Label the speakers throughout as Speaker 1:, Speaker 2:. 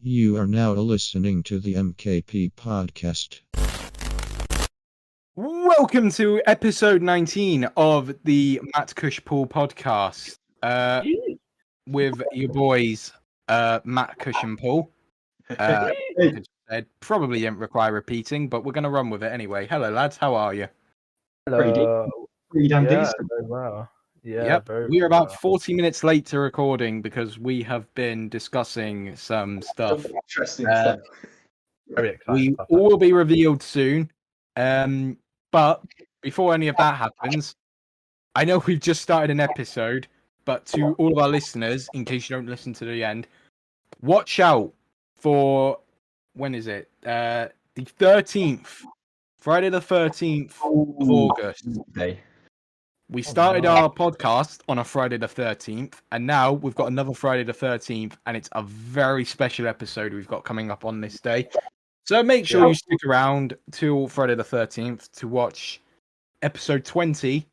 Speaker 1: You are now listening to the M.K.P podcast.
Speaker 2: Welcome to episode 19 of the Kush podcast with your boys, Matt, Kush, and Paul. Probably didn't require repeating, but we're going to run with it anyway. Hello, lads. How are you?
Speaker 3: Hello.
Speaker 4: Pretty damn
Speaker 3: Yeah,
Speaker 4: decent.
Speaker 3: very well. Yeah,
Speaker 2: Yep.
Speaker 3: very
Speaker 2: We are about
Speaker 3: well.
Speaker 2: 40 minutes late to recording because we have been discussing some stuff.
Speaker 4: Interesting stuff.
Speaker 3: Very exciting.
Speaker 2: We
Speaker 3: stuff,
Speaker 2: all will be revealed soon. But before any of that happens, I know we've just started an episode, but to all of our listeners, in case you don't listen to the end, watch out for, when is it? The 13th, Friday the 13th of August.
Speaker 4: Okay.
Speaker 2: We started our podcast on a Friday the 13th, and now we've got another Friday the 13th, and it's a very special episode we've got coming up on this day. So make sure you stick around till Friday the 13th to watch episode 20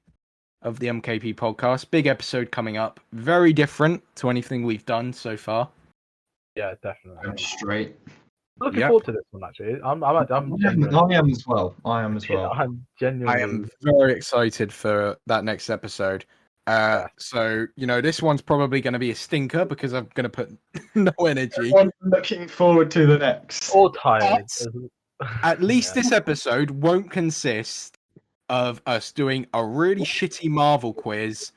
Speaker 2: of the M.K.P podcast. Big episode coming up. Very different to anything we've done so far.
Speaker 3: Yeah, definitely.
Speaker 4: I'm straight.
Speaker 3: Looking forward to this one, actually. I'm genuinely.
Speaker 4: I am as well.
Speaker 3: I'm genuinely.
Speaker 2: I am very excited for that next episode. So, this one's probably going to be a stinker because I'm going to put no energy.
Speaker 4: I'm looking forward to the next.
Speaker 3: All tired.
Speaker 2: At least this episode won't consist of us doing a really shitty Marvel quiz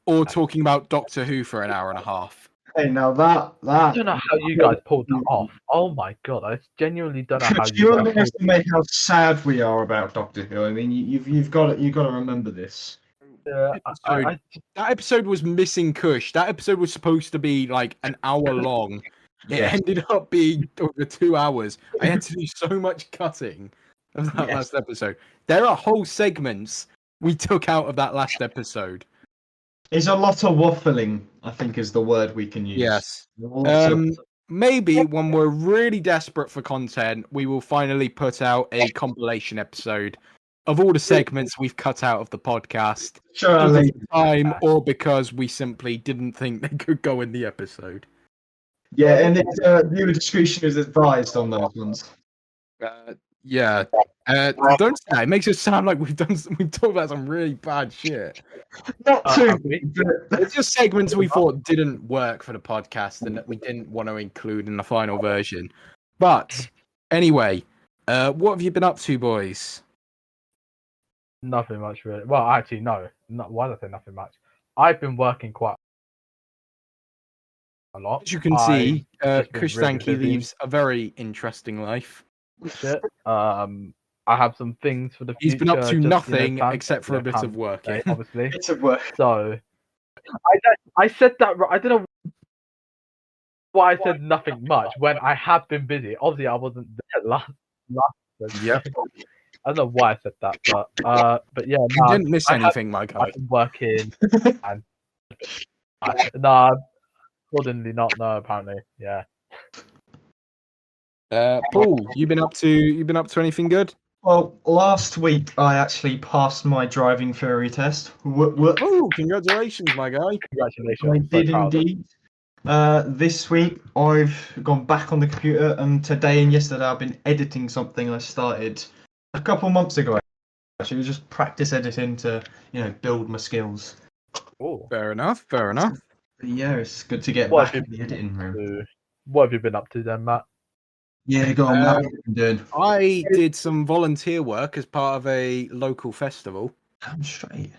Speaker 2: or talking about Doctor Who for an hour and a half.
Speaker 4: Hey, now that.
Speaker 3: I don't know how you guys pulled that off. Oh my god, I genuinely don't know how
Speaker 4: Do you
Speaker 3: guys
Speaker 4: underestimate how sad we are about Doctor Who? I mean, you've got to remember this.
Speaker 2: That episode was missing Kush. That episode was supposed to be like an hour long. It ended up being over 2 hours. I had to do so much cutting of that last episode. There are whole segments we took out of that last episode.
Speaker 4: It's a lot of waffling, I think, is the word we can use.
Speaker 2: Yes. Maybe when we're really desperate for content, we will finally put out a compilation episode of all the segments we've cut out of the podcast.
Speaker 4: Surely.
Speaker 2: Time, or because we simply didn't think they could go in the episode.
Speaker 4: Yeah, and it's viewer discretion is advised on those ones.
Speaker 2: Yeah. Don't say that. It makes it sound like we've talked about some really bad shit.
Speaker 4: Not too.
Speaker 2: It's just segments we thought didn't work for the podcast and that we didn't want to include in the final version. But anyway, what have you been up to, boys?
Speaker 3: Nothing much, really. Well, actually, no. Why did I say nothing much? I've been working quite a lot.
Speaker 2: As you can see, Kush
Speaker 3: really
Speaker 2: Sankey
Speaker 3: busy.
Speaker 2: leaves a very interesting life.
Speaker 3: Shit. I have some things for the future.
Speaker 2: He's been up to
Speaker 3: just,
Speaker 2: nothing
Speaker 3: planned,
Speaker 2: except for a bit of work.
Speaker 3: Obviously.
Speaker 4: It's a work.
Speaker 3: So, I said that. I don't know why I said nothing much when I have been busy. Obviously, I wasn't there last.
Speaker 2: Yep.
Speaker 3: I don't know why I said that, but yeah.
Speaker 2: You didn't miss anything, my guy.
Speaker 3: I've been working, and suddenly not. No, apparently, yeah.
Speaker 2: Paul, you been up to anything good?
Speaker 4: Well, last week I actually passed my driving theory test.
Speaker 2: Oh, congratulations, my guy!
Speaker 3: Congratulations.
Speaker 4: I did
Speaker 3: So proud.
Speaker 4: indeed. This week I've gone back on the computer, and today and yesterday I've been editing something I started a couple months ago. Actually, it was just practice editing to, build my skills.
Speaker 3: Oh.
Speaker 2: Fair enough. But
Speaker 4: yeah, it's good to get
Speaker 3: What
Speaker 4: back
Speaker 3: have
Speaker 4: in the editing room.
Speaker 3: What have you been up to then, Matt?
Speaker 4: Yeah, go on, Matt, what have you been doing?
Speaker 2: I did some volunteer work as part of a local festival.
Speaker 4: I'm straight.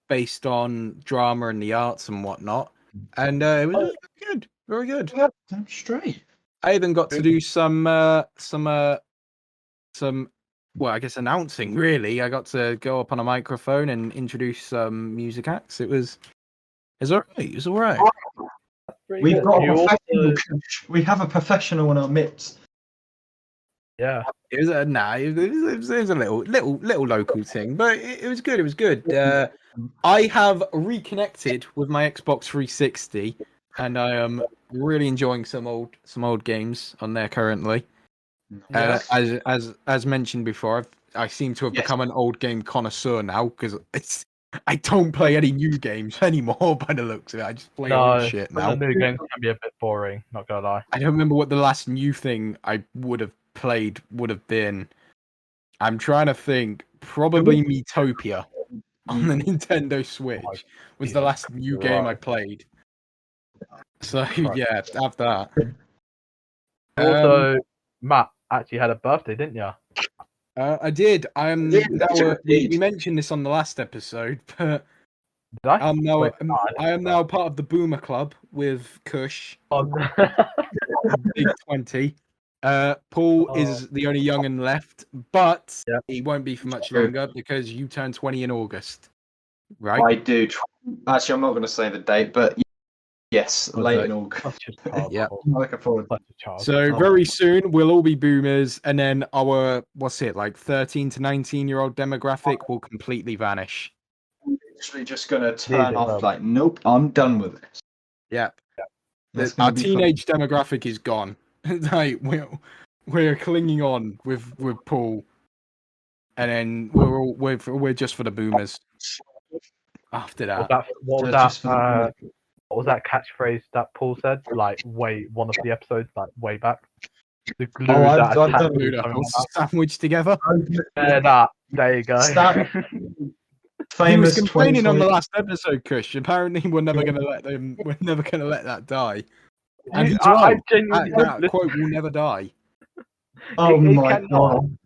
Speaker 2: Based on drama and the arts and whatnot, and it was good, very good.
Speaker 4: I'm straight.
Speaker 2: I even got to do some well, I guess announcing. Really, I got to go up on a microphone and introduce some music acts. It was alright. It was alright.
Speaker 4: We've got we have a professional in our midst.
Speaker 3: Yeah.
Speaker 2: It was it was a little local thing, but it was good. It was good. I have reconnected with my Xbox 360, and I am really enjoying some old games on there currently.
Speaker 4: Yes.
Speaker 2: As mentioned before, I seem to have become an old game connoisseur now because I don't play any new games anymore by the looks of it. I just play old shit
Speaker 3: some
Speaker 2: now.
Speaker 3: of the new games can be a bit boring. Not gonna lie.
Speaker 2: I don't remember what the last new thing I would have played would have been. I'm trying to think. Probably Metopia on the Nintendo Switch was the last new game I played. So yeah, have that.
Speaker 3: Also, Matt actually had a birthday, didn't you?
Speaker 2: I did. I'm
Speaker 4: Yeah,
Speaker 2: now.
Speaker 4: you
Speaker 2: We
Speaker 4: did.
Speaker 2: mentioned this on the last episode, but
Speaker 3: Did I?
Speaker 2: I'm now.
Speaker 3: Wait,
Speaker 2: I am now part of the Boomer Club with Kush, Big 20. Paul is the only young'un left, but he won't be for much longer because you turn 20 in August, right?
Speaker 4: I do. Actually, I'm not going to say the date, but yes, late in August.
Speaker 3: Such a child.
Speaker 2: Yeah.
Speaker 4: I'm looking forward.
Speaker 3: Such a child.
Speaker 2: So very soon we'll all be boomers, and then our 13 to 19-year-old demographic will completely vanish.
Speaker 4: I'm literally just going to turn
Speaker 3: Neither
Speaker 4: off.
Speaker 3: will.
Speaker 4: Like, nope, I'm done with this.
Speaker 2: Yeah.
Speaker 4: That's
Speaker 2: Our
Speaker 4: gonna be
Speaker 2: teenage demographic is gone. Like we're clinging on with Paul, and then we're just for the boomers. After that,
Speaker 3: What was
Speaker 4: Just for
Speaker 3: that? What was that catchphrase that Paul said? Like one of the episodes, like way back. The glue
Speaker 4: I've
Speaker 3: that
Speaker 4: done
Speaker 2: glued a whole sandwich together.
Speaker 3: that. There you go.
Speaker 2: He was
Speaker 4: famous
Speaker 2: complaining on the
Speaker 4: 2020.
Speaker 2: last episode, Kush. Apparently, we're never gonna let them. We're never gonna let that die. And he's
Speaker 3: I
Speaker 2: right.
Speaker 3: genuinely
Speaker 2: That quote will never die.
Speaker 4: Oh
Speaker 3: it
Speaker 4: my
Speaker 3: cannot.
Speaker 4: god!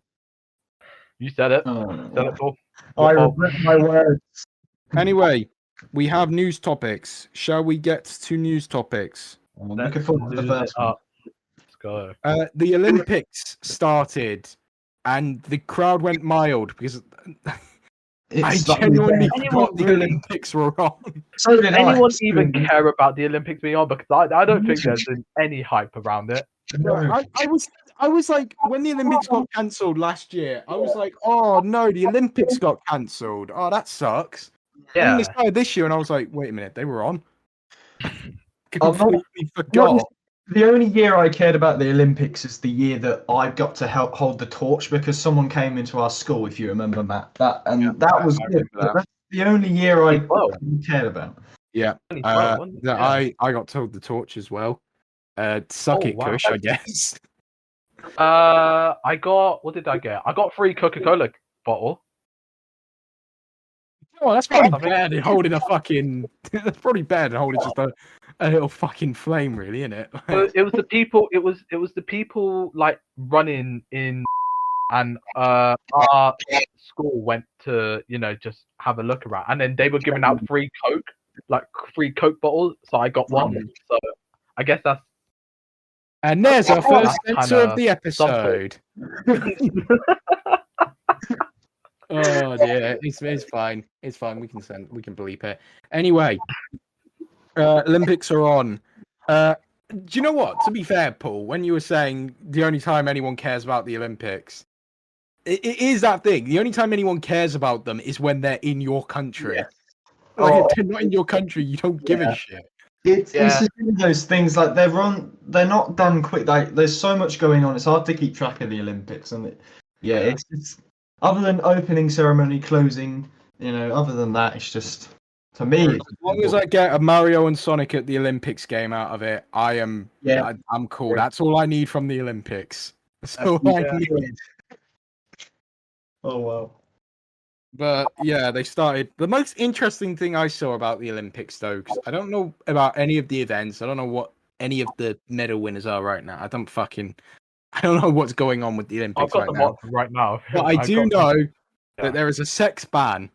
Speaker 3: You said it.
Speaker 4: Oh,
Speaker 3: Said it, Paul.
Speaker 4: I
Speaker 3: Your fault.
Speaker 4: regret my words.
Speaker 2: Anyway, we have news topics. Shall we get to news topics?
Speaker 4: I'm looking forward to the
Speaker 3: Let's
Speaker 4: first one.
Speaker 3: Let's go.
Speaker 2: The Olympics started, and the crowd went mild because I genuinely forgot the Olympics were on.
Speaker 4: So did
Speaker 3: Anyone
Speaker 4: I.
Speaker 3: even care about the Olympics being on? Because I don't think there's been any hype around it.
Speaker 4: No.
Speaker 2: I was like, when the Olympics got cancelled last year, I was like, oh no, the Olympics got cancelled. Oh, that sucks. And then they started this year, and I was like, wait a minute, they were on. Completely forgot.
Speaker 4: The only year I cared about the Olympics is the year that I got to help hold the torch because someone came into our school, if you remember, Matt. That was good. That's the only year I cared about.
Speaker 2: Yeah. I got told the torch as well. Suck it, Kush, I guess.
Speaker 3: What did I get? I got free Coca-Cola bottle.
Speaker 2: Oh, that's probably better than holding a fucking. That's probably better than holding just a little fucking flame, really, isn't it?
Speaker 3: It was the people. It was the people like running in, and our school went to just have a look around, and then they were giving out free Coke bottles. So I got one. So I guess that's.
Speaker 2: And there's our first censor of the episode. Oh dear, it's fine. It's fine. We can bleep it. Anyway, Olympics are on. Do you know what? To be fair, Paul, when you were saying the only time anyone cares about the Olympics, it is that thing. The only time anyone cares about them is when they're in your country.
Speaker 4: Yeah.
Speaker 2: Like, if they're not in your country, you don't give a shit.
Speaker 4: It's just one of those things. Like they're not done quick. Like there's so much going on. It's hard to keep track of the Olympics, and it's other than opening ceremony, closing. Other than that, it's just to me.
Speaker 2: As long as I get a Mario and Sonic at the Olympics game out of it, I'm cool.
Speaker 4: Yeah.
Speaker 2: That's all I need from the Olympics. That's all I need.
Speaker 4: Oh wow.
Speaker 2: But yeah, they started. The most interesting thing I saw about the Olympics, though, because I don't know about any of the events. I don't know what any of the medal winners are right now. I don't know what's going on with the Olympics
Speaker 3: right now.
Speaker 2: But I do know that there is a sex ban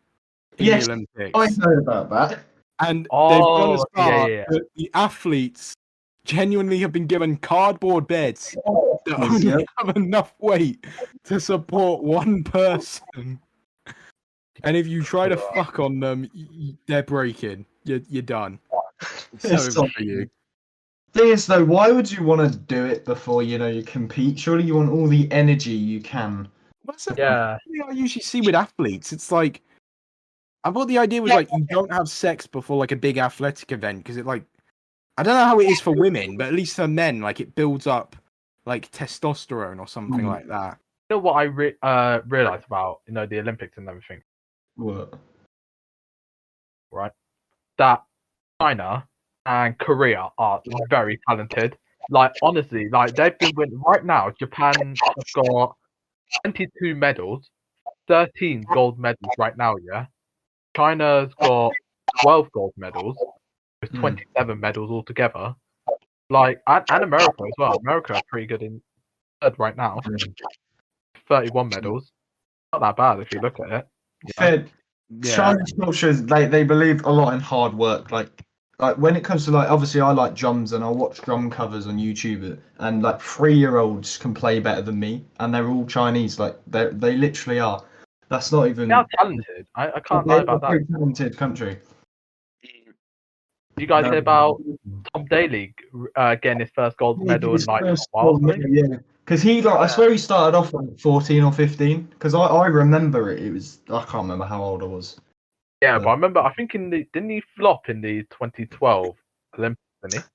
Speaker 2: in the Olympics.
Speaker 4: I know about that.
Speaker 2: And they've gone as far that the athletes genuinely have been given cardboard beds that only have enough weight to support one person. And if you try to fuck on them, they're breaking. You're done. It's over for you.
Speaker 4: Thing is, though, why would you want to do it before you compete? Surely you want all the energy you can.
Speaker 2: That's the thing I usually see with athletes. It's like I thought the idea was like you don't have sex before like a big athletic event because it like I don't know how it is for women, but at least for men, like it builds up like testosterone or something like that.
Speaker 3: You know what I realized about the Olympics and everything.
Speaker 4: What?
Speaker 3: right? That China and Korea are very talented. Like honestly, like they've been winning right now. Japan have got 22 medals, 13 gold medals right now. Yeah, China's got 12 gold medals with 27 medals altogether. Like and America as well. America are pretty good in third right now. 31 medals. Not that bad if you look at it.
Speaker 4: Fair.
Speaker 2: Yeah.
Speaker 4: Chinese culture is they believe a lot in hard work. Like when it comes to like obviously I like drums and I watch drum covers on YouTube and like 3-year-olds can play better than me and they're all Chinese. Like they literally are. That's not even.
Speaker 3: They are talented. I can't lie
Speaker 4: They're
Speaker 3: about
Speaker 4: a
Speaker 3: that.
Speaker 4: very talented country.
Speaker 3: You guys
Speaker 4: No.
Speaker 3: hear about Tom Daly getting his first gold medal in like a while?
Speaker 4: Yeah, because he like I swear he started off at 14 or 15. Because I remember it. It was I can't remember how old I was.
Speaker 3: Yeah, but I remember. I think didn't he flop in the 2012 Olympics? Didn't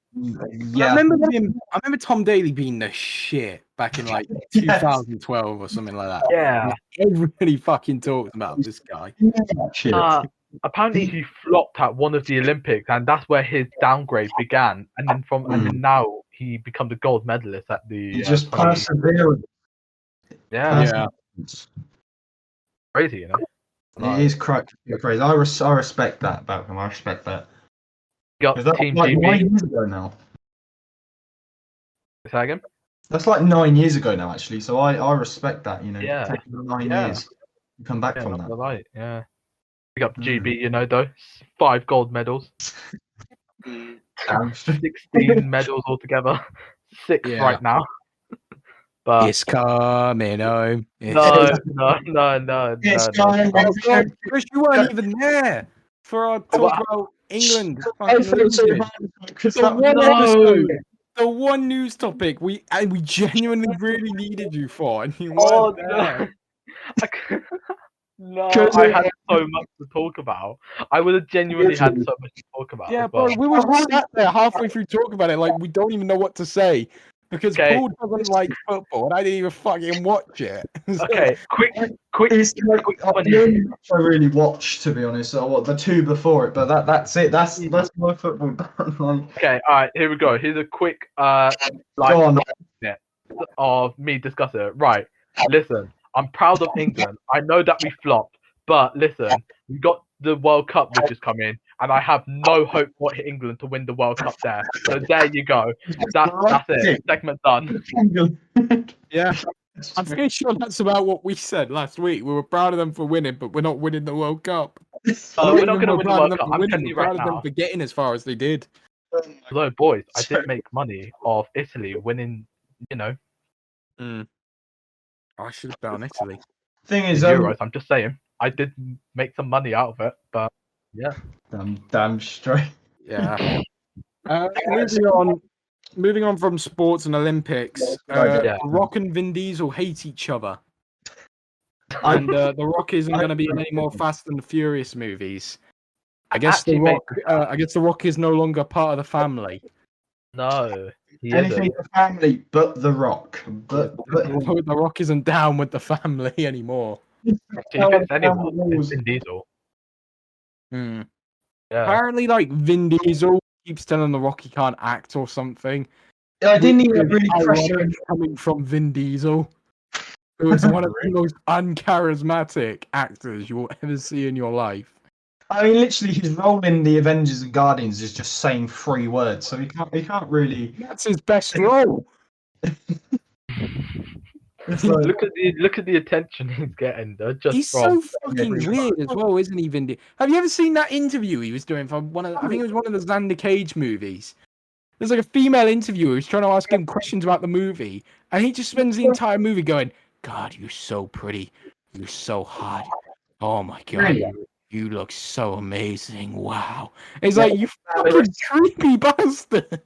Speaker 4: Yeah.
Speaker 2: I remember Tom Daly being the shit back in like 2012 or something like that.
Speaker 3: he? Yeah.
Speaker 2: Everybody fucking talks about this guy.
Speaker 4: Shit.
Speaker 3: Apparently he flopped at one of the Olympics, and that's where his downgrade began. And then and then now he becomes a gold medalist at the.
Speaker 4: He just persevered.
Speaker 3: Yeah. Crazy, you know.
Speaker 4: It is crazy. I respect that about him. I respect that.
Speaker 3: Got
Speaker 4: That's
Speaker 3: Team
Speaker 4: like 9
Speaker 3: GB.
Speaker 4: years ago now.
Speaker 3: Say that again?
Speaker 4: That's like 9 years ago now, actually. So I respect that. You know,
Speaker 3: Yeah.
Speaker 4: taking 9
Speaker 3: Yeah.
Speaker 4: years to come back from
Speaker 3: Not
Speaker 4: that.
Speaker 3: gonna lie, yeah. Big up GB, you know, though. 5 gold medals. 16 medals altogether. 6
Speaker 2: Yeah.
Speaker 3: right now. But
Speaker 2: It's coming home.
Speaker 3: no.
Speaker 4: It's
Speaker 3: no.
Speaker 4: coming
Speaker 2: Oh,
Speaker 4: home.
Speaker 2: God, Chris, you weren't even there for our talk about England.
Speaker 4: I feel so
Speaker 2: Olympics.
Speaker 4: bad because
Speaker 2: The
Speaker 4: that
Speaker 2: one
Speaker 3: No.
Speaker 2: episode, the one news topic we genuinely really needed you for, and you
Speaker 3: Oh,
Speaker 2: weren't there.
Speaker 3: No, I had so much to talk about. I would have genuinely had so much to talk about.
Speaker 2: Yeah, bro, we were just sat there halfway through talking about it, like we don't even know what to say because
Speaker 3: Okay.
Speaker 2: Paul doesn't like football, and I didn't even fucking watch it. So-
Speaker 3: Okay, quick.
Speaker 4: It's like the only match I really watched, to be honest. Or what the 2 before it, but that's it. That's my football done. Like,
Speaker 3: Okay, all right, here we go. Here's a quick
Speaker 4: go on.
Speaker 3: of me discussing it. Right, listen, I'm proud of England. I know that we flopped, but listen, we got the World Cup which is coming, and I have no hope for England to win the World Cup there. So there you go. That's it. Segment done.
Speaker 2: Yeah, I'm pretty sure that's about what we said last week. We were proud of them for winning, but we're not winning the World Cup.
Speaker 3: We're not going to win the
Speaker 2: proud of
Speaker 3: World
Speaker 2: them
Speaker 3: Cup.
Speaker 2: for
Speaker 3: I'm
Speaker 2: winning,
Speaker 3: telling you
Speaker 2: we're
Speaker 3: right
Speaker 2: proud of them
Speaker 3: now.
Speaker 2: for getting as far as they did.
Speaker 3: Although, boys, I did make money off Italy winning, you know,
Speaker 2: I should have bet on Italy.
Speaker 4: Thing is,
Speaker 3: Euros. I'm just saying. I did make some money out of it, but yeah.
Speaker 4: damn straight.
Speaker 2: Yeah. Moving on from sports and Olympics.
Speaker 3: Yeah.
Speaker 2: Rock and Vin Diesel hate each other, and The Rock isn't going to be in any more Fast and the Furious movies. I guess The Rock is no longer part of the family.
Speaker 3: No, he
Speaker 4: Anything
Speaker 3: isn't.
Speaker 4: for family, but The Rock. But
Speaker 2: The Rock isn't down with the family anymore.
Speaker 3: If it's anyone, it's Vin Diesel.
Speaker 2: Hmm.
Speaker 3: Yeah.
Speaker 2: Apparently, like Vin Diesel keeps telling The Rock he can't act or something.
Speaker 4: I didn't even really
Speaker 2: Ironic
Speaker 4: pressure.
Speaker 2: coming from Vin Diesel, who is one of the most uncharismatic actors you will ever see in your life.
Speaker 4: I mean, literally, his role in the Avengers and Guardians is just saying 3 words, so he can't really.
Speaker 2: That's his best role.
Speaker 4: It's like,
Speaker 3: Look at the attention he's getting. Just
Speaker 2: He's
Speaker 3: from
Speaker 2: so fucking weird as well, isn't he, Vin Diesel? Have you ever seen that interview he was doing for I think it was one of the Xander Cage movies? There's like a female interviewer who's trying to ask him questions about the movie, and he just spends the entire movie going, "God, you're so pretty. You're so hot. Oh my God. You look so amazing. Wow." It's like, you fucking creepy bastard.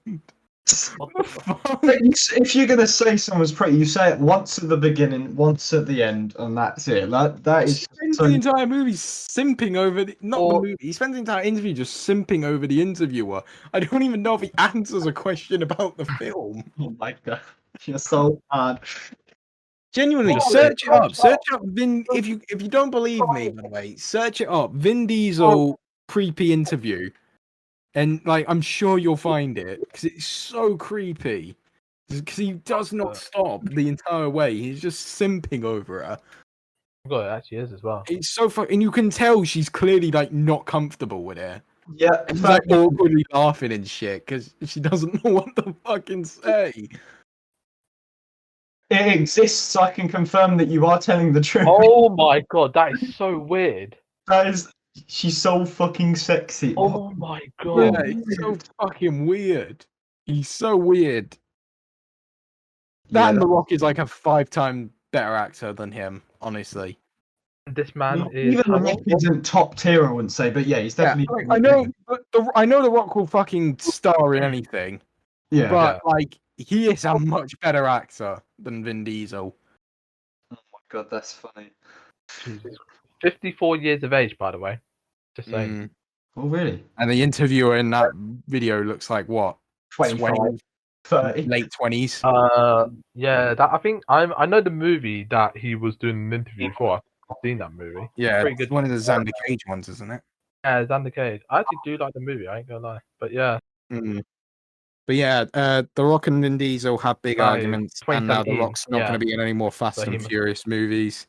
Speaker 2: What the fuck?
Speaker 4: if you're gonna say someone's pretty, you say it once at the beginning, once at the end, and that's it. That
Speaker 2: He
Speaker 4: is.
Speaker 2: spends the entire movie simping over the movie. He spends the entire interview just simping over the interviewer. I don't even know if he answers a question about the film.
Speaker 4: Oh my God, you're so hard.
Speaker 2: Genuinely, search it up. Search up Vin. If you don't believe me, by the way, search it up. Vin Diesel creepy interview, and like I'm sure you'll find it because it's so creepy. Because he does not stop the entire way. He's just simping over her.
Speaker 3: God, it actually is as well.
Speaker 2: It's so funny, and you can tell she's clearly like not comfortable with it.
Speaker 4: Yeah,
Speaker 2: And she's like awkwardly laughing and shit because she doesn't know what to fucking say.
Speaker 4: it exists. I can confirm that you are telling the truth.
Speaker 3: Oh my god, that is so weird.
Speaker 4: That is, she's so fucking sexy.
Speaker 3: Oh my
Speaker 2: Yeah,
Speaker 3: god.
Speaker 2: it's so fucking weird. He's so weird.
Speaker 4: Yeah,
Speaker 2: That and The Rock is like a 5-time better actor than him, honestly.
Speaker 3: This man is.
Speaker 4: even The Rock isn't top tier, I wouldn't say, but yeah, he's
Speaker 2: Yeah,
Speaker 4: definitely.
Speaker 2: like, I know The Rock will fucking star in anything,
Speaker 4: Yeah.
Speaker 2: but like he is a much better actor than Vin Diesel.
Speaker 4: Oh my god, that's funny.
Speaker 3: Jesus. 54 years of age, by the way. Just saying.
Speaker 2: Mm.
Speaker 4: Oh really?
Speaker 2: And the interviewer in that video looks like what?
Speaker 4: 25,
Speaker 2: 20,
Speaker 4: 30.
Speaker 2: late 20s.
Speaker 3: Yeah, that I think I know the movie that he was doing an interview for. I've seen that movie.
Speaker 2: Yeah,
Speaker 3: pretty
Speaker 2: it's
Speaker 3: good.
Speaker 2: one of the Xander Cage ones, isn't it?
Speaker 3: Yeah, Xander Cage. I actually do like the movie. I ain't gonna lie, but yeah.
Speaker 2: Mm. But yeah, The Rock and Vin Diesel have big
Speaker 3: Right,
Speaker 2: arguments, and now The
Speaker 3: 2017,
Speaker 2: Rock's not going to be in any more Fast
Speaker 3: So he
Speaker 2: and
Speaker 3: must-
Speaker 2: Furious movies.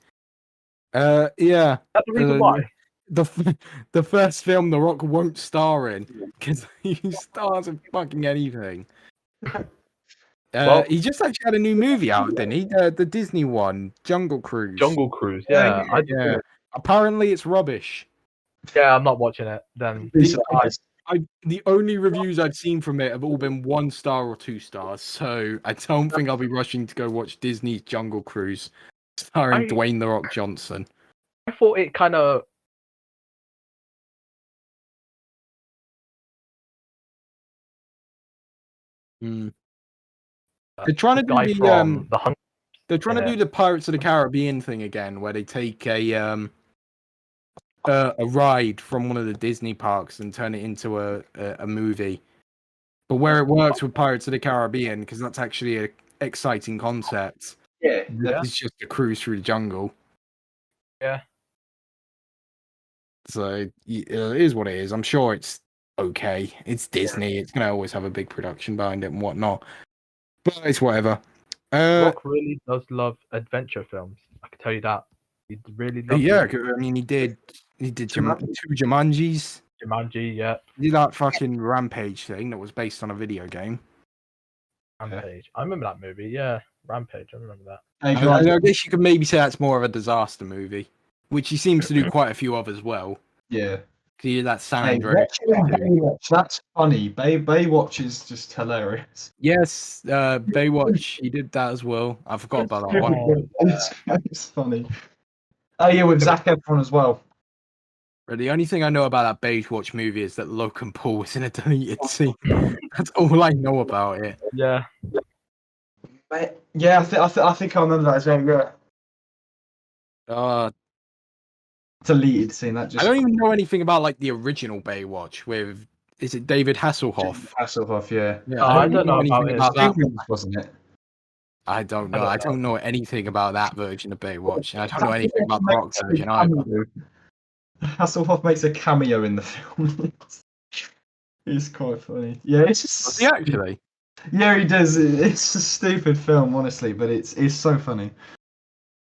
Speaker 2: Yeah,
Speaker 3: That's the reason why.
Speaker 2: the first film The Rock won't star in because he stars in fucking anything.
Speaker 3: Well-
Speaker 2: He just actually had a new movie out, didn't he? The Disney one, Jungle Cruise.
Speaker 3: Jungle Cruise. Yeah,
Speaker 2: Yeah. Apparently, it's rubbish.
Speaker 3: yeah. I'm not watching it. Then
Speaker 4: Be surprised.
Speaker 2: The only reviews I've seen from it have all been 1 star or 2 stars, so I don't think I'll be rushing to go watch Disney's Jungle Cruise, starring Dwayne The Rock Johnson.
Speaker 3: I thought it kind of.
Speaker 2: Mm. They're trying to
Speaker 3: guy
Speaker 2: do
Speaker 3: from the Hunger.
Speaker 2: they're trying to do the Pirates of the Caribbean thing again, where they take a ride from one of the Disney parks and turn it into a movie. But where it works with Pirates of the Caribbean, because that's actually an exciting concept.
Speaker 4: Yeah.
Speaker 2: It's just a cruise through the jungle.
Speaker 3: Yeah.
Speaker 2: So it is what it is. I'm sure it's okay. It's Disney. It's going to always have a big production behind it and whatnot. But it's whatever.
Speaker 3: Rock really does love adventure films. I can tell you that. He really loves.
Speaker 2: Yeah,
Speaker 3: it.
Speaker 2: I mean, he did 2 Jumanjis.
Speaker 3: Jumanji, yeah.
Speaker 2: He did that fucking Rampage thing that was based on a video game.
Speaker 3: Rampage. I remember that movie. Yeah, Rampage. I remember that.
Speaker 2: I guess you could maybe say that's more of a disaster movie, which he seems to do quite a few of as well.
Speaker 4: Yeah.
Speaker 2: He did that San
Speaker 4: Hey,
Speaker 2: Andreas.
Speaker 4: Baywatch, that's funny. Baywatch is just hilarious.
Speaker 2: Yes, Baywatch. He did that as well. I forgot about that one.
Speaker 4: It's funny. Oh yeah, with Zac Efron as well.
Speaker 2: But the only thing I know about that Baywatch movie is that Logan Paul was in a deleted scene. That's all I know about it.
Speaker 3: Yeah.
Speaker 4: Yeah, I think I remember that as well. Yeah. Deleted scene that just.
Speaker 2: I don't even know anything about like the original Baywatch with. Is it David Hasselhoff?
Speaker 4: Hasselhoff, yeah.
Speaker 2: Yeah,
Speaker 3: I don't know
Speaker 2: anything
Speaker 3: about
Speaker 2: that.
Speaker 4: Wasn't it?
Speaker 2: I don't know. I don't know anything about that version of Baywatch. And I don't know anything about the Rock version either.
Speaker 4: Hasselhoff makes a cameo in the film. It's quite funny. Yeah, it's just.
Speaker 2: Does he actually?
Speaker 4: Yeah, he does. It's a stupid film, honestly, but it's so funny.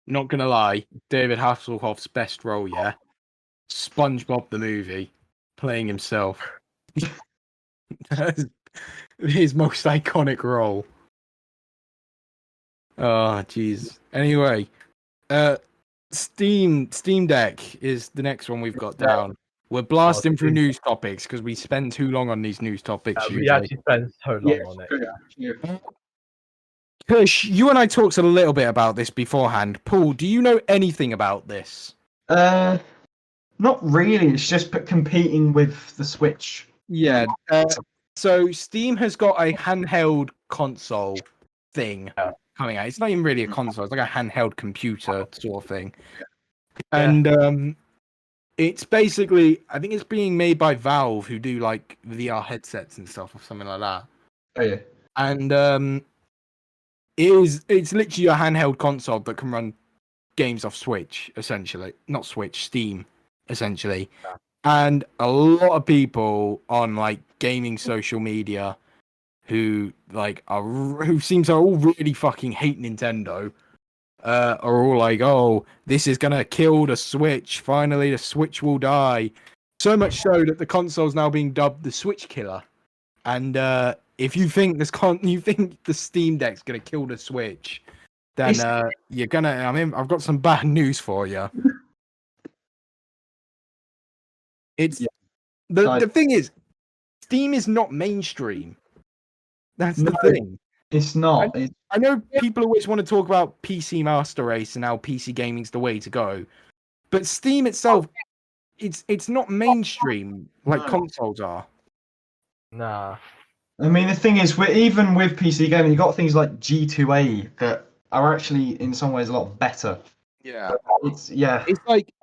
Speaker 2: Not gonna lie, David Hasselhoff's best role, yeah, SpongeBob the movie, playing himself. His most iconic role. Oh, jeez. Anyway, Steam Deck is the next one we've got down. We're blasting through news topics because we spend too long on these news topics.
Speaker 3: We actually spend so long on it.
Speaker 4: Yeah.
Speaker 2: Kush, you and I talked a little bit about this beforehand. Paul, do you know anything about this?
Speaker 4: Not really. It's just competing with the Switch.
Speaker 2: Yeah. So Steam has got a handheld console thing coming out. It's not even really a console. It's like a handheld computer sort of thing. And it's basically, I think it's being made by Valve, who do like VR headsets and stuff or something like that.
Speaker 4: Oh yeah.
Speaker 2: And it's literally a handheld console that can run games off Switch, essentially. Not Switch, Steam, essentially. And a lot of people on like gaming social media who seem to all really fucking hate Nintendo are all like, oh, this is gonna kill the Switch. Finally, the Switch will die. So much so that the console's now being dubbed the Switch killer. And if you think you think the Steam Deck's gonna kill the Switch, then you're gonna. I mean, I've got some bad news for you. It's the thing is, Steam is not mainstream. That's the thing.
Speaker 4: It's not.
Speaker 2: I know people always want to talk about PC Master Race and how PC gaming's the way to go, but Steam itself, it's not mainstream like consoles are.
Speaker 3: Nah.
Speaker 4: I mean, the thing is, even with PC gaming, you got things like G2A that are actually in some ways a lot better.
Speaker 2: Yeah.
Speaker 4: It's
Speaker 2: like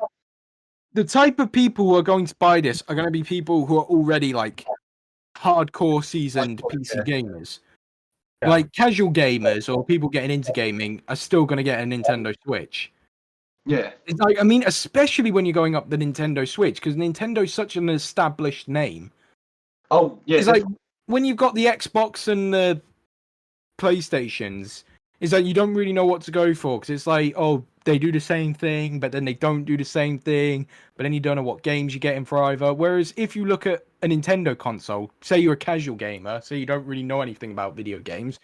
Speaker 2: the type of people who are going to buy this are going to be people who are already like hardcore seasoned PC gamers.
Speaker 3: Yeah.
Speaker 2: Like casual gamers or people getting into gaming are still going to get a Nintendo Switch.
Speaker 4: Yeah.
Speaker 2: It's like, I mean, especially when you're going up the Nintendo Switch, because Nintendo's such an established name.
Speaker 4: Oh, yeah.
Speaker 2: It's like when you've got the Xbox and the PlayStations, it's like you don't really know what to go for, because it's like, oh, they do the same thing, but then they don't do the same thing, but then you don't know what games you're getting for either. Whereas if you look at a Nintendo console, say you're a casual gamer, so you don't really know anything about video games,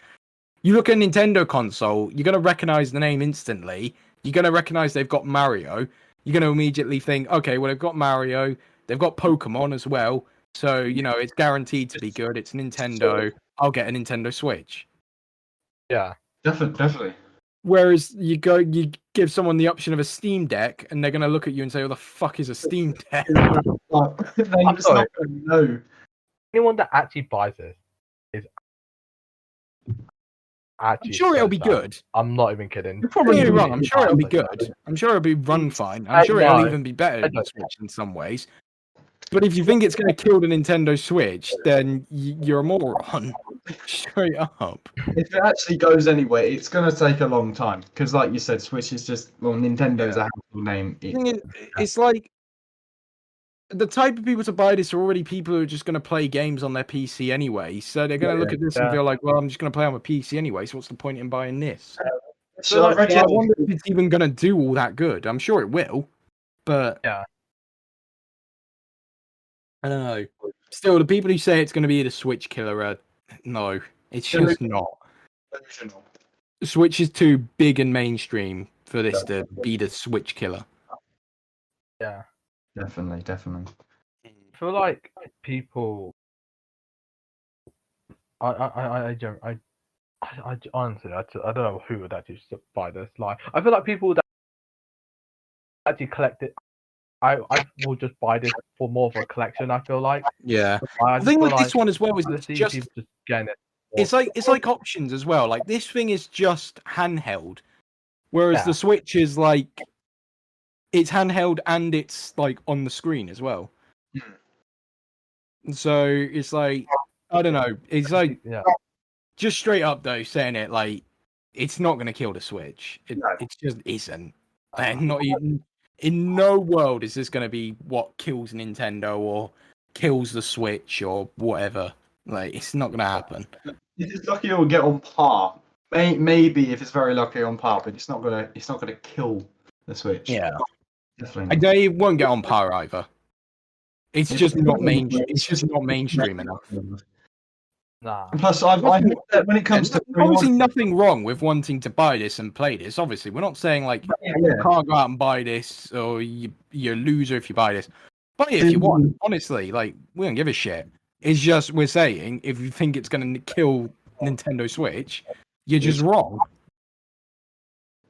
Speaker 2: you look at a Nintendo console, you're going to recognize the name instantly. You're going to recognize they've got Mario. You're going to immediately think, okay, well, they've got Mario. They've got Pokemon as well. So, you know, it's guaranteed to be good. It's Nintendo. I'll get a Nintendo Switch.
Speaker 3: Yeah.
Speaker 4: Definitely.
Speaker 2: Whereas you give someone the option of a Steam Deck, and they're going to look at you and say, "What the fuck is a Steam Deck?"
Speaker 3: I'm sorry.
Speaker 4: No.
Speaker 3: Anyone that actually buys this is actually.
Speaker 2: I'm sure it'll be good.
Speaker 3: I'm not even kidding.
Speaker 2: Don't get me wrong. I'm sure it'll be good. I'm sure it'll be run fine. I'm sure it'll even be better than the Switch in some ways. But if you think it's going to kill the Nintendo Switch, then you're a moron. Straight up.
Speaker 4: If it actually goes anywhere, it's going to take a long time. Because, like you said, Switch is just, well, Nintendo's a household name.
Speaker 2: It's like the type of people to buy this are already people who are just going to play games on their PC anyway. So they're going to look at this and feel like, well, I'm just going to play on my PC anyway. So what's the point in buying this?
Speaker 4: So
Speaker 2: I wonder if it's even going to do all that good. I'm sure it will. But
Speaker 3: yeah.
Speaker 2: I don't know. Still, the people who say it's going to be the Switch killer are no, it's just not. Switch is too big and mainstream for this to be the Switch killer.
Speaker 3: Yeah.
Speaker 4: Definitely.
Speaker 3: I feel like people. I honestly, I don't know who would actually buy this. Like, I feel like people that actually collect it. I will just buy this for more of a collection. I feel like.
Speaker 2: Yeah. The thing with this one as well is
Speaker 3: just getting it.
Speaker 2: It's like options as well. Like this thing is just handheld, whereas the Switch is like it's handheld and it's like on the screen as well. And so it's like I don't know. It's like just straight up though, saying it like it's not going to kill the Switch. It just isn't. And not even in no world is this going to be what kills Nintendo or kills the Switch or whatever. Like it's not going to happen.
Speaker 4: If it's lucky, it'll get on par. Maybe if it's very lucky on par, but it's not gonna kill the Switch.
Speaker 2: Yeah,
Speaker 4: definitely.
Speaker 2: They won't get on par either. It's just not mainstream enough.
Speaker 4: Nah. Plus, when it comes to
Speaker 2: obviously nothing wrong with wanting to buy this and play this. Obviously, we're not saying like you can't go out and buy this or you're a loser if you buy this. Buy it if you want. Honestly, like we don't give a shit. It's just we're saying if you think it's going to kill Nintendo Switch, you're just wrong.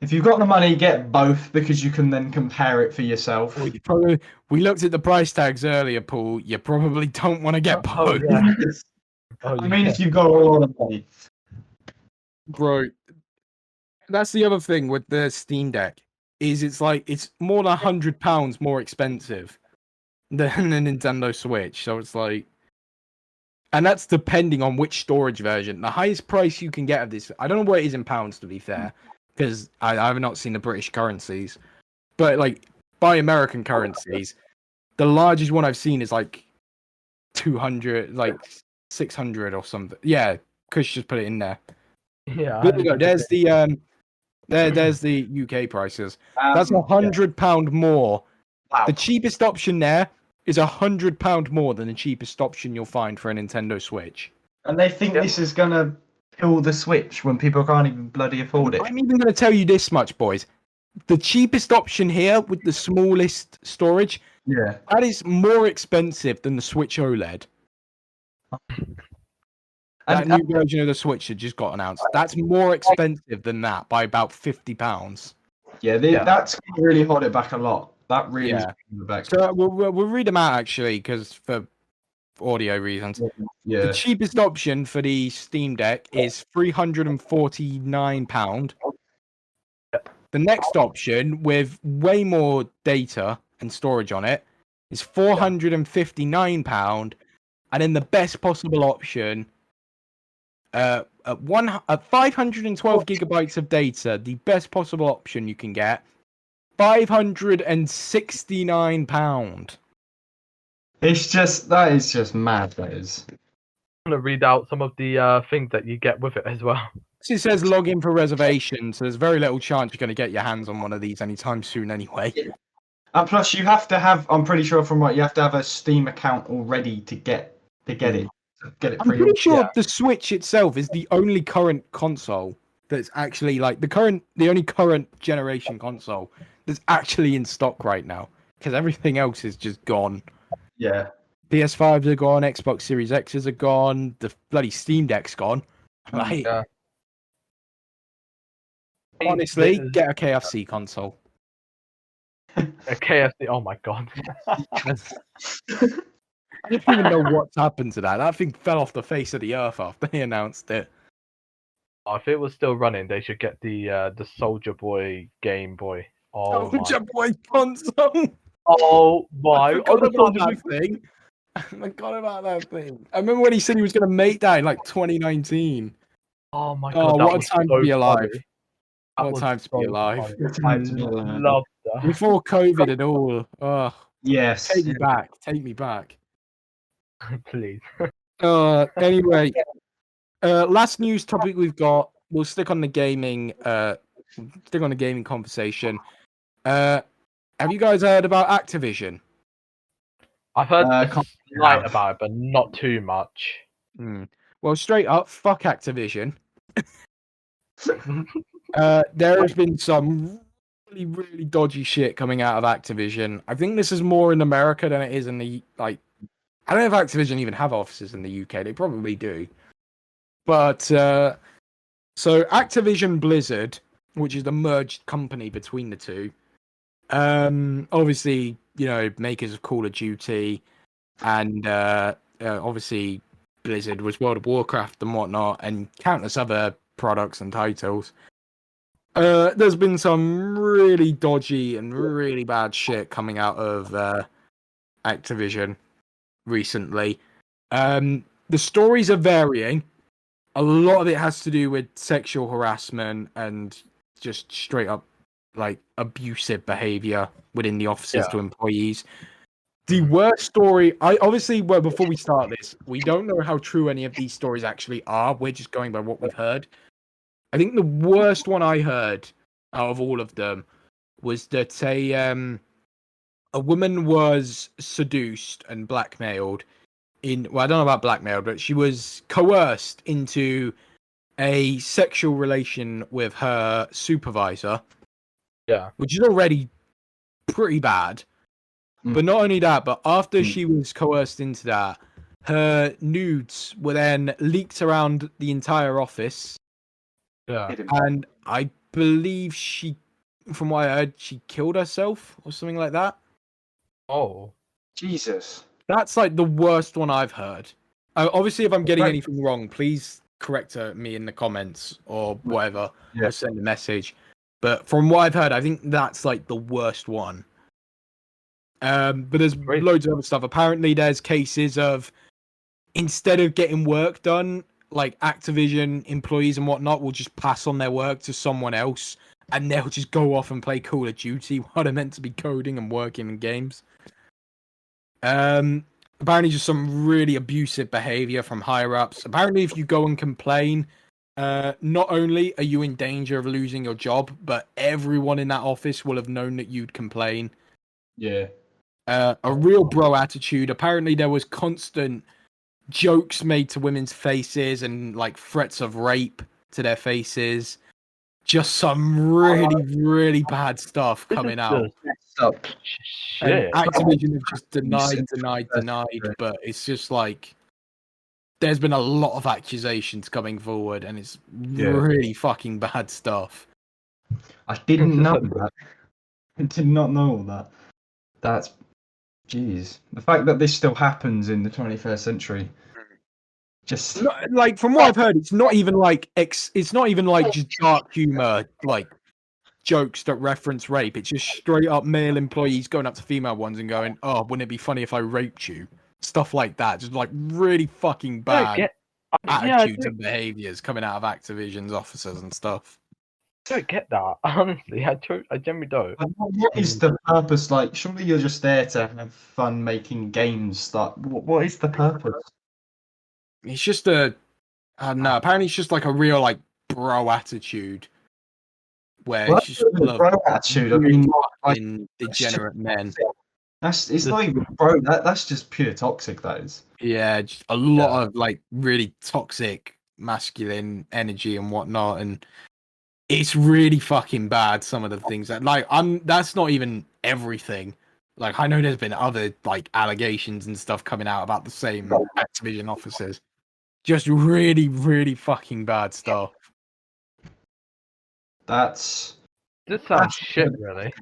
Speaker 4: If you've got the money, get both because you can then compare it for yourself.
Speaker 2: We looked at the price tags earlier, Paul. You probably don't want to get both.
Speaker 4: I mean, if you've got a lot of money.
Speaker 2: Bro, that's the other thing with the Steam Deck is it's like it's more than £100 more expensive than the Nintendo Switch. So it's like. And that's depending on which storage version. The highest price you can get of this, I don't know what it is in pounds, to be fair, because I have not seen the British currencies. But, like, by American currencies, the largest one I've seen is like 200, like 600 or something. Yeah, Kush just put it in there.
Speaker 3: Yeah.
Speaker 2: There you go. There's the UK prices. That's £100 more.
Speaker 4: Wow.
Speaker 2: The cheapest option there is £100 more than the cheapest option you'll find for a Nintendo Switch.
Speaker 4: And they think this is gonna kill the Switch when people can't even bloody afford it.
Speaker 2: I'm even going to tell you this much, boys. The cheapest option here with the smallest storage,
Speaker 4: Yeah.
Speaker 2: that is more expensive than the Switch OLED. That new version of the Switch that just got announced. That's more expensive than that by about £50.
Speaker 4: Yeah, that's really hold it back a lot. That really is holding it back.
Speaker 2: So we'll read them out actually, because for audio reasons.
Speaker 4: Yeah.
Speaker 2: The cheapest option for the Steam Deck is £349. The next option with way more data and storage on it is £459, and then the best possible option, 512 gigabytes of data, the best possible option you can get, £569.
Speaker 4: That is just mad. That is.
Speaker 3: I'm gonna read out some of the things that you get with it as well.
Speaker 2: It says log in for reservations, so there's very little chance you're going to get your hands on one of these anytime soon anyway.
Speaker 4: And plus, you have to have. I'm pretty sure from what you have to have a Steam account already to get it. I'm
Speaker 2: pretty sure the Switch itself is the only current console that's actually like the only current generation console that's actually in stock right now, because everything else is just gone.
Speaker 4: Yeah.
Speaker 2: PS5s are gone, Xbox Series X's are gone, the bloody Steam Deck's gone. Like, honestly, get a KFC console.
Speaker 3: A KFC. Oh my god.
Speaker 2: I don't even know what's happened to that. That thing fell off the face of the earth after they announced it.
Speaker 3: If it was still running, they should get the Soldier Boy Game Boy. Oh
Speaker 2: Soldier Boy console.
Speaker 3: Oh my!
Speaker 2: I forgot about that thing. I forgot about that thing. I remember when he said he was going to make that in like 2019.
Speaker 3: Oh my god!
Speaker 2: Oh, what a time to be alive!
Speaker 3: What
Speaker 2: a time to be alive!
Speaker 3: I love that.
Speaker 2: Before COVID and all. Oh,
Speaker 4: yes.
Speaker 2: Take me back. Take me back.
Speaker 3: Please.
Speaker 2: Anyway, last news topic we've got. We'll stick on the gaming. Stick on the gaming conversation. Have you guys heard about Activision?
Speaker 3: I've heard slight about it, but not too much.
Speaker 2: Well, straight up, fuck Activision. There has been some really, really dodgy shit coming out of Activision. I think this is more in America than it is in the I don't know if Activision even have offices in the UK. They probably do. But so Activision Blizzard, which is the merged company between the two, obviously, makers of Call of Duty, and obviously Blizzard was World of Warcraft and whatnot, and countless other products and titles. There's been some really dodgy and really bad shit coming out of Activision recently. The stories are varying. A lot of it has to do with sexual harassment and just straight up like abusive behavior within the offices to employees. The worst story, before we start this, we don't know how true any of these stories actually are. We're just going by what we've heard. I think the worst one I heard out of all of them was that a woman was seduced and blackmailed I don't know about blackmailed, but she was coerced into a sexual relation with her supervisor.
Speaker 3: Yeah.
Speaker 2: Which is already pretty bad. But not only that, but after she was coerced into that, her nudes were then leaked around the entire office.
Speaker 3: Yeah.
Speaker 2: And I believe from what I heard, she killed herself or something like that.
Speaker 3: Oh.
Speaker 4: Jesus.
Speaker 2: That's like the worst one I've heard. Obviously, if I'm getting anything wrong, please correct me in the comments or whatever. Or send a message. But from what I've heard, I think that's like the worst one. But there's loads of other stuff. Apparently, there's cases of instead of getting work done, like Activision employees and whatnot will just pass on their work to someone else, and they'll just go off and play Call of Duty while they're meant to be coding and working in games. Apparently just some really abusive behavior from higher ups. Apparently if you go and complain, not only are you in danger of losing your job, but everyone in that office will have known that you'd complain.
Speaker 4: Yeah.
Speaker 2: A real bro attitude. Apparently there was constant jokes made to women's faces and like threats of rape to their faces. Just some really bad stuff
Speaker 3: This
Speaker 2: coming
Speaker 3: is
Speaker 2: out.
Speaker 3: just
Speaker 2: And
Speaker 3: shit.
Speaker 2: Activision have just denied, but it's just like there's been a lot of accusations coming forward, and it's really fucking bad stuff.
Speaker 4: I didn't know that. I did not know all that. That's, jeez. The fact that this still happens in the 21st century, just
Speaker 2: Like from what I've heard, it's not even like just dark humor, like jokes that reference rape. It's just straight up male employees going up to female ones and going, "Oh, wouldn't it be funny if I raped you?" Stuff like that. Just like really fucking bad attitudes and behaviors coming out of Activision's officers and stuff.
Speaker 3: I don't get that. Honestly, I generally don't.
Speaker 4: what is the purpose? Like, surely you're just there to have fun making games. That what is the purpose?
Speaker 2: It's just a, I don't know. Apparently, it's just like a real like bro attitude, where
Speaker 4: Well,
Speaker 2: it's just full of
Speaker 4: bro attitude. I mean,
Speaker 2: fucking degenerate men.
Speaker 4: it's not even bro. That's just pure toxic. That is.
Speaker 2: Yeah, just a lot of like really toxic masculine energy and whatnot, and it's really fucking bad. Some of the things that that's not even everything. Like I know there's been other like allegations and stuff coming out about the same Activision officers. Just really fucking bad stuff.
Speaker 3: This sounds shit, really.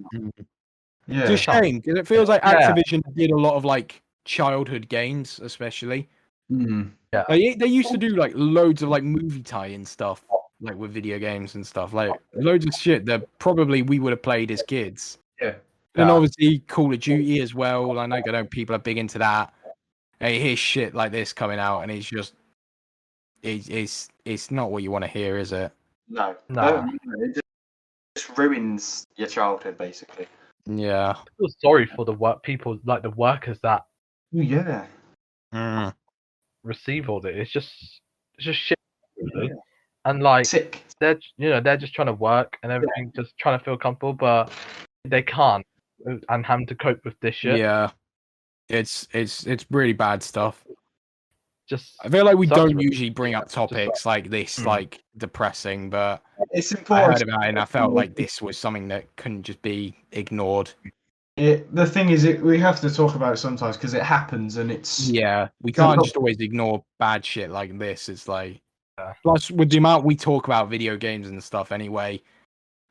Speaker 4: Yeah.
Speaker 2: It's a shame because it feels like Activision did a lot of like childhood games, especially.
Speaker 3: Yeah.
Speaker 2: They used to do like loads of like movie tie-in stuff, like with video games and stuff, like loads of shit that probably we would have played as kids.
Speaker 4: Yeah.
Speaker 2: And obviously Call of Duty as well. I know people are big into that. And you hear shit like this coming out, and it's just it's not what you want to hear, is it?
Speaker 4: No. It just ruins your childhood, basically.
Speaker 2: Yeah.
Speaker 3: I feel sorry for the people, like the workers that
Speaker 4: Yeah.
Speaker 3: receive all this. It's just shit, really. Yeah. And like
Speaker 4: Sick.
Speaker 3: they're just trying to work and everything, just trying to feel comfortable, but they can't, and having to cope with this shit.
Speaker 2: Yeah. It's really bad stuff.
Speaker 3: Just
Speaker 2: I feel like we don't usually bring up topics like this, like depressing, but
Speaker 4: it's important.
Speaker 2: I heard about it and I felt like this was something that couldn't just be ignored.
Speaker 4: The thing is, we have to talk about it sometimes because it happens, and it's
Speaker 2: we can't just always ignore bad shit like this. It's like, plus with the amount we talk about video games and stuff anyway,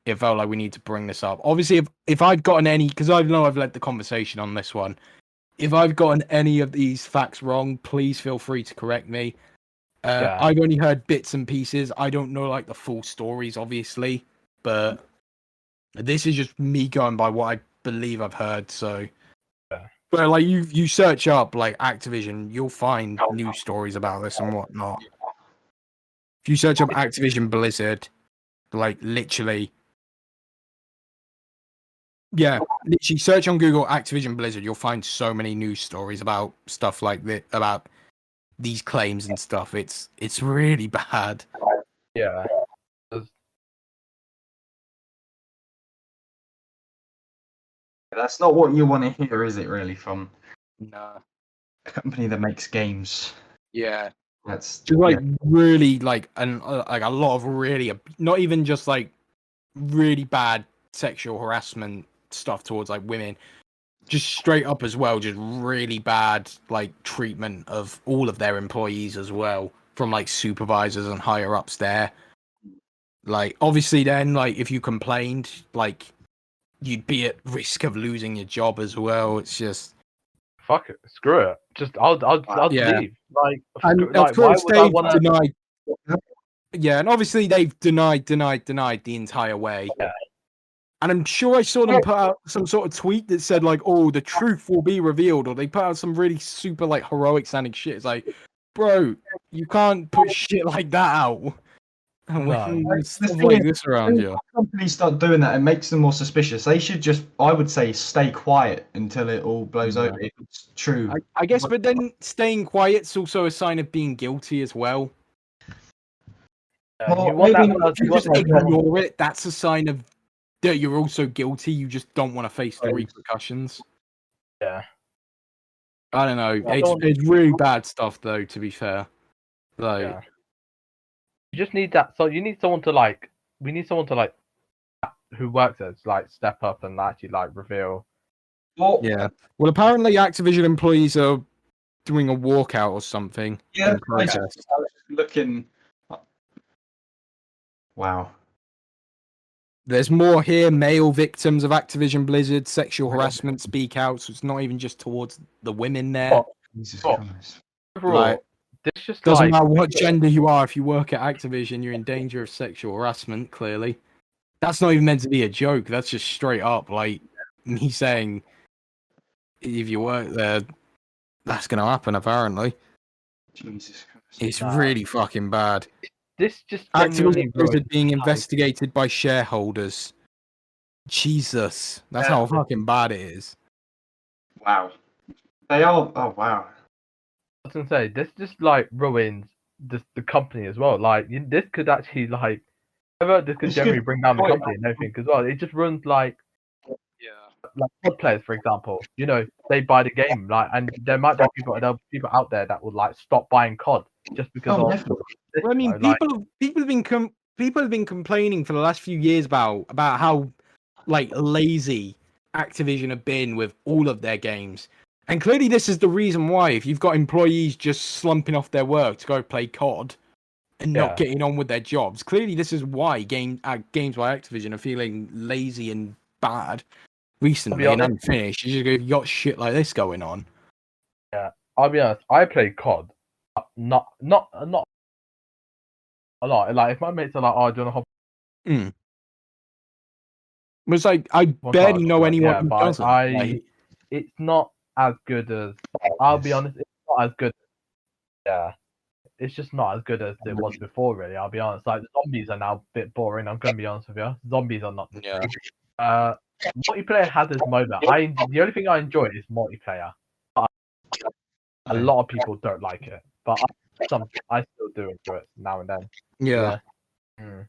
Speaker 2: it felt like we need to bring this up. Obviously, if I've gotten any, because I know I've led the conversation on this one. If I've gotten any of these facts wrong, please feel free to correct me. I've only heard bits and pieces. I don't know like the full stories, obviously, but this is just me going by what I believe I've heard. So, but like you search up like Activision, you'll find news stories about this and whatnot. If you search up Activision Blizzard, like literally. Yeah, literally search on Google Activision Blizzard. You'll find so many news stories about stuff like this, about these claims and stuff. It's really bad.
Speaker 3: Yeah.
Speaker 4: That's not what you want to hear, is it? Really, from
Speaker 2: No.
Speaker 4: a company that makes games.
Speaker 2: Yeah,
Speaker 4: That's
Speaker 2: just like really like like a lot of really not even just like really bad sexual harassment stuff towards like women, just straight up as well, just really bad like treatment of all of their employees as well, from like supervisors and higher ups there. Like obviously then like if you complained, like you'd be at risk of losing your job as well. It's just
Speaker 3: fuck it, screw it. Just I'll leave. Like,
Speaker 2: and
Speaker 3: like why would I want to
Speaker 2: deny? Yeah, and obviously they've denied the entire way.
Speaker 3: Yeah.
Speaker 2: And I'm sure I saw them put out some sort of tweet that said like, "Oh, the truth will be revealed," or they put out some really super like heroic sounding shit. It's like, bro, you can't put shit like that out. With
Speaker 4: The
Speaker 2: stuff
Speaker 4: thing
Speaker 2: like
Speaker 4: is,
Speaker 2: this around
Speaker 4: when
Speaker 2: you.
Speaker 4: companies start doing that, it makes them more suspicious. They should just, I would say, stay quiet until it all blows
Speaker 2: Yeah.
Speaker 4: over. If it's true.
Speaker 2: I guess, but then staying quiet's also a sign of being guilty as well.
Speaker 4: Well,
Speaker 3: you want
Speaker 4: maybe
Speaker 3: that
Speaker 4: not.
Speaker 3: person-
Speaker 2: If you just ignore it, that's a sign of that you're also guilty. You just don't want to face the
Speaker 4: Right.
Speaker 2: repercussions.
Speaker 3: Yeah.
Speaker 2: I don't know.
Speaker 3: I don't-
Speaker 2: It's really bad stuff, though. To be fair, like
Speaker 3: Yeah. You just need that. So you need someone to like. We need someone to like, who works as like step up and actually like reveal.
Speaker 4: Well,
Speaker 2: yeah. Well, apparently Activision employees are doing a walkout or something
Speaker 4: yeah,
Speaker 2: in protest.
Speaker 4: I was looking. Wow.
Speaker 2: There's more here. Male victims of Activision Blizzard sexual harassment speak out. So it's not even just towards the women there.
Speaker 3: Oh,
Speaker 4: Jesus
Speaker 3: Oh.
Speaker 4: Christ.
Speaker 3: Overall,
Speaker 2: Like,
Speaker 3: this just
Speaker 2: doesn't
Speaker 3: like
Speaker 2: matter what gender you are. If you work at Activision, you're in danger of sexual harassment. Clearly, that's not even meant to be a joke. That's just straight up like me saying, if you work there, that's gonna happen. Apparently,
Speaker 4: Jesus Christ.
Speaker 2: it's
Speaker 3: Nah.
Speaker 2: really fucking bad.
Speaker 3: this just genuinely
Speaker 2: Activision Blizzard
Speaker 3: ruins
Speaker 2: being
Speaker 3: life.
Speaker 2: investigated by shareholders. Jesus, that's how fucking bad it is.
Speaker 4: Wow. They are. Oh wow.
Speaker 3: I was gonna say this just like ruins the company as well. Like this could actually like, this could
Speaker 4: This
Speaker 3: generally
Speaker 4: could-
Speaker 3: bring down the company and everything as well. It just runs like COD players, for example. You know, they buy the game like, and there might be people out there that would like stop buying COD just because
Speaker 4: Oh,
Speaker 3: of.
Speaker 4: definitely.
Speaker 3: This,
Speaker 2: Well, I mean,
Speaker 3: you know, like,
Speaker 2: people have been complaining for the last few years about how like lazy Activision have been with all of their games, and clearly this is the reason why. If you've got employees just slumping off their work to go play COD and not
Speaker 3: Yeah.
Speaker 2: getting on with their jobs, clearly this is why games by Activision are feeling lazy and bad recently and
Speaker 3: honest.
Speaker 2: unfinished. You got shit like this going on.
Speaker 3: I'll be honest. I play COD, not a lot. Like if my mates are like, "Oh, do you want to hop?"
Speaker 2: It's like I
Speaker 3: on
Speaker 2: barely
Speaker 3: COD?"
Speaker 2: know
Speaker 3: Like,
Speaker 2: anyone
Speaker 3: yeah,
Speaker 2: who
Speaker 3: but
Speaker 2: doesn't. Like,
Speaker 3: it's not as good as. I'll be honest. It's not as good. Yeah. It's just not as good as it was before, really. I'll be honest. Like the zombies are now a bit boring. I'm gonna be honest with you. Zombies are not.
Speaker 2: yeah.
Speaker 3: Multiplayer has its moment. The only thing I enjoy is multiplayer. A lot of people don't like it, but I still do enjoy it now and then.
Speaker 2: Yeah.
Speaker 3: Mm.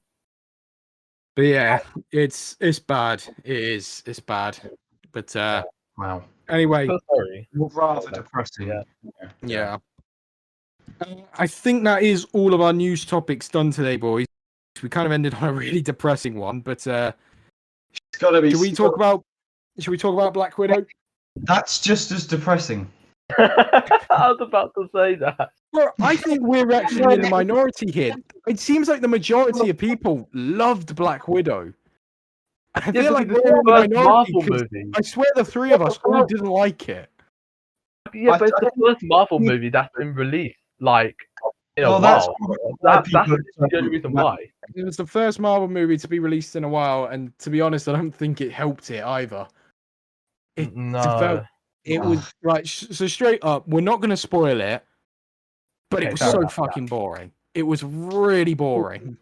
Speaker 2: But yeah, it's bad. It is. It's bad. But
Speaker 4: Wow.
Speaker 2: anyway,
Speaker 3: So sorry.
Speaker 4: Rather depressing.
Speaker 3: Yeah.
Speaker 2: yeah. I think that is all of our news topics done today, boys. We kind of ended on a really depressing one, but
Speaker 4: It's gotta be.
Speaker 2: should we talk about Black Widow?
Speaker 4: That's just as depressing.
Speaker 3: I was about to say that.
Speaker 2: Well, I think we're actually in the minority here. It seems like the majority of people loved Black Widow. I feel like
Speaker 3: because
Speaker 2: we're in the
Speaker 3: first
Speaker 2: minority
Speaker 3: Marvel
Speaker 2: 'cause
Speaker 3: movie.
Speaker 2: I swear the three of us all didn't like it.
Speaker 3: Yeah, but it's the first Marvel movie that's been released like in a
Speaker 4: That's
Speaker 3: while.
Speaker 4: why
Speaker 3: That's
Speaker 4: people-
Speaker 3: the only reason why.
Speaker 2: It was the first Marvel movie to be released in a while, and to be honest, I don't think it helped it either. It
Speaker 3: No.
Speaker 2: was right. So straight up, we're not going to spoil it, but
Speaker 3: Okay,
Speaker 2: it was
Speaker 3: fair
Speaker 2: so
Speaker 3: enough,
Speaker 2: fucking boring. It was really boring.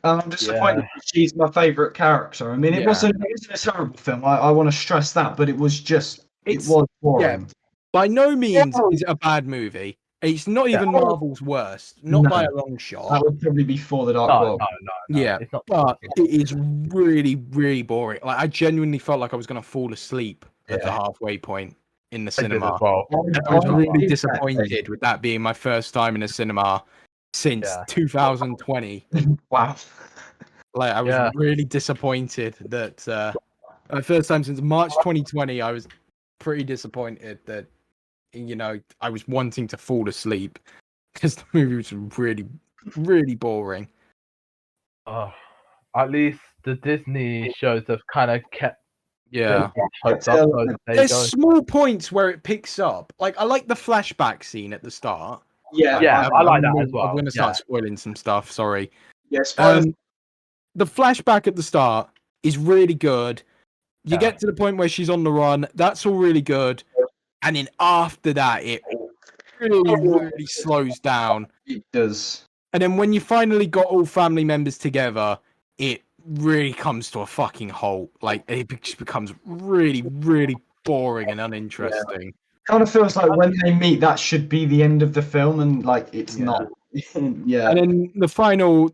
Speaker 4: I'm disappointed. She's my favourite character. I mean, it
Speaker 2: Yeah.
Speaker 4: wasn't a terrible film. I want to stress that, but it was just. It was boring.
Speaker 2: By no means is it a bad movie. It's not even Marvel's worst, not
Speaker 4: No.
Speaker 2: by a long shot.
Speaker 4: That would probably be For the Dark
Speaker 3: No,
Speaker 4: World.
Speaker 3: no.
Speaker 2: Yeah,
Speaker 3: It's not.
Speaker 2: but it is really, really boring. Like I genuinely felt like I was going to fall asleep at the halfway point in the
Speaker 3: I did
Speaker 2: cinema.
Speaker 3: as well.
Speaker 2: I was really disappointed with that being my first time in a cinema since 2020.
Speaker 4: Wow.
Speaker 2: Like I was really disappointed that my first time since March 2020. I was pretty disappointed that I was wanting to fall asleep because the movie was really, really boring.
Speaker 3: At least the Disney shows have kind of kept
Speaker 2: Yeah.
Speaker 3: hopes up. So there you
Speaker 2: There's
Speaker 3: go.
Speaker 2: small points where it picks up. Like I like the flashback scene at the start.
Speaker 4: Yeah.
Speaker 3: I like that as well.
Speaker 2: I'm going to start spoiling some stuff. Sorry.
Speaker 4: Yes.
Speaker 2: The flashback at the start is really good. You get to the point where she's on the run. That's all really good. And then after that, it really, really slows down.
Speaker 4: It does.
Speaker 2: And then when you finally got all family members together, it really comes to a fucking halt. Like, it just becomes really, really boring and uninteresting.
Speaker 4: Kind of feels like when they meet, that should be the end of the film, and like it's
Speaker 2: Yeah.
Speaker 4: not. Yeah.
Speaker 2: And then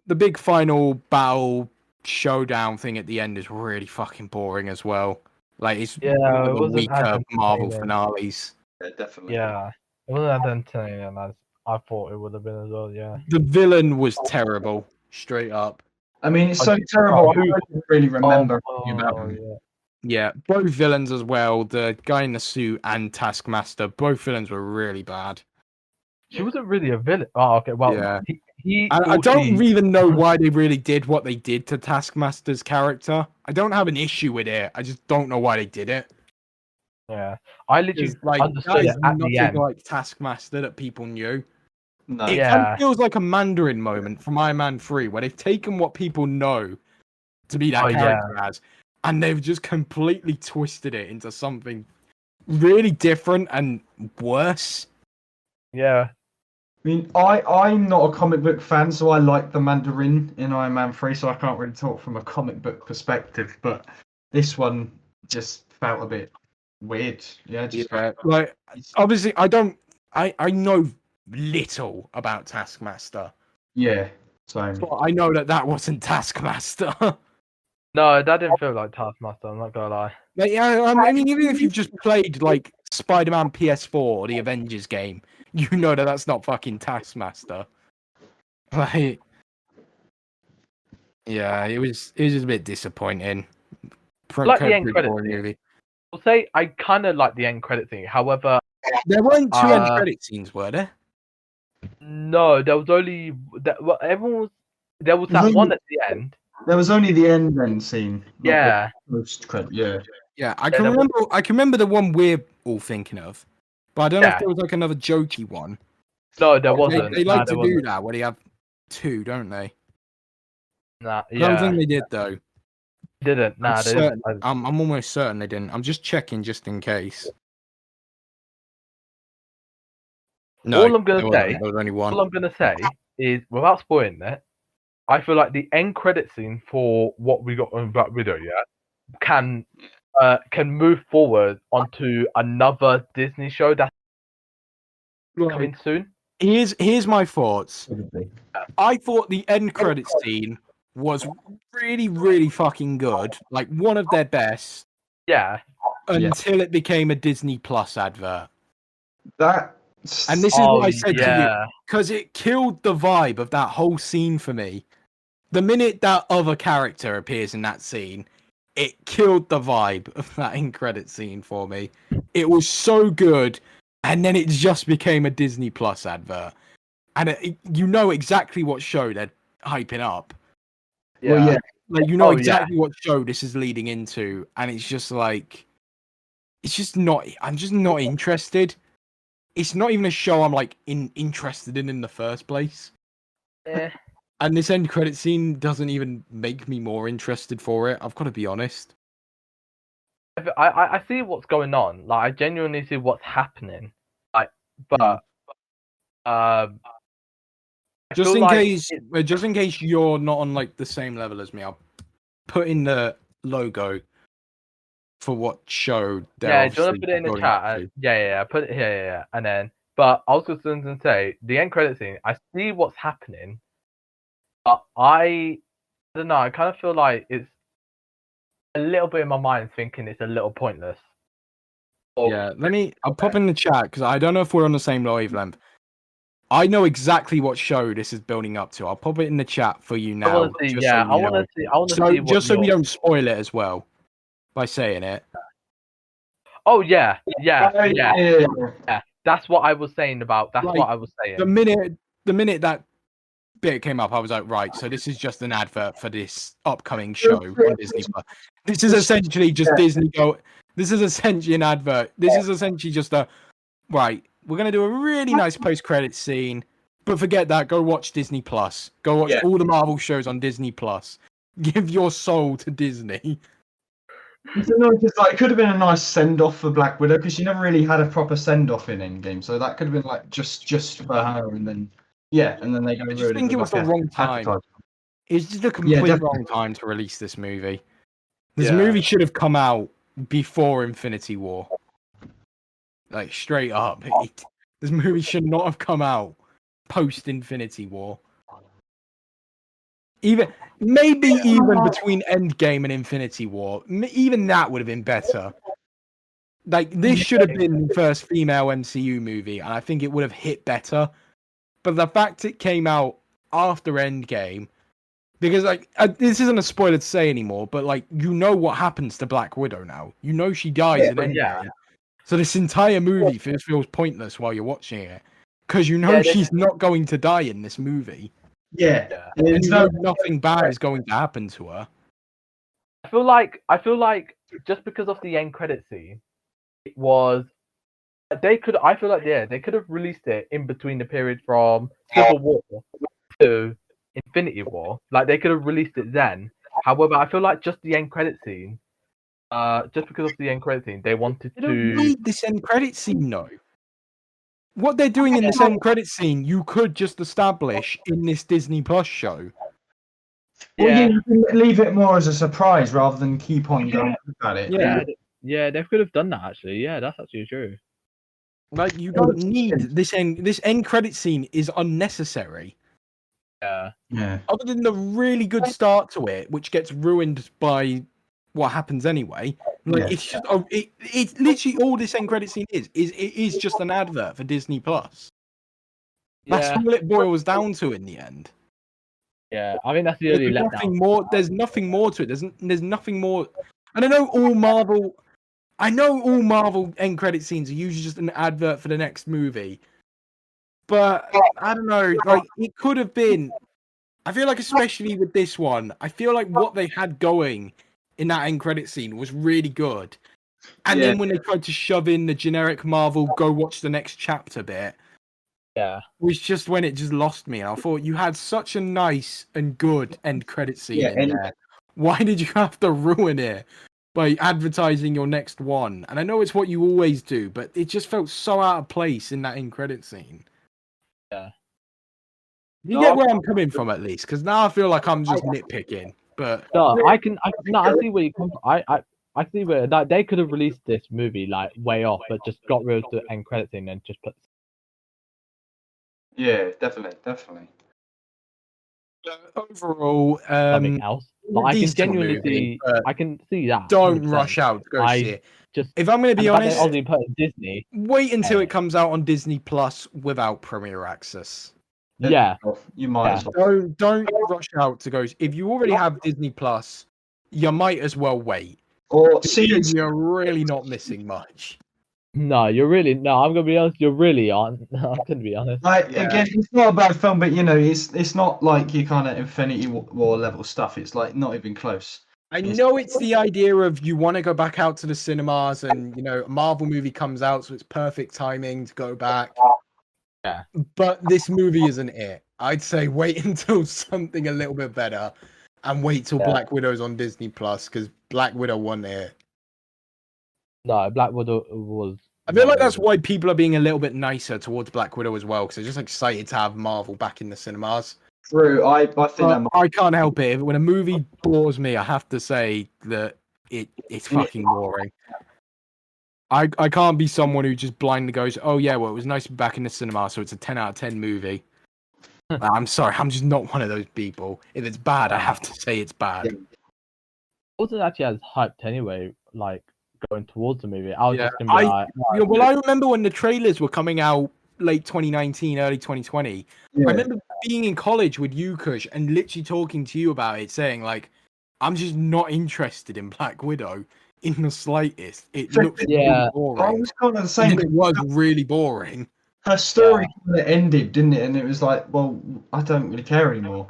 Speaker 2: the big final battle showdown thing at the end is really fucking boring as well. Like, it's one of
Speaker 3: it
Speaker 2: the
Speaker 3: wasn't as
Speaker 2: weaker Marvel
Speaker 3: entertaining.
Speaker 2: finales.
Speaker 4: Yeah, definitely.
Speaker 3: Yeah, it wasn't as entertaining as I thought it would have been as well. Yeah.
Speaker 2: The villain was terrible, straight up.
Speaker 4: I mean, it's
Speaker 3: Oh,
Speaker 4: so
Speaker 3: you-
Speaker 4: terrible.
Speaker 3: oh, who-
Speaker 4: I don't really remember.
Speaker 3: Oh, yeah.
Speaker 2: Yeah, both villains as well. The guy in the suit and Taskmaster, both villains were really bad.
Speaker 3: She wasn't really a villain. Oh, okay. Well,
Speaker 2: Yeah.
Speaker 3: he
Speaker 2: I
Speaker 3: or
Speaker 2: don't
Speaker 3: she-
Speaker 2: even know why they really did what they did to Taskmaster's character. I don't have an issue with it. I just don't know why they did it.
Speaker 3: Yeah, I literally
Speaker 2: It's like, that
Speaker 3: understood
Speaker 2: is
Speaker 3: it at the
Speaker 2: nothing
Speaker 3: end.
Speaker 2: like Taskmaster that people knew.
Speaker 4: No.
Speaker 2: It
Speaker 3: Yeah.
Speaker 2: kind of feels like a Mandarin moment from Iron Man 3, where they've taken what people know to be that
Speaker 3: Oh, yeah.
Speaker 2: character as, and they've just completely twisted it into something really different and worse.
Speaker 3: Yeah.
Speaker 4: I mean, I'm not a comic book fan, so I like the Mandarin in Iron Man 3, so I can't really talk from a comic book perspective, but this one just felt a bit weird. Yeah, just
Speaker 2: Yeah, like, obviously, I know little about Taskmaster,
Speaker 4: yeah, same.
Speaker 2: but I know that wasn't Taskmaster.
Speaker 3: No, that didn't feel like Taskmaster. I'm not gonna lie.
Speaker 2: Like, yeah, I mean, even if you've just played like Spider-Man PS4 or the Avengers game, you know that's not fucking Taskmaster. Like, yeah, it was just a bit disappointing.
Speaker 3: Like the end
Speaker 2: Pretty
Speaker 3: credits
Speaker 2: boring
Speaker 3: scene.
Speaker 2: movie.
Speaker 3: I'll say I kind of like the end credit thing. However,
Speaker 2: There weren't two end
Speaker 3: Uh,
Speaker 2: credit scenes, were there?
Speaker 3: no, there was only that. Well, everyone was. There was that one at the end.
Speaker 4: There was only the end scene. not the
Speaker 3: Yeah.
Speaker 4: post credit. Yeah.
Speaker 2: Yeah, I
Speaker 3: Yeah,
Speaker 2: can
Speaker 3: there was-
Speaker 2: remember. I can remember the one we're all thinking of, but I don't know if
Speaker 3: Yeah.
Speaker 2: there was like another jokey one.
Speaker 3: No, there
Speaker 2: They,
Speaker 3: wasn't.
Speaker 2: they
Speaker 3: Nah,
Speaker 2: like
Speaker 3: there
Speaker 2: to do
Speaker 3: wasn't.
Speaker 2: that where they have two, don't they?
Speaker 3: Nah,
Speaker 2: I don't
Speaker 3: yeah,
Speaker 2: think they did though.
Speaker 3: didn't. Nah, they didn't.
Speaker 2: I'm almost certain they didn't. I'm just checking just in case. No,
Speaker 3: All I'm gonna
Speaker 2: there wasn't.
Speaker 3: say-
Speaker 2: There was only one.
Speaker 3: All I'm gonna say is, without spoiling it, I feel like the end credit scene for what we got on Black Widow, yeah, can move forward onto another Disney show that's coming soon.
Speaker 2: Here's my thoughts.
Speaker 4: Probably.
Speaker 2: I thought the end credit scene was really, really fucking good. Like one of their best
Speaker 3: Yeah,
Speaker 2: until it became a Disney Plus advert.
Speaker 4: That.
Speaker 2: And this is what I said to you.
Speaker 3: yeah,
Speaker 2: Because it killed the vibe of that whole scene for me. The minute that other character appears in that scene, it killed the vibe of that end credit scene for me. It was so good, and then it just became a Disney Plus advert. And you know exactly what show they're hyping up.
Speaker 3: yeah.
Speaker 4: Well, yeah.
Speaker 2: Like, you know
Speaker 3: Oh, yeah.
Speaker 2: exactly what show this is leading into, and it's just like, it's just not. I'm just not interested. It's not even a show I'm like interested in the first place.
Speaker 3: Eh.
Speaker 2: And this end credit scene doesn't even make me more interested for it. I've got to be honest.
Speaker 3: I see what's going on. Like, I genuinely see what's happening. Like, but I
Speaker 2: Just
Speaker 3: feel
Speaker 2: in
Speaker 3: like
Speaker 2: case, just in case you're not on like the same level as me, I'll put in the logo for what show.
Speaker 3: Yeah, do you want to put it in the
Speaker 2: going
Speaker 3: chat?
Speaker 2: up to.
Speaker 3: Yeah. Put it here, yeah. And then, but I was just going to say the end credit scene. I see what's happening, but I don't know. I kind of feel like it's a little bit in my mind thinking it's a little pointless. Or-
Speaker 2: Yeah, I'll pop in the chat because I don't know if we're on the same wavelength. I know exactly what show this is building up to. I'll pop it in the chat for you
Speaker 3: I
Speaker 2: now.
Speaker 3: want to see.
Speaker 2: just
Speaker 3: Yeah,
Speaker 2: so
Speaker 3: I
Speaker 2: you
Speaker 3: want
Speaker 2: know.
Speaker 3: to see. I want to
Speaker 2: So
Speaker 3: see. What
Speaker 2: just so we
Speaker 3: your-
Speaker 2: don't spoil it as well by saying it.
Speaker 3: Oh yeah.
Speaker 4: Yeah.
Speaker 3: That's what I was saying about. That's
Speaker 2: Like,
Speaker 3: what I was saying.
Speaker 2: The minute that bit came up, I was like, right, so this is just an advert for this upcoming show on Disney Plus. This is essentially just Disney go. This is essentially an advert. This is essentially just a right. We're gonna do a really nice post-credit scene, but forget that. Go watch Disney Plus. Go watch all the Marvel shows on Disney Plus. Give your soul to Disney.
Speaker 4: It's like, it could have been a nice send off for Black Widow because she never really had a proper send off in Endgame, so that could have been like just for her, and then Yeah, and then they go
Speaker 2: I just
Speaker 4: ruin
Speaker 2: think it was
Speaker 4: with
Speaker 2: the
Speaker 4: like
Speaker 2: wrong
Speaker 4: a
Speaker 2: time.
Speaker 4: advertisement.
Speaker 2: It's just a
Speaker 4: Yeah,
Speaker 2: complete
Speaker 4: definitely.
Speaker 2: wrong time to release this movie. This
Speaker 3: Yeah.
Speaker 2: movie should have come out before Infinity War. Like, straight up. This movie should not have come out post Infinity War. Maybe even between Endgame and Infinity War. Even that would have been better. Like, this should have been the first female MCU movie, and I think it would have hit better. But the fact it came out after Endgame, because, like, this isn't a spoiler to say anymore, but, like, you know what happens to Black Widow now. You know she dies in Endgame.
Speaker 3: Yeah.
Speaker 2: So this entire movie feels pointless while you're watching it. Because you know she's not going to die in this movie.
Speaker 4: Yeah.
Speaker 2: And
Speaker 4: It's
Speaker 2: you know nothing bad is going to happen to her.
Speaker 3: I feel like just because of the end credit scene, it was they could have released it in between the period from Civil War to Infinity War. Like they could have released it then. However, I feel like just the end credit scene, just because of the end credit scene, they wanted
Speaker 2: You don't
Speaker 3: to.
Speaker 2: need this end credit scene, though. What they're doing in this end credit scene, you could just establish in this Disney Plus show.
Speaker 4: Well,
Speaker 3: Yeah,
Speaker 4: you can leave it more as a surprise rather than keep on going about it.
Speaker 3: yeah, they could have done that actually. Yeah, that's actually true.
Speaker 2: Like, you don't need this end. This end credit scene is unnecessary.
Speaker 3: Yeah,
Speaker 4: Yeah.
Speaker 2: Other than the really good start to it, which gets ruined by what happens anyway. Like,
Speaker 4: Yeah.
Speaker 2: it's just it's literally all this end credit scene is just an advert for Disney Plus. That's all it boils down to in the end.
Speaker 3: yeah. I think that's the only
Speaker 2: There's
Speaker 3: letdown.
Speaker 2: nothing more. There's nothing more to it. There's nothing more. And I know all Marvel end credit scenes are usually just an advert for the next movie. But I don't know. Like, it could have been. I feel like, especially with this one, I feel like what they had going in that end credit scene was really good. And then when they tried to shove in the generic Marvel "go watch the next chapter" bit, was just when it just lost me. And I thought, you had such a nice and good end credit scene in there. Why did you have to ruin it by advertising your next one? And I know it's what you always do, but it just felt so out of place in that end credit scene.
Speaker 3: Yeah.
Speaker 2: You get where I'm coming from, at least, because now I feel like I'm just nitpicking. But
Speaker 3: No, I see where you come from. I see where like they could have released this movie like way off, but just got rid of the end credit scene and just put.
Speaker 4: Yeah, definitely.
Speaker 2: overall,
Speaker 3: Something else. But I can
Speaker 2: decent
Speaker 3: genuinely
Speaker 2: movie,
Speaker 3: see.
Speaker 2: but
Speaker 3: I can see that.
Speaker 2: don't
Speaker 3: 100%.
Speaker 2: rush out to go
Speaker 3: I
Speaker 2: see it.
Speaker 3: just
Speaker 2: If I'm going to be
Speaker 3: and the fact that
Speaker 2: honest,
Speaker 3: Aussie put Disney.
Speaker 2: wait until it comes out on Disney Plus without Premier Access.
Speaker 3: Yeah,
Speaker 4: You might as well.
Speaker 2: Don't rush out to go. If you already have Disney Plus, you might as well wait.
Speaker 4: Or
Speaker 2: Because you're really not missing much.
Speaker 3: no, I'm gonna be honest. You're really on. I'm gonna be honest.
Speaker 4: Like again, it's not a bad film, but you know, it's not like your kind of Infinity War level stuff. It's like not even close.
Speaker 2: I know it's the idea of you want to go back out to the cinemas, and you know, a Marvel movie comes out, so it's perfect timing to go back.
Speaker 3: Yeah.
Speaker 2: But this movie isn't it. I'd say wait until something a little bit better, and wait till Black Widow's on Disney Plus, because Black Widow won it.
Speaker 3: No, Black Widow was.
Speaker 2: I feel like that's why people are being a little bit nicer towards Black Widow as well, because they're just excited to have Marvel back in the cinemas.
Speaker 4: True, I think
Speaker 2: I can't help it. When a movie bores me, I have to say that it's fucking boring. I can't be someone who just blindly goes, oh yeah, well, it was nice to be back in the cinema, so it's a 10 out of 10 movie. I'm sorry, I'm just not one of those people. If it's bad, I have to say it's bad.
Speaker 3: It wasn't actually as hyped anyway, like going towards the movie. I was just gonna be like,
Speaker 2: well, I remember when the trailers were coming out late 2019, early 2020. I remember being in college with you, Kush, and literally talking to you about it, saying like, I'm just not interested in Black Widow in the slightest. It looks really boring.
Speaker 4: I was kind of the same.
Speaker 2: It was really boring.
Speaker 4: Her story kind of ended, didn't it? And it was like, well, I don't really care anymore.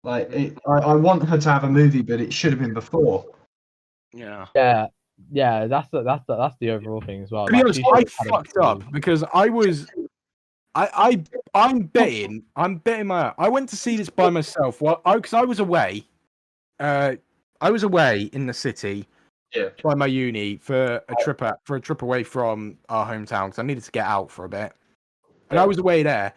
Speaker 4: Like, I want her to have a movie, but it should have been before.
Speaker 2: Yeah.
Speaker 3: Yeah, that's the overall thing as well.
Speaker 2: To be honest, I fucked up because I'm betting I went to see this by myself. Well, because I was away. I was away in the city. By my uni for a trip away from our hometown because I needed to get out for a bit, and I was away there.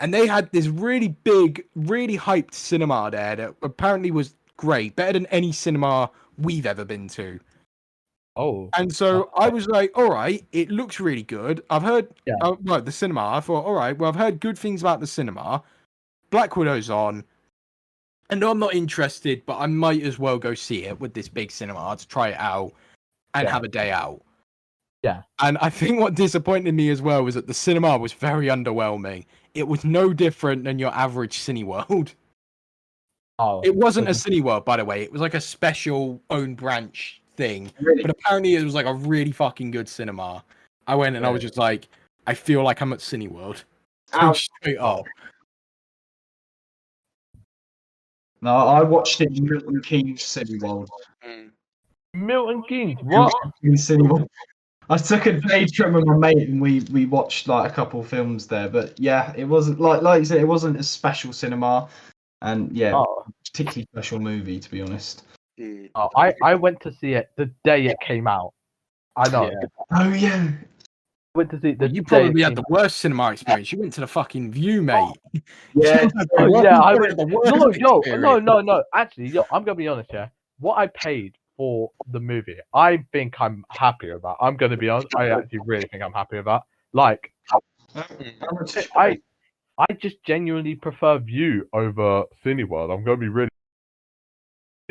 Speaker 2: and they had this really big, really hyped cinema there that apparently was great, better than any cinema we've ever been to.
Speaker 3: Oh.
Speaker 2: And so I was like, all right, it looks really good. I've heard,
Speaker 3: Yeah.
Speaker 2: well, the cinema. I thought, all right, well, I've heard good things about the cinema. Black Widow's on. And I'm not interested, but I might as well go see it with this big cinema to try it out and have a day out.
Speaker 3: Yeah.
Speaker 2: And I think what disappointed me as well was that the cinema was very underwhelming. It was no different than your average Cineworld.
Speaker 3: Oh.
Speaker 2: It wasn't a Cineworld, by the way. It was like a special own branch thing.
Speaker 4: Really?
Speaker 2: But apparently it was like a really fucking good cinema. I went and I was just like, I feel like I'm at Cineworld. Straight up.
Speaker 4: No, I watched it in Milton Keynes Cineworld.
Speaker 3: Milton Keynes, what?
Speaker 4: In Cineworld. I took a day trip with my mate and we watched like a couple films there. But yeah, it wasn't like you said, it wasn't a special cinema, and particularly special movie to be honest.
Speaker 3: Oh, I went to see it the day it came out. I know.
Speaker 2: Yeah.
Speaker 4: Oh yeah.
Speaker 3: I went to see it the
Speaker 2: You
Speaker 3: day
Speaker 2: probably
Speaker 3: it
Speaker 2: had the worst cinema experience. You went to the fucking View, mate.
Speaker 4: Yeah.
Speaker 3: I
Speaker 2: went.
Speaker 3: No. Actually, I'm gonna be honest here. What I paid for the movie, I think I'm happy about. I'm gonna be honest. I actually really think I'm happy about. Like, I just genuinely prefer View over Cineworld. I'm gonna be really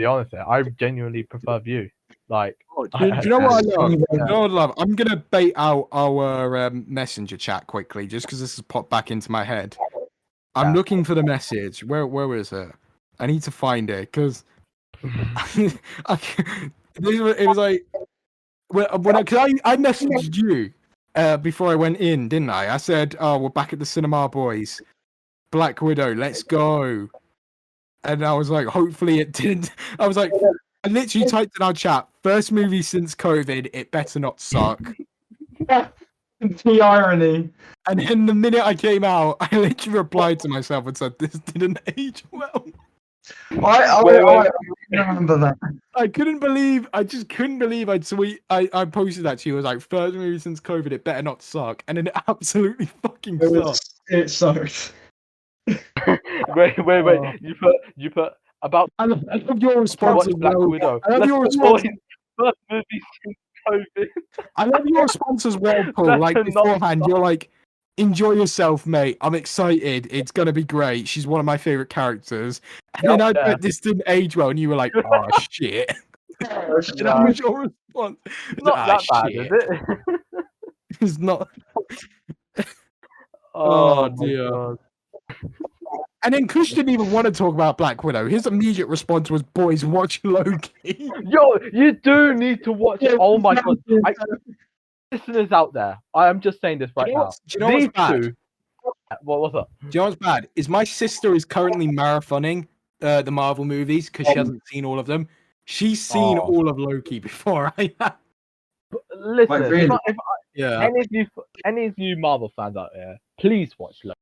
Speaker 3: honest here. I genuinely prefer View. Like,
Speaker 2: Do you know what I love? You know what I love? I'm gonna bait out our messenger chat quickly, just because this has popped back into my head. I'm looking for the message. Where is it? I need to find it because it was like cause I messaged you before I went in, didn't I? I said, "Oh, we're back at the cinema, boys. Black Widow, let's go." And I was like, hopefully it didn't. I was like, I literally typed in our chat, first movie since COVID, it better not suck.
Speaker 4: The irony.
Speaker 2: And then the minute I came out, I literally replied to myself and said, this didn't age well.
Speaker 4: I remember that.
Speaker 2: I just couldn't believe I posted that to you. It was like, first movie since COVID, it better not suck. And then it absolutely fucking sucked.
Speaker 4: It sucked.
Speaker 3: wait. You put about.
Speaker 2: I love your response as
Speaker 3: Black
Speaker 2: well.
Speaker 3: Widow.
Speaker 2: I love your response.
Speaker 3: First movie since COVID.
Speaker 2: I love your response as well, Paul. Like beforehand, you're like, enjoy yourself, mate. I'm excited. It's gonna be great. She's one of my favorite characters. And then I bet this didn't age well, and you were like, oh shit. That was your response.
Speaker 3: Not that bad, is it?
Speaker 2: It's not.
Speaker 3: Oh
Speaker 2: dear.
Speaker 3: God.
Speaker 2: And then Kush didn't even want to talk about Black Widow. His immediate response was, boys, watch Loki.
Speaker 3: Yo, you do need to watch it. Oh my God. Listeners out there, I am just saying this right now.
Speaker 2: Do you know what's bad?
Speaker 3: What was that?
Speaker 2: Do you know what's bad? Is my sister is currently marathoning the Marvel movies because she hasn't seen all of them. She's seen all of Loki before I have.
Speaker 3: Listen,
Speaker 4: really?
Speaker 3: any of you Marvel fans out there, please watch Loki.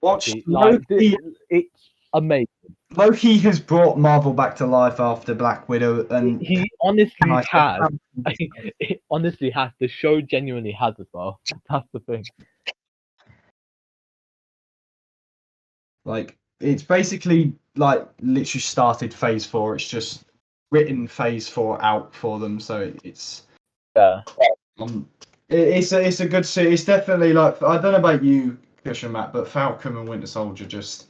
Speaker 4: Watch
Speaker 3: Like,
Speaker 4: Loki.
Speaker 3: It's amazing.
Speaker 4: Loki has brought Marvel back to life after Black Widow, and
Speaker 3: He honestly has. It honestly has. The show genuinely has as well. That's the thing.
Speaker 4: like it's basically like literally started Phase 4. It's just written Phase 4 out for them, so it's it's a good series. It's definitely like, I don't know about you, Kush and Matt, but Falcon and Winter Soldier just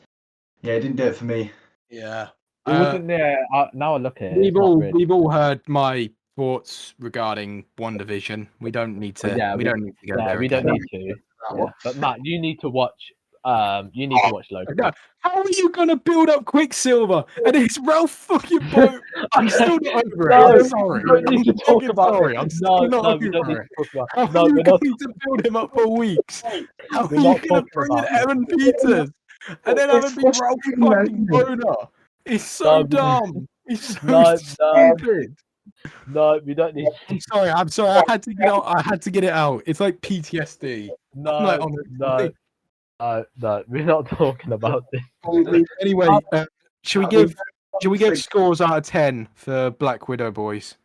Speaker 4: it didn't do it for me.
Speaker 2: Yeah.
Speaker 3: It wasn't there. Now I look at it.
Speaker 2: We've all heard my thoughts regarding WandaVision. We don't need to. We don't need to go there.
Speaker 3: We don't need to. Yeah. But Matt, you need to watch. You need to watch Loki.
Speaker 2: How are you gonna build up Quicksilver and it's Ralph fucking Boat? I'm still not over it. I'm sorry.
Speaker 3: We don't need to talk about
Speaker 2: sorry.
Speaker 3: it.
Speaker 2: I'm still not over
Speaker 3: we don't need
Speaker 2: it.
Speaker 3: to talk about
Speaker 2: How
Speaker 3: it. No,
Speaker 2: are you
Speaker 3: we're not.
Speaker 2: going to build him up for weeks? How are
Speaker 3: We're
Speaker 2: you
Speaker 3: not
Speaker 2: gonna
Speaker 3: talking
Speaker 2: bring in
Speaker 3: about it.
Speaker 2: Evan Peters and then have him be Ralph fucking Boner? It's so dumb. It's so stupid.
Speaker 3: No, we don't need.
Speaker 2: I'm sorry. I had to get out. I had to get it out. It's like PTSD.
Speaker 3: No, we're not talking about this.
Speaker 2: Anyway, should we give scores out of 10 for Black Widow, boys?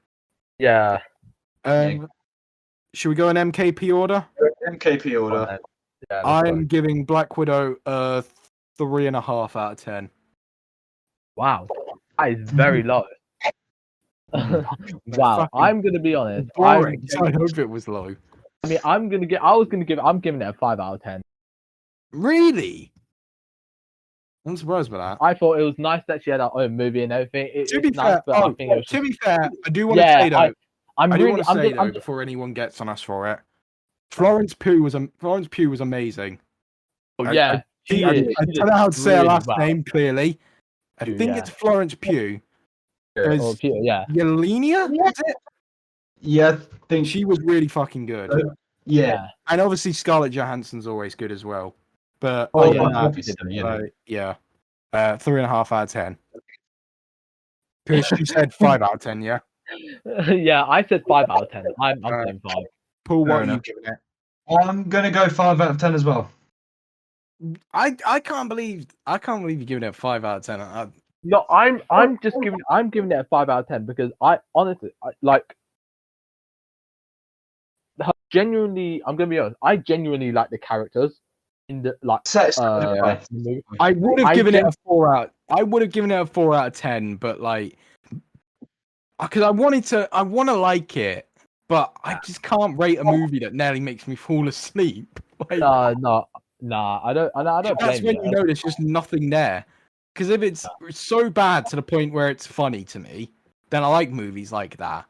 Speaker 3: Yeah.
Speaker 2: Should we go in M.K.P order?
Speaker 4: M.K.P order.
Speaker 3: Yeah,
Speaker 2: I'm giving Black Widow a 3.5 out of 10.
Speaker 3: wow, that is very low. Wow,
Speaker 2: Fucking
Speaker 3: I'm gonna be honest.
Speaker 2: boring. So I hope it was low.
Speaker 3: I'm giving it a 5 out of 10.
Speaker 2: Really? I'm surprised by that.
Speaker 3: I thought it was nice that she had her own movie and everything.
Speaker 2: To be
Speaker 3: It's nice,
Speaker 2: fair,
Speaker 3: but I think it was
Speaker 2: to
Speaker 3: just,
Speaker 2: be fair, I do want to
Speaker 3: yeah.
Speaker 2: say though.
Speaker 3: I'm
Speaker 2: I do
Speaker 3: really,
Speaker 2: want to say
Speaker 3: I'm
Speaker 2: though, before anyone gets on us for it, Florence Pugh was amazing.
Speaker 3: oh, yeah.
Speaker 2: I don't know how to say her last name clearly. I think it's Florence Pugh.
Speaker 3: Oh, Peter, yeah.
Speaker 2: Yelenia? Is it?
Speaker 4: Yeah, I think
Speaker 2: She was really fucking good.
Speaker 4: yeah.
Speaker 2: And obviously Scarlett Johansson's always good as well. But
Speaker 4: Oh,
Speaker 2: other
Speaker 4: yeah,
Speaker 2: than that,
Speaker 4: obviously, yeah.
Speaker 2: 3.5 out of 10. Kush, you said 5 out of 10, yeah?
Speaker 3: Yeah, I said 5 out of 10. I'm saying 5.
Speaker 2: Paul,
Speaker 4: Fair
Speaker 2: what are you
Speaker 4: enough.
Speaker 2: giving it?
Speaker 4: I'm gonna go 5 out of 10 as well.
Speaker 2: I can't believe you're giving it a 5 out of 10.
Speaker 3: No, I'm giving it a 5 out of 10 because I honestly genuinely, I'm gonna be honest, I genuinely like the characters in the movie.
Speaker 2: I would have given it a 4 out. I would have given it a 4 out of 10, but like, because I want to like it, but I just can't rate a movie that nearly makes me fall asleep. Like,
Speaker 3: No, I don't
Speaker 2: that's
Speaker 3: blame
Speaker 2: when
Speaker 3: you.
Speaker 2: you know there's just nothing there. Because if it's so bad to the point where it's funny to me, then I like movies like that.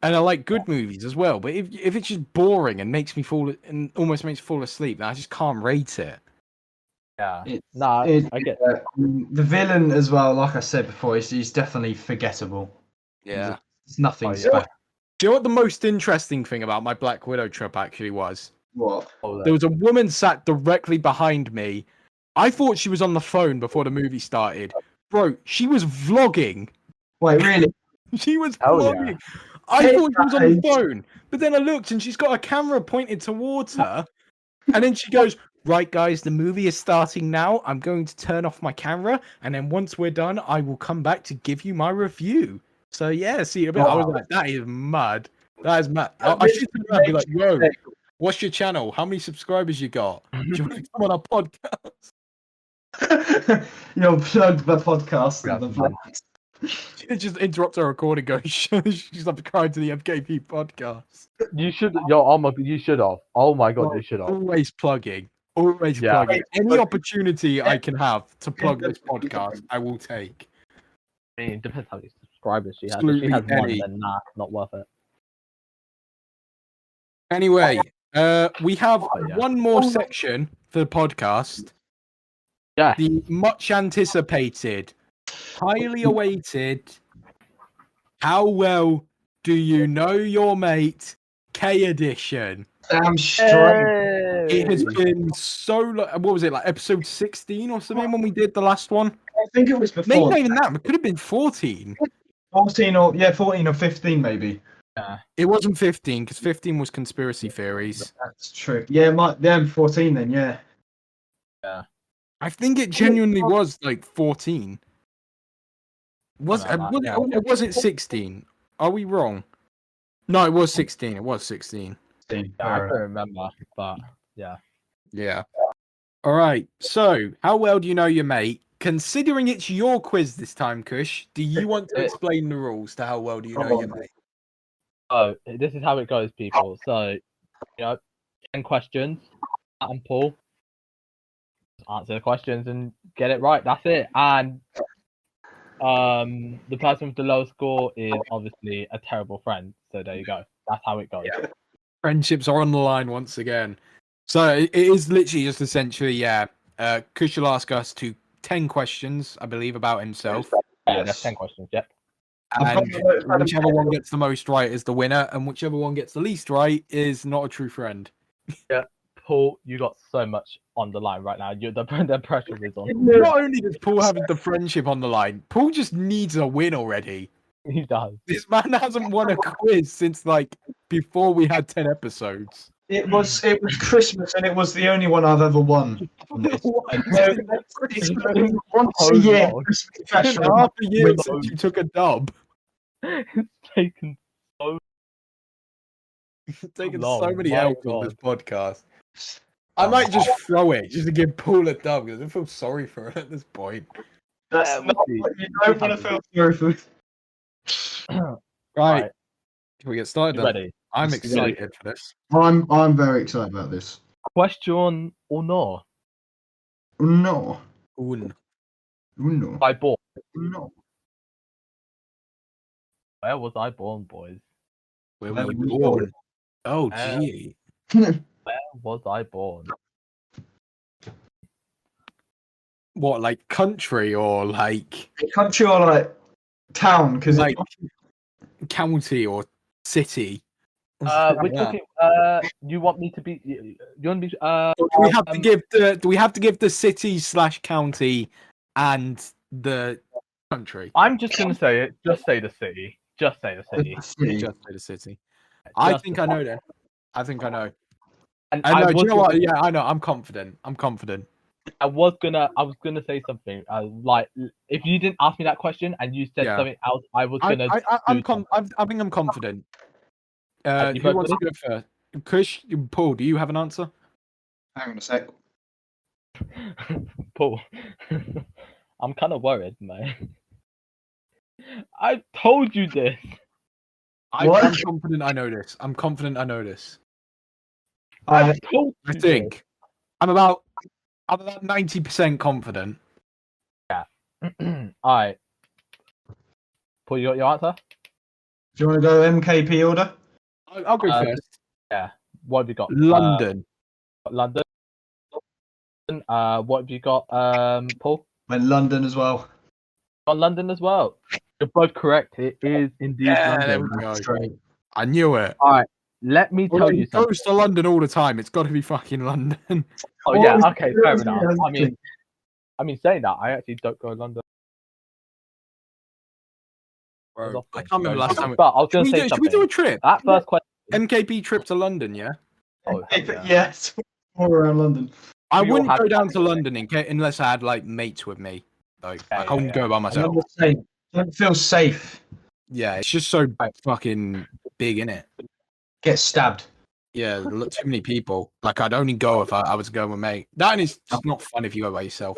Speaker 2: And I like good movies as well. But if it's just boring and almost makes me fall asleep, then I just can't rate it.
Speaker 3: Yeah.
Speaker 4: I
Speaker 3: get
Speaker 4: the villain as well. Like I said before, he's definitely forgettable.
Speaker 2: Yeah.
Speaker 4: It's nothing
Speaker 3: Oh, yeah.
Speaker 4: special.
Speaker 2: Do you know what the most interesting thing about my Black Widow trip actually was?
Speaker 4: What?
Speaker 2: There was a woman sat directly behind me. I thought she was on the phone before the movie started. Bro, she was vlogging.
Speaker 4: Wait, really?
Speaker 2: She was
Speaker 3: Hell yeah.
Speaker 2: vlogging. I thought she was on the phone. But then I looked and she's got a camera pointed towards her. And then she goes, right, guys, the movie is starting now. I'm going to turn off my camera. And then once we're done, I will come back to give you my review. So, yeah, see, I was like, that is mad. That is mad. I should be like, yo, what's your channel? How many subscribers you got? Do you want to come on our podcast?
Speaker 4: Plug the podcast.
Speaker 2: She just interrupt our recording, going, she's subscribed to the M.K.P podcast.
Speaker 3: You should have. Oh my god, you should have.
Speaker 2: Always plugging. Always plugging. Any opportunity I can have to plug this podcast, I will take.
Speaker 3: I mean, it depends how many subscribers she has.
Speaker 2: Absolutely
Speaker 3: If she has one,
Speaker 2: any.
Speaker 3: then not worth it.
Speaker 2: Anyway, we have one more section for the podcast.
Speaker 3: Yeah.
Speaker 2: The much anticipated, highly awaited, How Well Do You Know Your Mate K edition.
Speaker 4: Damn straight.
Speaker 2: It has been so long. What was it, like episode 16 or something when we did the last one?
Speaker 4: I think it was
Speaker 2: Maybe
Speaker 4: before.
Speaker 2: not even that. It could have been 14.
Speaker 4: 14 or 15 maybe.
Speaker 3: Yeah.
Speaker 2: It wasn't 15 because 15 was conspiracy theories.
Speaker 4: That's true. Yeah, 14 then, yeah.
Speaker 3: Yeah.
Speaker 2: I think it genuinely was like 14. Was it 16? Are we wrong? No, it was 16. It was 16.
Speaker 3: Yeah, I don't remember, but yeah.
Speaker 2: Yeah. All right. So, how well do you know your mate? Considering it's your quiz this time, Kush, do you want to explain the rules to how well do you know your mate?
Speaker 3: So this is how it goes, people. So 10 questions, and Paul answer the questions and get it right. That's it. And the person with the lowest score is obviously a terrible friend. So there you go. That's how it goes.
Speaker 2: Yeah. Friendships are on the line once again. So it is literally just essentially, Kush will ask us 10 questions, I believe, about himself.
Speaker 3: Yeah, that's 10 questions. Yep.
Speaker 2: And whichever one gets the most right is the winner, and whichever one gets the least right is not a true friend.
Speaker 3: Yeah, Paul, you got so much on the line right now. The pressure is on.
Speaker 2: Not only does Paul have the friendship on the line, Paul just needs a win already.
Speaker 3: He does.
Speaker 2: This man hasn't won a quiz since like before we had 10 episodes.
Speaker 4: It was Christmas and it was the only one I've ever won. Once a year.
Speaker 2: It's been half a year since you took a dub.
Speaker 3: It's taken
Speaker 2: so many
Speaker 3: long,
Speaker 2: L's on this podcast. I might just throw it just to give Paul a dub because I feel sorry for her at this point.
Speaker 4: That's
Speaker 3: Yeah,
Speaker 4: not
Speaker 3: we'll
Speaker 4: what you don't want to feel sorry for.
Speaker 2: Right. Can we get started
Speaker 3: You
Speaker 2: then?
Speaker 3: ready?
Speaker 2: I'm
Speaker 4: Let's
Speaker 2: excited for this.
Speaker 5: I'm very excited about this.
Speaker 3: Question or no?
Speaker 5: No,
Speaker 2: Un.
Speaker 5: no,
Speaker 3: I born.
Speaker 5: no.
Speaker 3: Where was I born, boys?
Speaker 2: Where
Speaker 5: Where
Speaker 2: were you
Speaker 5: were you
Speaker 2: born? Oh,
Speaker 3: Uh,
Speaker 2: gee.
Speaker 3: Where was I born?
Speaker 2: What, like country or like
Speaker 4: Country or like town? Because
Speaker 2: like county or city?
Speaker 3: We're
Speaker 2: Yeah.
Speaker 3: talking. You want me to be? You want me?
Speaker 2: Do we have to give the? Do we have to give the city / county and the country?
Speaker 3: I'm just gonna say it. Just say the city. Just say the city.
Speaker 2: Just say the city. I
Speaker 3: Just
Speaker 2: think
Speaker 3: the-
Speaker 2: I know that. I think I know.
Speaker 3: And
Speaker 2: I know. Do
Speaker 3: was
Speaker 2: you know what?
Speaker 3: gonna-
Speaker 2: Yeah, I know. I'm confident. I'm confident.
Speaker 3: I was gonna say something. Like if you didn't ask me that question and you said
Speaker 2: Yeah.
Speaker 3: something else, I was
Speaker 2: I
Speaker 3: gonna.
Speaker 2: think I'm confident.
Speaker 3: You
Speaker 2: Who
Speaker 3: both
Speaker 2: wants to go first? Kush, Paul, do you have an answer?
Speaker 5: Hang on a sec.
Speaker 3: Paul, I'm kind of worried, man. I told you this.
Speaker 2: I'm
Speaker 4: What?
Speaker 2: confident I know this. I'm confident I know this.
Speaker 3: I told
Speaker 2: I
Speaker 3: you
Speaker 2: think I'm about 90% confident.
Speaker 3: this. All right. Paul, you got your answer?
Speaker 4: do you want to go MKP order?
Speaker 2: I'll go first.
Speaker 3: Yeah. What have you got?
Speaker 2: London.
Speaker 3: London. What have you got? Paul?
Speaker 4: Went London as well.
Speaker 3: Got London as well. You're both correct. It is indeed
Speaker 2: There
Speaker 3: London.
Speaker 2: we go.
Speaker 4: Straight.
Speaker 2: I knew it.
Speaker 3: All right. Let me tell
Speaker 2: Well,
Speaker 3: you
Speaker 2: he
Speaker 3: something.
Speaker 2: goes to London all the time. It's got to be fucking London.
Speaker 3: Oh
Speaker 4: What
Speaker 3: yeah.
Speaker 4: was-
Speaker 3: Okay.
Speaker 4: what
Speaker 3: Fair
Speaker 4: was-
Speaker 3: enough.
Speaker 4: yeah,
Speaker 3: I mean, saying that, I actually don't go to London.
Speaker 2: Bro, I can't remember last time.
Speaker 3: But I was
Speaker 2: Should
Speaker 3: gonna
Speaker 2: we,
Speaker 3: say
Speaker 2: do, should
Speaker 3: something.
Speaker 2: we do a trip?
Speaker 3: That first question.
Speaker 2: MKP trip to London, yeah?
Speaker 3: Oh, yeah.
Speaker 4: Yes, all around London.
Speaker 2: I
Speaker 3: We all
Speaker 2: wouldn't
Speaker 3: have
Speaker 2: go down to
Speaker 3: family,
Speaker 2: London unless I had like mates with me. Like,
Speaker 3: Yeah,
Speaker 2: I couldn't
Speaker 3: yeah,
Speaker 2: go by
Speaker 4: I'm
Speaker 2: myself.
Speaker 4: the same. Don't feel safe.
Speaker 2: Yeah, it's just so fucking big, innit?
Speaker 4: Get stabbed.
Speaker 2: Yeah, too many people. Like, I'd only go if I was going with mate. That is just not fun if you go by yourself.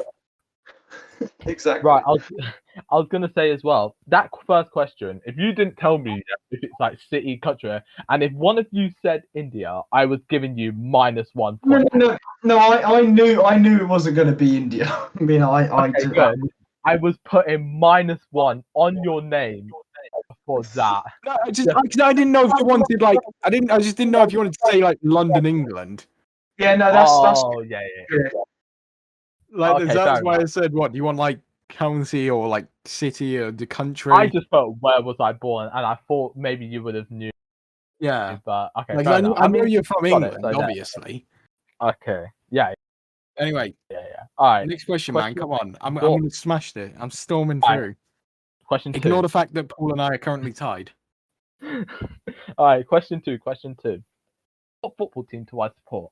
Speaker 4: Exactly.
Speaker 3: Right, I was gonna say as well, that first question, if you didn't tell me if it's like city, country, and if one of you said India, I was giving you -1
Speaker 4: No,
Speaker 3: point.
Speaker 4: no. I knew it wasn't going to be India. I mean,
Speaker 3: Okay, good. I was putting -1 on your name for that.
Speaker 2: No, I didn't know if you wanted like I just didn't know if you wanted to say like London, England.
Speaker 4: Yeah, no, that's
Speaker 3: Oh, yeah.
Speaker 2: Like
Speaker 3: Okay,
Speaker 2: that's
Speaker 3: fair
Speaker 2: why I
Speaker 3: enough.
Speaker 2: said what do you want like county or like city or the country?
Speaker 3: I just put where was I born, and I thought maybe you would have knew,
Speaker 2: yeah.
Speaker 3: but okay.
Speaker 2: Like,
Speaker 3: fair
Speaker 2: I
Speaker 3: enough.
Speaker 2: know
Speaker 3: mean,
Speaker 2: you're from
Speaker 3: got it,
Speaker 2: England,
Speaker 3: so there.
Speaker 2: obviously.
Speaker 3: Okay. Yeah.
Speaker 2: Anyway,
Speaker 3: All right.
Speaker 2: next question, man.
Speaker 3: Question
Speaker 2: Come on. I'm
Speaker 3: four.
Speaker 2: gonna smash it. I'm storming
Speaker 3: Alright.
Speaker 2: through.
Speaker 3: Question two.
Speaker 2: Ignore the fact that Paul and I are currently tied.
Speaker 3: All right. Question two. What football team do I support?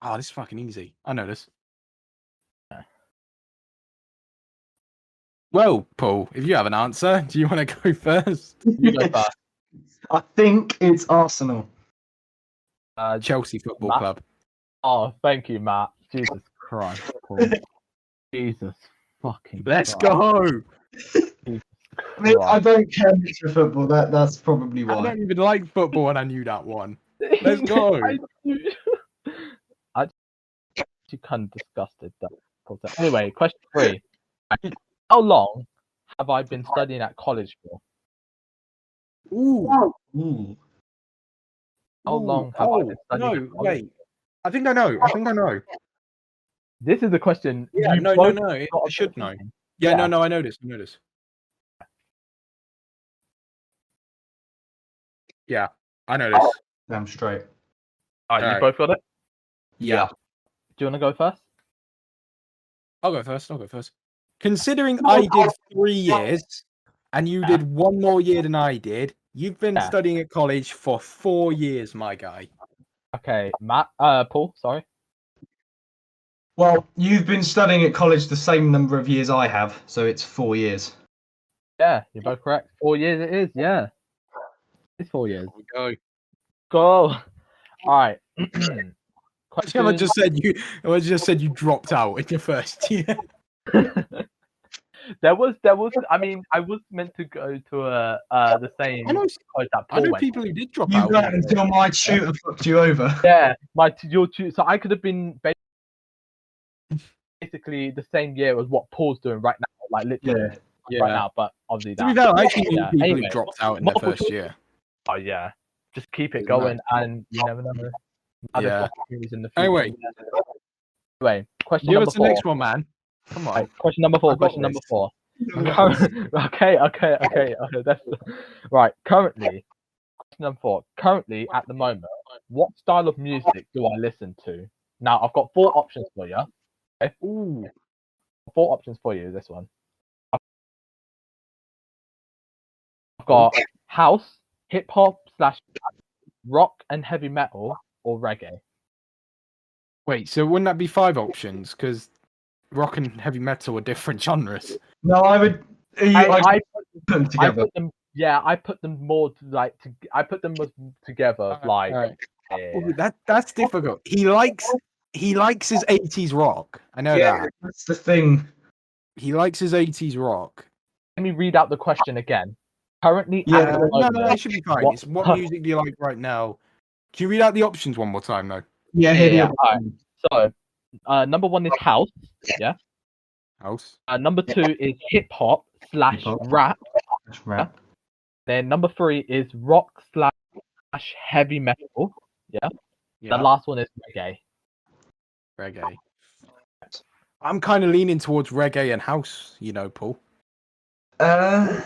Speaker 2: Oh, this is fucking easy. I know this. Well, Paul, if you have an answer, do you want to go first?
Speaker 3: You go first.
Speaker 4: I think it's Arsenal.
Speaker 2: Chelsea Football
Speaker 3: Matt?
Speaker 2: Club.
Speaker 3: Oh, thank you, Matt. Jesus Christ, Paul. Jesus fucking.
Speaker 2: Let's
Speaker 3: Christ.
Speaker 2: go.
Speaker 4: I mean, I don't care much for football. That's probably
Speaker 2: I
Speaker 4: why.
Speaker 2: don't even like football, and I knew that one. Let's go.
Speaker 3: I actually kind of disgusted that. Anyway, question 3. How long have I been studying at college for?
Speaker 2: Ooh.
Speaker 4: Ooh.
Speaker 3: How long have I been studying
Speaker 2: No,
Speaker 3: at college?
Speaker 2: wait. I think I know.
Speaker 3: This is a question.
Speaker 2: Yeah,
Speaker 3: you
Speaker 2: no.
Speaker 3: both
Speaker 2: I
Speaker 3: got a
Speaker 2: should
Speaker 3: bit
Speaker 2: know.
Speaker 3: thinking.
Speaker 2: Yeah,
Speaker 3: Yeah.
Speaker 2: no, I know this. Yeah, I know this.
Speaker 4: Damn straight.
Speaker 3: All right, you
Speaker 2: Alright.
Speaker 3: both got it?
Speaker 2: Yeah.
Speaker 3: Do you want to go first?
Speaker 2: I'll go first. Considering I did 3 years and you did 1 more year than I did, you've been
Speaker 3: Yeah.
Speaker 2: studying at college for 4 years, my guy.
Speaker 3: Okay, Paul, sorry.
Speaker 4: Well, you've been studying at college the same number of years I have, so it's 4 years.
Speaker 3: Yeah, you're both correct. 4 years it is, yeah. It's 4 years.
Speaker 2: Go.
Speaker 3: Go. All right.
Speaker 2: I just said you dropped out in your first year.
Speaker 3: There was. I mean, I was meant to go to the same
Speaker 2: I know,
Speaker 3: college that
Speaker 2: I
Speaker 3: Paul
Speaker 2: know
Speaker 3: went.
Speaker 2: people who did drop
Speaker 4: You
Speaker 2: out.
Speaker 4: got until my tutor fucked you over.
Speaker 3: Yeah, so I could have been basically the same year as what Paul's doing right now, like literally right now. But obviously,
Speaker 2: To be fair, I actually knew
Speaker 3: yeah.
Speaker 2: people
Speaker 3: Anyway,
Speaker 2: who dropped out in their
Speaker 3: multiple
Speaker 2: first
Speaker 3: choice-
Speaker 2: year.
Speaker 3: Oh yeah, just keep it
Speaker 2: Doesn't
Speaker 3: going, and you never know. Other
Speaker 2: Yeah.
Speaker 3: opportunities in the future.
Speaker 2: Anyway,
Speaker 3: question
Speaker 2: give
Speaker 3: number
Speaker 2: us the
Speaker 3: 4.
Speaker 2: next one, man. Come on.
Speaker 3: Right, question number 4.
Speaker 2: I've got
Speaker 3: Question number
Speaker 2: this.
Speaker 3: 4. Okay. That's right. Currently, question number 4. Currently, at the moment, what style of music do I listen to? Now, I've got 4 options for you. Okay?
Speaker 2: Ooh.
Speaker 3: 4 options for you. This one. I've got house, hip hop / rock and heavy metal, or reggae.
Speaker 2: Wait, so wouldn't that be 5 options? Because rock and heavy metal are different genres.
Speaker 4: No, I would.
Speaker 3: I
Speaker 4: put them together.
Speaker 3: put them. Yeah, I put them more I put them together. Like,
Speaker 2: Alright.
Speaker 3: yeah.
Speaker 2: Ooh, that's difficult. He likes his 80s rock. I know that.
Speaker 4: That's the thing.
Speaker 2: He likes his 80s rock.
Speaker 3: Let me read out the question again. Currently,
Speaker 4: Yeah,
Speaker 3: at the
Speaker 2: No,
Speaker 3: moment,
Speaker 2: it should be fine.
Speaker 3: what-
Speaker 2: It's what music do you like right now? Can you read out the options one more time, though?
Speaker 4: Yeah,
Speaker 3: Yeah,
Speaker 4: here the
Speaker 3: yeah,
Speaker 4: options.
Speaker 3: So, number 1 is house. Yeah.
Speaker 2: House.
Speaker 3: Number 2 is hip hop /
Speaker 4: Hip-hop.
Speaker 3: rap.
Speaker 4: That's rap.
Speaker 3: Then number 3 is rock / heavy metal.
Speaker 2: Yeah.
Speaker 3: The last one is reggae.
Speaker 2: Reggae. I'm kind of leaning towards reggae and house, you know, Paul.
Speaker 4: Mm,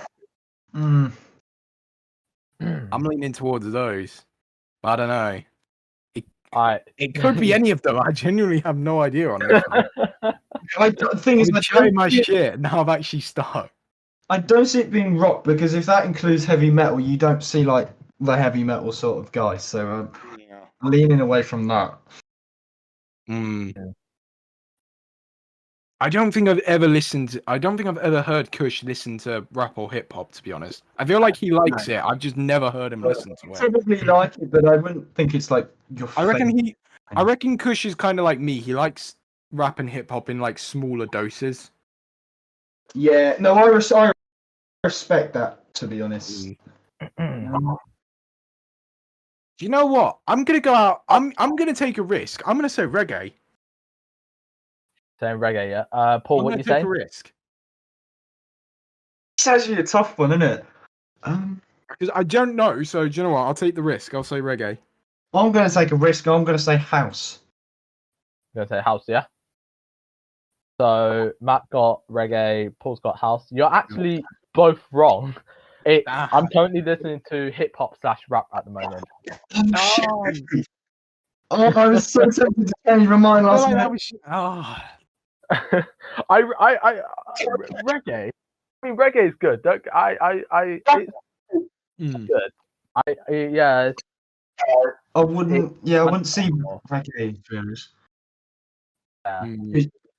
Speaker 2: I'm leaning towards those. But I don't know.
Speaker 3: Alright.
Speaker 2: It could be any of them. I genuinely have no idea on this one.
Speaker 4: the thing is,
Speaker 2: I'm chatting my shit. Now I've actually stuck.
Speaker 4: I don't see it being rock because if that includes heavy metal, you don't see like the heavy metal sort of guy. So I'm leaning away from that.
Speaker 2: Mm. I don't think I've ever heard Kush listen to rap or hip hop, to be honest. I feel like he likes it. I've just never heard him listen to it.
Speaker 4: Probably like it, but I wouldn't think it's like your
Speaker 2: I
Speaker 4: favorite.
Speaker 2: reckon Kush is kind of like me. He likes rap and hip hop in like smaller doses.
Speaker 4: Yeah, no, I respect that, to be honest.
Speaker 2: Do you know what? I'm gonna go out. I'm gonna take a risk. I'm gonna say reggae.
Speaker 3: Saying reggae, yeah. Paul,
Speaker 2: I'm
Speaker 3: what
Speaker 2: gonna
Speaker 3: you
Speaker 2: take
Speaker 3: saying?
Speaker 2: a risk.
Speaker 4: It's actually a tough one, isn't it?
Speaker 2: Because I don't know, so do you know what? I'll take the risk. I'll say reggae.
Speaker 4: I'm going to take a risk. I'm going to say house.
Speaker 3: I'm gonna say house, yeah. So Matt got reggae, Paul's got house. You're actually both wrong. I'm currently listening to hip hop / rap at the moment.
Speaker 4: Oh, I was so tempted to change my mind last minute.
Speaker 3: Reggae. I mean, reggae is good. It's good. Yeah.
Speaker 4: I wouldn't see reggae, to be honest.
Speaker 3: Yeah.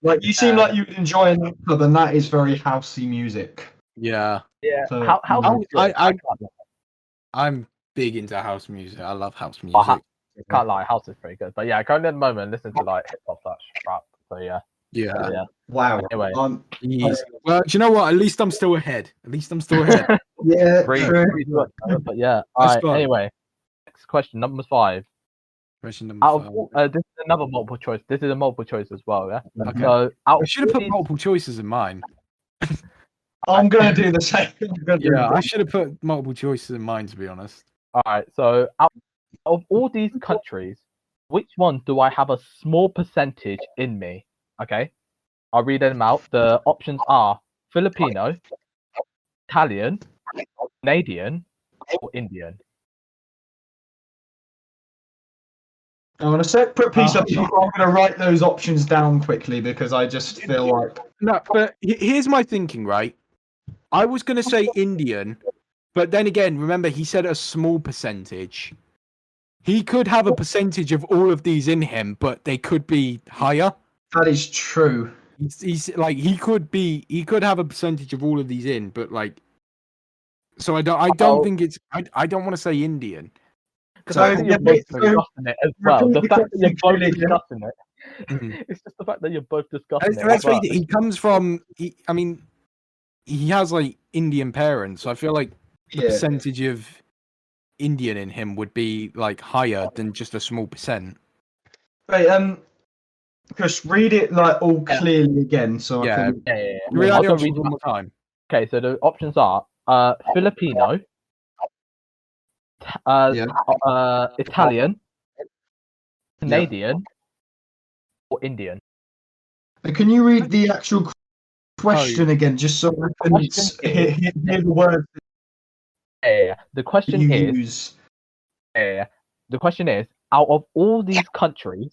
Speaker 4: Like, you seem like you'd enjoy it, but then that is very housey music.
Speaker 2: Yeah.
Speaker 3: Yeah.
Speaker 4: So,
Speaker 3: House is good.
Speaker 2: I'm big into house music. I love house music.
Speaker 3: Can't lie, house is pretty good. But yeah, currently at the moment, listen to like hip hop / rap. So yeah.
Speaker 2: Yeah.
Speaker 4: Wow.
Speaker 3: Anyway.
Speaker 2: Well, do you know what? At least I'm still ahead.
Speaker 4: Yeah,
Speaker 3: true. But yeah. All right. Anyway, next question, number 5.
Speaker 2: Question number
Speaker 3: Out
Speaker 2: 5.
Speaker 3: of this is another multiple choice. This is a multiple choice as well. Yeah.
Speaker 2: Okay.
Speaker 3: So
Speaker 2: I should have put multiple choices in mine.
Speaker 4: I'm going to do the same.
Speaker 2: I should have put multiple choices in mine, to be honest.
Speaker 3: All right. So out of all these countries, which one do I have a small percentage in me? Okay. I'll read them out. The options are Filipino, Italian, Canadian, or Indian.
Speaker 4: I'm on a separate piece of paper. I'm going to write those options down quickly because I just feel like.
Speaker 2: No, but here's my thinking, right? I was going to say Indian, but then again, remember, he said a small percentage. He could have a percentage of all of these in him, but they could be higher.
Speaker 4: That is true.
Speaker 2: He's like he could have a percentage of all of these in, but like, so I don't think it's I don't want to say Indian
Speaker 3: The
Speaker 4: So,
Speaker 3: fact that you're
Speaker 4: yeah,
Speaker 3: both
Speaker 4: so
Speaker 3: discussing it as well. The
Speaker 4: repeat
Speaker 3: fact that you're
Speaker 4: the
Speaker 3: both
Speaker 4: question again.
Speaker 3: discussing it.
Speaker 2: Mhm.
Speaker 3: It's just the fact that you're both discussing it.
Speaker 2: Let's
Speaker 3: as well.
Speaker 2: face it, he comes from. I mean, he has like Indian parents, so I feel like the
Speaker 4: Yeah.
Speaker 2: percentage of Indian in him would be like higher than just a small percent.
Speaker 4: Wait, Kush, read it like all clearly again, so I can.
Speaker 3: Yeah.
Speaker 2: Read out
Speaker 3: I'll
Speaker 2: the
Speaker 3: go
Speaker 2: options
Speaker 3: read
Speaker 2: one more time.
Speaker 3: Okay, so the options are Filipino, Italian, Canadian, or Indian.
Speaker 5: And can you read the actual question again, just so I can
Speaker 3: Question is-
Speaker 5: hear the words
Speaker 3: Yeah. The question
Speaker 5: you
Speaker 3: is.
Speaker 5: use?
Speaker 3: The question is, out of all these countries,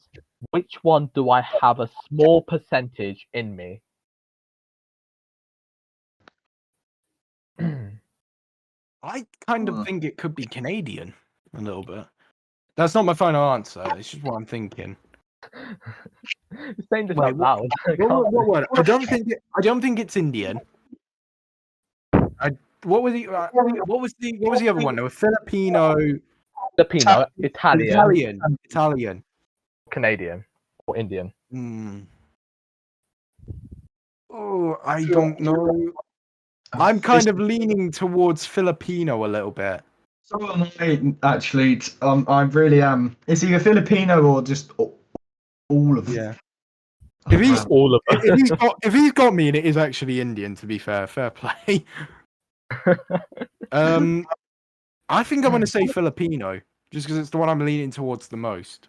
Speaker 3: which one do I have a small percentage in me?
Speaker 2: I kind of think it could be Canadian a little bit. That's not my final answer. It's just what I'm thinking.
Speaker 3: Saying this
Speaker 2: Wait,
Speaker 3: out loud.
Speaker 2: What word? I don't think it's Indian. What was the other one? There was Filipino,
Speaker 3: Filipino,
Speaker 2: Italian.
Speaker 3: Canadian, or Indian.
Speaker 2: Oh, I don't know. I'm kind of leaning towards Filipino a little bit.
Speaker 4: So am I, actually. I really am. It's either Filipino or just all of.
Speaker 2: Yeah. If he's
Speaker 3: All of
Speaker 2: if he's got me and it is actually Indian, to be fair play. I think I'm gonna say Filipino, just because it's the one I'm leaning towards the most.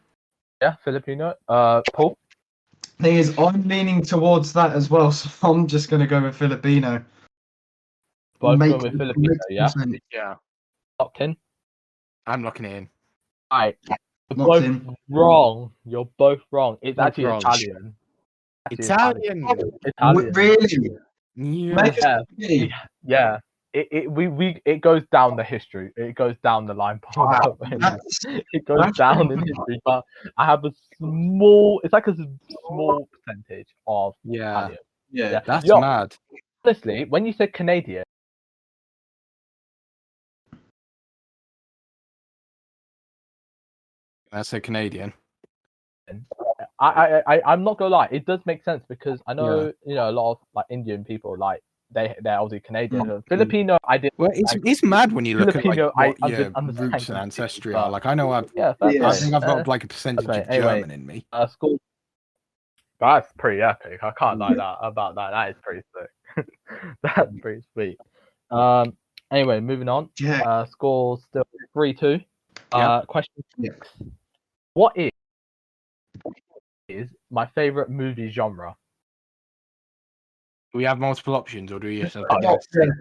Speaker 3: Yeah, Filipino. Paul.
Speaker 4: Thing is, I'm leaning towards that as well, so I'm just gonna go with Filipino.
Speaker 3: Both go with Filipino. Yeah.
Speaker 2: Yeah.
Speaker 3: Locked in.
Speaker 2: I'm locking it in.
Speaker 3: Alright. You're
Speaker 4: Locked
Speaker 3: both
Speaker 4: in.
Speaker 3: wrong. You're both wrong. It's
Speaker 2: Both
Speaker 3: actually
Speaker 2: wrong.
Speaker 3: Italian.
Speaker 2: Italian.
Speaker 3: Italian.
Speaker 4: Really?
Speaker 2: Yeah.
Speaker 3: Yeah. It goes down the history. It goes down the line. It goes down in history, but I have a small. It's like a small percentage of
Speaker 2: Yeah.
Speaker 3: Italian.
Speaker 4: Yeah.
Speaker 2: That's
Speaker 3: Yo,
Speaker 2: mad.
Speaker 3: Honestly, when you said Canadian,
Speaker 2: That's a Canadian.
Speaker 3: I'm not gonna lie. It does make sense because I know a lot of like Indian people like they're obviously Canadian. Filipino, I did.
Speaker 2: Well, it's mad when you look
Speaker 3: Filipino,
Speaker 2: at like, what
Speaker 3: I
Speaker 2: your
Speaker 3: understand
Speaker 2: roots and
Speaker 3: completely,
Speaker 2: ancestry
Speaker 3: but-
Speaker 2: are. Like I know I
Speaker 4: Yes.
Speaker 2: think I've got like a percentage
Speaker 3: okay,
Speaker 2: of
Speaker 3: anyway.
Speaker 2: German in me.
Speaker 3: School. That's pretty epic. I can't lie about that. That is pretty sick. That's pretty sweet. Anyway, moving on.
Speaker 5: Yeah.
Speaker 3: Score still 3-2.
Speaker 2: Yeah.
Speaker 3: Question
Speaker 5: Yeah.
Speaker 3: 6. What is my favorite movie genre?
Speaker 2: Do we have multiple options, or do we just have
Speaker 3: Oh,
Speaker 2: to guess?
Speaker 3: You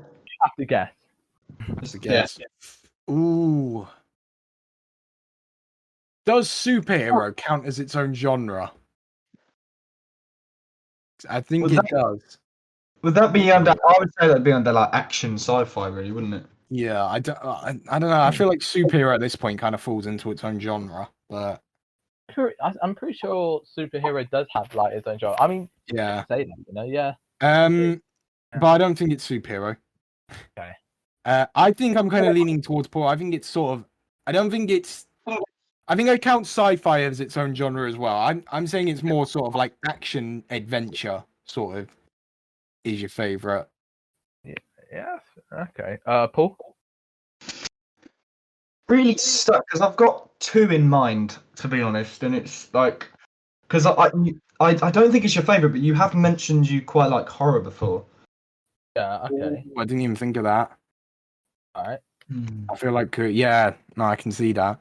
Speaker 3: have to guess.
Speaker 2: Just a guess. Ooh. Does superhero count as its own genre? I think
Speaker 4: Would
Speaker 2: it
Speaker 4: that-
Speaker 2: does.
Speaker 4: Would that be under? I would say that'd be under like action sci-fi, really, wouldn't it?
Speaker 2: Yeah, I don't know. I feel like superhero at this point kind of falls into its own genre, but
Speaker 3: I'm pretty sure superhero does have like its own genre. I mean,
Speaker 2: yeah.
Speaker 3: say that, yeah.
Speaker 2: But I don't think it's superhero.
Speaker 3: Okay.
Speaker 2: I think I'm kind of leaning towards Paul. I think it's sort of. I don't think it's. I think I count sci-fi as its own genre as well. I'm saying it's more sort of like action adventure sort of is your favorite.
Speaker 3: Yeah. Okay. Paul.
Speaker 4: Really stuck because I've got two in mind, to be honest, and it's like because I don't think it's your favorite, but you have mentioned you quite like horror before.
Speaker 3: Yeah. Okay.
Speaker 2: Ooh, I didn't even think of that.
Speaker 3: All right.
Speaker 2: I feel like I can see that.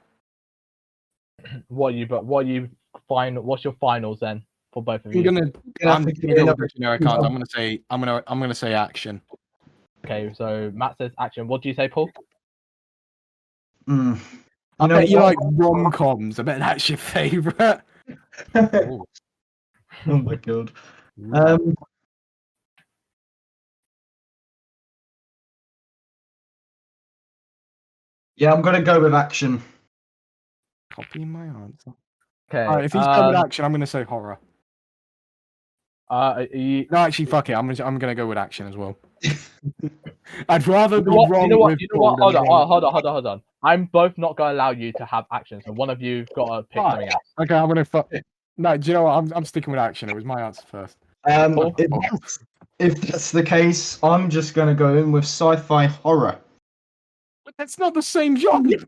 Speaker 3: What's your finals then for both of you?
Speaker 2: I'm gonna go with the generic answer. I'm gonna say action.
Speaker 3: Okay, so Matt says action. What do you say, Paul?
Speaker 2: I bet you like rom-coms. I bet that's your favorite.
Speaker 4: Oh my god. Yeah, I'm gonna go with action.
Speaker 2: Copying my answer.
Speaker 3: Okay.
Speaker 2: All right, if he's going with action, I'm gonna say horror. No, actually, fuck it. I'm gonna go with action as well. I'd rather be wrong with Paul than wrong.
Speaker 3: Hold on. I'm both not gonna allow you to have action. So one of you gotta pick something else.
Speaker 2: Okay, I'm gonna fuck. No, do you know what? I'm sticking with action. It was my answer first.
Speaker 5: If that's the case, I'm just going to go in with sci-fi horror.
Speaker 2: But that's not the same genre.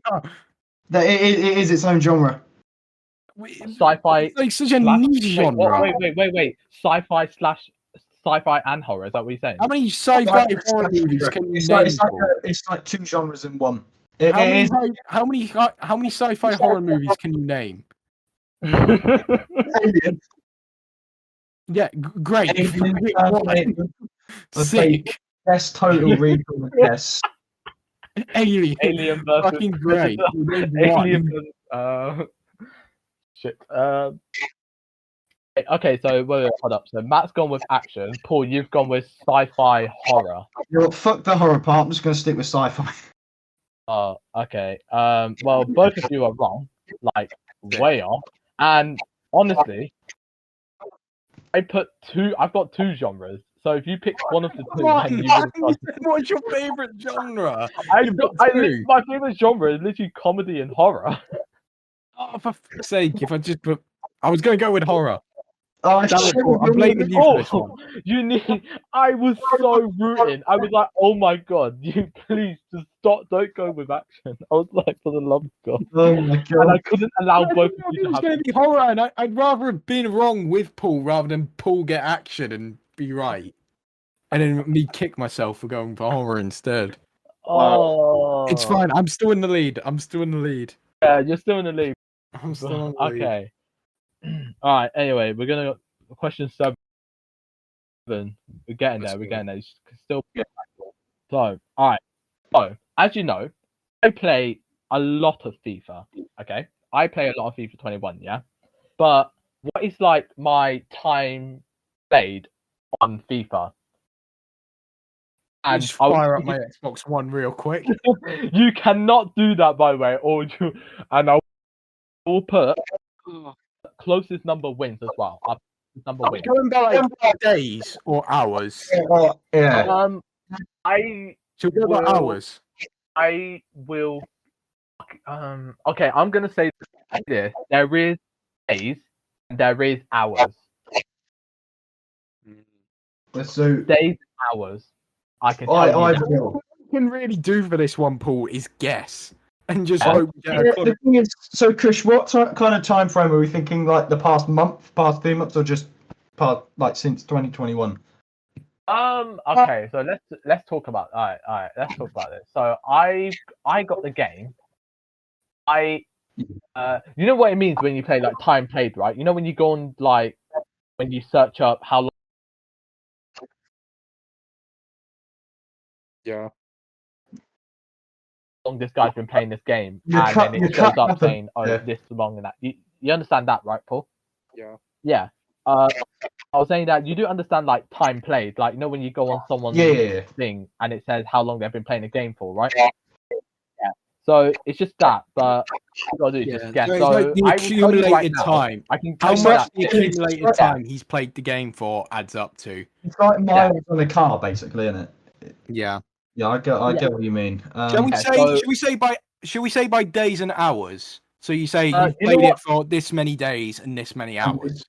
Speaker 5: It is its own genre.
Speaker 3: Sci-fi.
Speaker 2: It's like such a
Speaker 3: slash-
Speaker 2: niche genre.
Speaker 3: Wait. Sci-fi and horror. Is that what you're saying?
Speaker 2: How many sci-fi horror movies can you name?
Speaker 5: It's like two genres in one.
Speaker 2: How many sci-fi horror movies can you name?
Speaker 5: Alien.
Speaker 2: Yeah, great. Sick.
Speaker 5: Best total recall. Yes.
Speaker 2: Alien.
Speaker 3: Alien versus
Speaker 2: Fucking great.
Speaker 3: Alien. Shit. Okay, so wait, hold up. So Matt's gone with action. Paul, you've gone with sci-fi horror.
Speaker 5: Fuck the horror part. I'm just going to stick with sci-fi.
Speaker 3: Okay. Well, both of you are wrong, like way off. And honestly, I've got two genres. So if you pick one of the two, then you would
Speaker 2: What's your favorite genre?
Speaker 3: my favorite genre is literally comedy and horror.
Speaker 2: Oh, for fuck's sake! If I just put, I was going to go with horror.
Speaker 5: Oh,
Speaker 2: Damn it, Paul, I'm blaming you for this one.
Speaker 3: I was so rooting. I was like, oh my god, you please just stop, don't go with action. I was like, for the love of God.
Speaker 5: Oh my
Speaker 3: And
Speaker 5: god.
Speaker 3: I couldn't allow both of
Speaker 2: It
Speaker 3: you to
Speaker 2: was
Speaker 3: have
Speaker 2: going to be horror, and I'd rather have been wrong with Paul rather than Paul get action and be right, and then me kick myself for going for horror instead.
Speaker 3: Oh,
Speaker 2: It's fine. I'm still in the lead.
Speaker 3: Yeah, you're still in the lead.
Speaker 2: I'm still in the lead.
Speaker 3: Okay. All right. Anyway, we're gonna question 7. We're getting there. You still get so. All right. So, as you know, I play a lot of FIFA. Okay, I play a lot of FIFA 21. Yeah, but what is like my time played on FIFA?
Speaker 2: And just fire up my Xbox One real quick.
Speaker 3: You cannot do that, by the way, or you. And I will put closest number wins as well. Number wins.
Speaker 2: Going by like days or hours.
Speaker 5: Yeah.
Speaker 2: Should we go by hours?
Speaker 3: I will. Okay, I'm gonna say this. There is days and there is hours.
Speaker 5: So
Speaker 3: Days and hours. I can tell you.
Speaker 2: What we can really do for this one, Paul, is guess and just hope we get
Speaker 5: the thing is, so Kush, what kind of time frame are we thinking? Like the past 2 months, or just past like since 2021?
Speaker 3: Okay, so let's talk about. All right. Let's talk about this. So I got the game. You know what it means when you play like time played, right? You know when you go on like when you search up how long.
Speaker 2: Yeah.
Speaker 3: Long this guy's been playing this game, and then it shows up saying, "Oh, this long and that." You understand that, right, Paul?
Speaker 2: Yeah.
Speaker 3: Yeah. I was saying that you do understand like time played, like you know when you go on someone's thing and it says how long they've been playing the game for, right? Yeah. So it's just that, but you gotta do is just guess.
Speaker 2: So
Speaker 3: So
Speaker 2: like the
Speaker 3: I will tell you right
Speaker 2: accumulated
Speaker 3: now,
Speaker 2: time.
Speaker 3: I can
Speaker 2: How
Speaker 3: tell you
Speaker 2: much
Speaker 3: that.
Speaker 2: the accumulated time he's played the game for adds up to?
Speaker 5: It's like miles on a car, basically, isn't it?
Speaker 2: Yeah.
Speaker 5: Yeah, I get what you mean.
Speaker 2: Should we say by days and hours? So you say you
Speaker 3: you know
Speaker 2: played it
Speaker 3: what?
Speaker 2: for this many days and this many hours.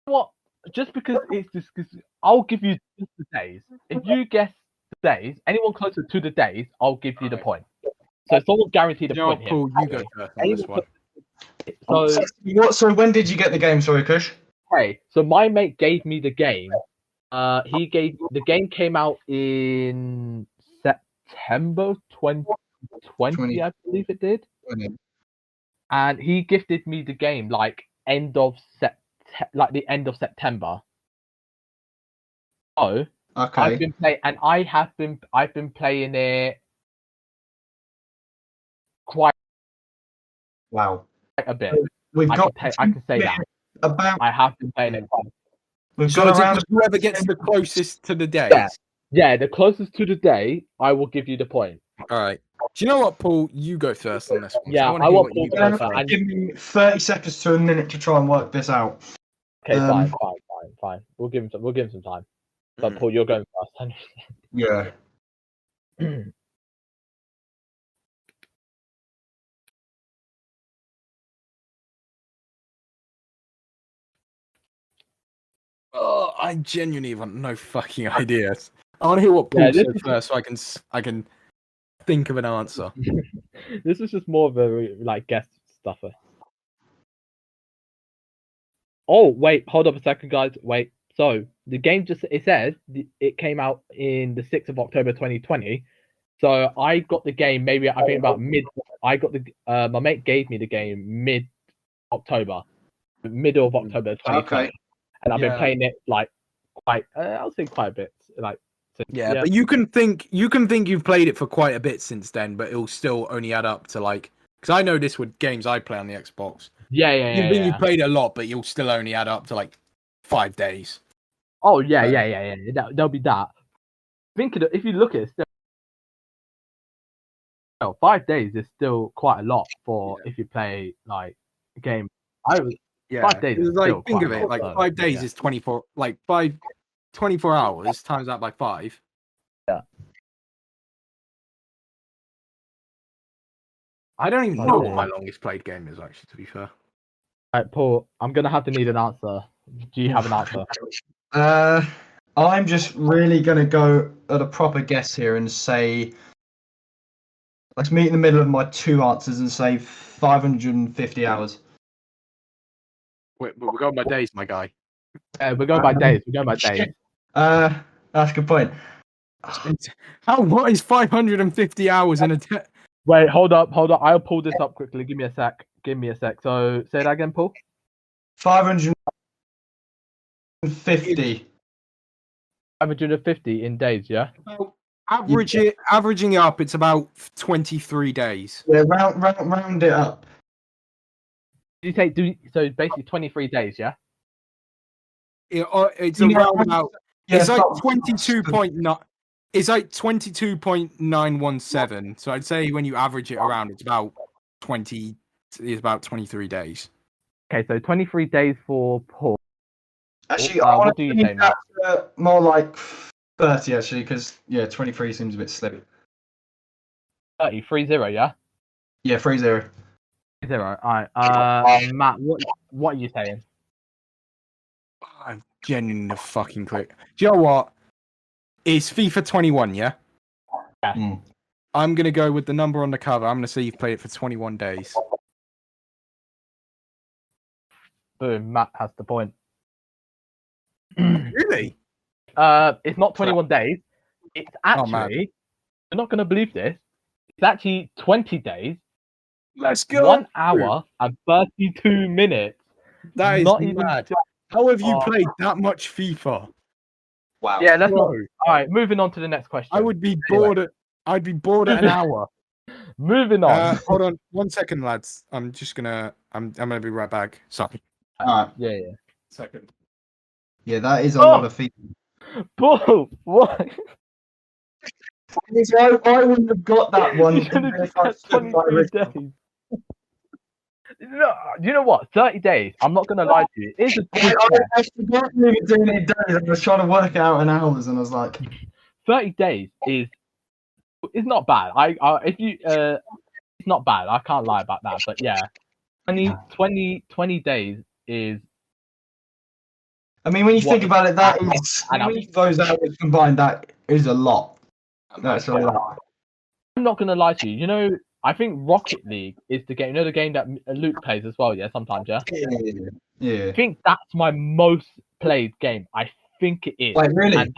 Speaker 3: What? Just because it's just, I'll give you just the days. If you guess the days, anyone closer to the days, I'll give you the point. So someone guaranteed a point here.
Speaker 2: Paul, you go first on this one.
Speaker 5: So when did you get the game? Sorry, Kush.
Speaker 3: Okay, so my mate gave me the game. The game came out in September 2020, I believe it did. And he gifted me the game like the end of September. So
Speaker 5: Okay.
Speaker 3: I've been playing it quite a bit.
Speaker 5: We've got.
Speaker 3: I can say that.
Speaker 5: About.
Speaker 3: I have been playing it quite.
Speaker 5: We've
Speaker 2: So
Speaker 5: got
Speaker 2: is it
Speaker 5: around.
Speaker 2: just whoever gets the closest to the days?
Speaker 3: Yeah, the closest to the day, I will give you the point.
Speaker 2: All right. Do you know what, Paul? You go first on this one.
Speaker 3: Yeah,
Speaker 2: wanna
Speaker 3: I
Speaker 2: hear
Speaker 3: want
Speaker 2: what you
Speaker 3: Paul
Speaker 2: go
Speaker 3: to go
Speaker 2: first.
Speaker 5: Give me 30 seconds to a minute to try and work this out.
Speaker 3: Okay, fine. We'll give him some time. But Paul, you're going first.
Speaker 5: Yeah.
Speaker 2: Oh, I genuinely have no fucking ideas. I want to hear what Paul
Speaker 6: Yeah, this
Speaker 2: said
Speaker 6: is-
Speaker 2: first, so I can think of an answer.
Speaker 6: This is just more of a like guest stuffer. Oh wait, hold up a second, guys. Wait. So the game it says it came out in the 6th of October 2020. So I got the game maybe I think about mid. I got the my mate gave me the game mid October, middle of October 2020,
Speaker 4: Okay.
Speaker 6: and I've been
Speaker 2: Yeah.
Speaker 6: playing it like quite. I'll say quite a bit. Like since,
Speaker 2: Yeah, but you can think you've played it for quite a bit since then, but it'll still only add up to like because I know this with games I play on the Xbox.
Speaker 6: yeah.
Speaker 2: You played it a lot, but you'll still only add up to like 5 days.
Speaker 6: Oh yeah. There'll be that. Think of it, if you look at it, still 5 days is still quite a lot for if you play like a game.
Speaker 2: Yeah,
Speaker 6: 5 days is
Speaker 2: like
Speaker 6: still
Speaker 2: think
Speaker 6: quite
Speaker 2: of
Speaker 6: a
Speaker 2: it,
Speaker 6: lot,
Speaker 2: like
Speaker 6: though.
Speaker 2: 5 days
Speaker 6: Yeah.
Speaker 2: is 24, like 24 hours times that by 5.
Speaker 6: Yeah.
Speaker 2: I don't even
Speaker 6: I
Speaker 2: know
Speaker 6: see.
Speaker 2: what my longest played game is actually. To be fair,
Speaker 6: Right, Paul, I'm gonna have to need an answer. Do you have an answer?
Speaker 4: I'm just really gonna go at a proper guess here and say, let's meet in the middle of my two answers and say 550 hours.
Speaker 2: wait, but we're going by days, my guy.
Speaker 6: We're going by days. We're going by days.
Speaker 4: That's a good point.
Speaker 2: What is 550 hours in a day?
Speaker 6: Wait, hold up. I'll pull this up quickly. Give me a sec. So say that again, Paul.
Speaker 4: 550.
Speaker 6: 550 in days, yeah.
Speaker 2: Averaging it up, it's about 23 days.
Speaker 4: Yeah, round it up.
Speaker 6: Did you say so? Basically, 23 days, yeah.
Speaker 2: It's
Speaker 4: Yeah,
Speaker 2: around about.
Speaker 4: Yeah,
Speaker 2: It's like
Speaker 4: stop.
Speaker 2: 22.9. It's like 22.917. So I'd say when you average it around, it's about 20. It's about 23 days.
Speaker 6: Okay, so 23 days for Paul.
Speaker 4: Actually,
Speaker 6: What
Speaker 4: I want
Speaker 6: do you
Speaker 4: to
Speaker 6: say, Matt?
Speaker 4: more like 30 actually, because 23 seems a bit slim.
Speaker 6: 30, 30, yeah.
Speaker 4: Yeah, 30.
Speaker 6: 0. All right. Matt, what are you saying?
Speaker 2: I'm genuinely fucking quick. Do you know what? It's FIFA 21, yeah?
Speaker 6: Yeah.
Speaker 4: Mm.
Speaker 2: I'm going to go with the number on the cover. I'm going to say you've played it for 21 days.
Speaker 6: Boom, Matt has the point.
Speaker 2: Really?
Speaker 6: It's not 21 days. It's actually, you're not going to believe this. It's actually 20 days,
Speaker 2: Let's go.
Speaker 6: 1 hour and 32 minutes.
Speaker 2: That is
Speaker 6: not even.
Speaker 2: mad. How have you
Speaker 6: Oh.
Speaker 2: played that much FIFA?
Speaker 4: Wow.
Speaker 6: Yeah, let's not.
Speaker 2: Bro,
Speaker 6: All right, moving on to the next question.
Speaker 2: I would be
Speaker 6: Anyway.
Speaker 2: bored. I'd be bored at an hour.
Speaker 6: Moving on.
Speaker 2: Hold on 1 second, lads. I'm just gonna. I'm gonna be right back. Sorry.
Speaker 4: Alright.
Speaker 6: Yeah.
Speaker 2: Second.
Speaker 4: Yeah, that is a lot of feet.
Speaker 6: Paul, what?
Speaker 4: I wouldn't have got that one.
Speaker 6: You should have just said 23 days. No, you know what? 30 days. I'm not gonna lie to you. It is a good guess.
Speaker 4: I forgot we were doing it days. I was trying to work it out in hours, and I was like,
Speaker 6: 30 days is not bad. If you it's not bad. I can't lie about that. But yeah, 20 days is.
Speaker 4: I mean, when you think about it, that
Speaker 6: and
Speaker 4: is those hours combined. That is a lot. That's a lot.
Speaker 6: I'm not gonna lie to you. You know, I think Rocket League is the game. You know, the game that Luke plays as well. Yeah, sometimes. Yeah.
Speaker 4: Yeah.
Speaker 6: I think that's my most played game. I think it is.
Speaker 4: Like really?
Speaker 6: And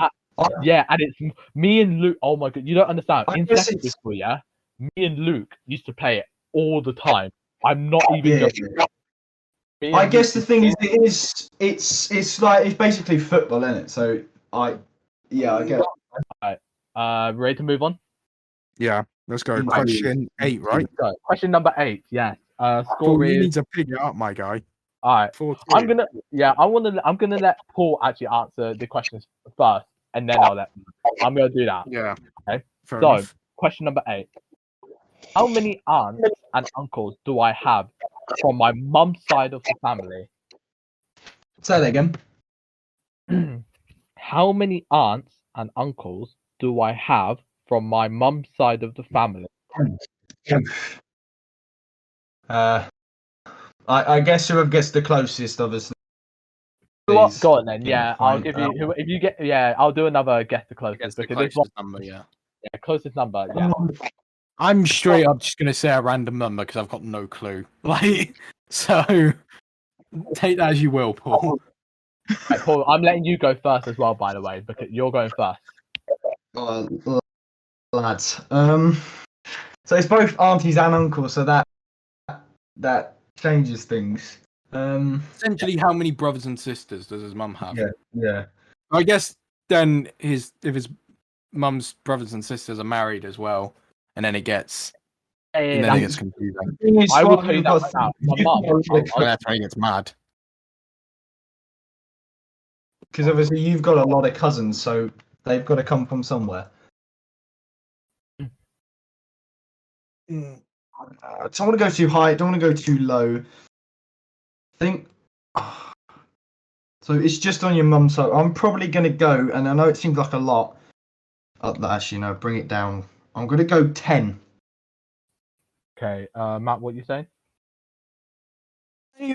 Speaker 6: yeah, and it's me and Luke. Oh my god, you don't understand.
Speaker 4: I
Speaker 6: In
Speaker 4: guess
Speaker 6: secondary
Speaker 4: it's-
Speaker 6: school, yeah, me and Luke used to play it all the time. I'm not even
Speaker 4: Yeah.
Speaker 6: joking. Me and
Speaker 4: I guess
Speaker 6: Luke
Speaker 4: the thing is, it's like it's basically football, isn't it? So I get.
Speaker 6: ready to move on?
Speaker 2: Yeah. Let's go.
Speaker 4: Mm.
Speaker 2: Question 8, right?
Speaker 6: So, question number 8. Yes.
Speaker 2: Paul,
Speaker 6: Score
Speaker 2: you
Speaker 6: is.
Speaker 2: need to pick it up, my guy.
Speaker 6: All right.
Speaker 2: 14.
Speaker 6: I'm gonna let Paul actually answer the questions first, and then I'm gonna do that.
Speaker 2: Yeah.
Speaker 6: Okay.
Speaker 2: Fair
Speaker 6: So,
Speaker 2: enough.
Speaker 6: question number 8. How many aunts and uncles do I have from my mum's side of the family?
Speaker 4: Say that again.
Speaker 6: How many aunts and uncles do I have from my mum's side of the family.
Speaker 5: I guess whoever gets the closest, obviously.
Speaker 6: What? Go on then.
Speaker 5: getting
Speaker 6: Yeah,
Speaker 5: the
Speaker 6: I'll
Speaker 5: point.
Speaker 6: give you. If you get, yeah, I'll do another guess the
Speaker 2: I
Speaker 6: closest
Speaker 2: guess the
Speaker 6: because this
Speaker 2: closest
Speaker 6: one,
Speaker 2: number, yeah.
Speaker 6: yeah, closest number. Yeah.
Speaker 2: I'm straight up just gonna say a random number because I've got no clue. Like, so take that as you will, Paul.
Speaker 6: Right, Paul, I'm letting you go first as well, by the way, because you're going first.
Speaker 5: Lads. So it's both aunties and uncles, so that changes things.
Speaker 2: Essentially, how many brothers and sisters does his mum have?
Speaker 5: Yeah.
Speaker 2: I guess then if his mum's brothers and sisters are married as well, and then it gets and then it gets confusing.
Speaker 6: I will tell you that right now. My mum,
Speaker 2: That's when it gets mad.
Speaker 5: Because obviously you've got a lot of cousins, so they've got to come from somewhere. Don't want to go too high. Don't want to go too low. I think. So it's just on your mum. So I'm probably going to go, and I know it seems like a lot. Actually, no, bring it down. I'm going to go 10.
Speaker 6: Okay, Matt, what you saying?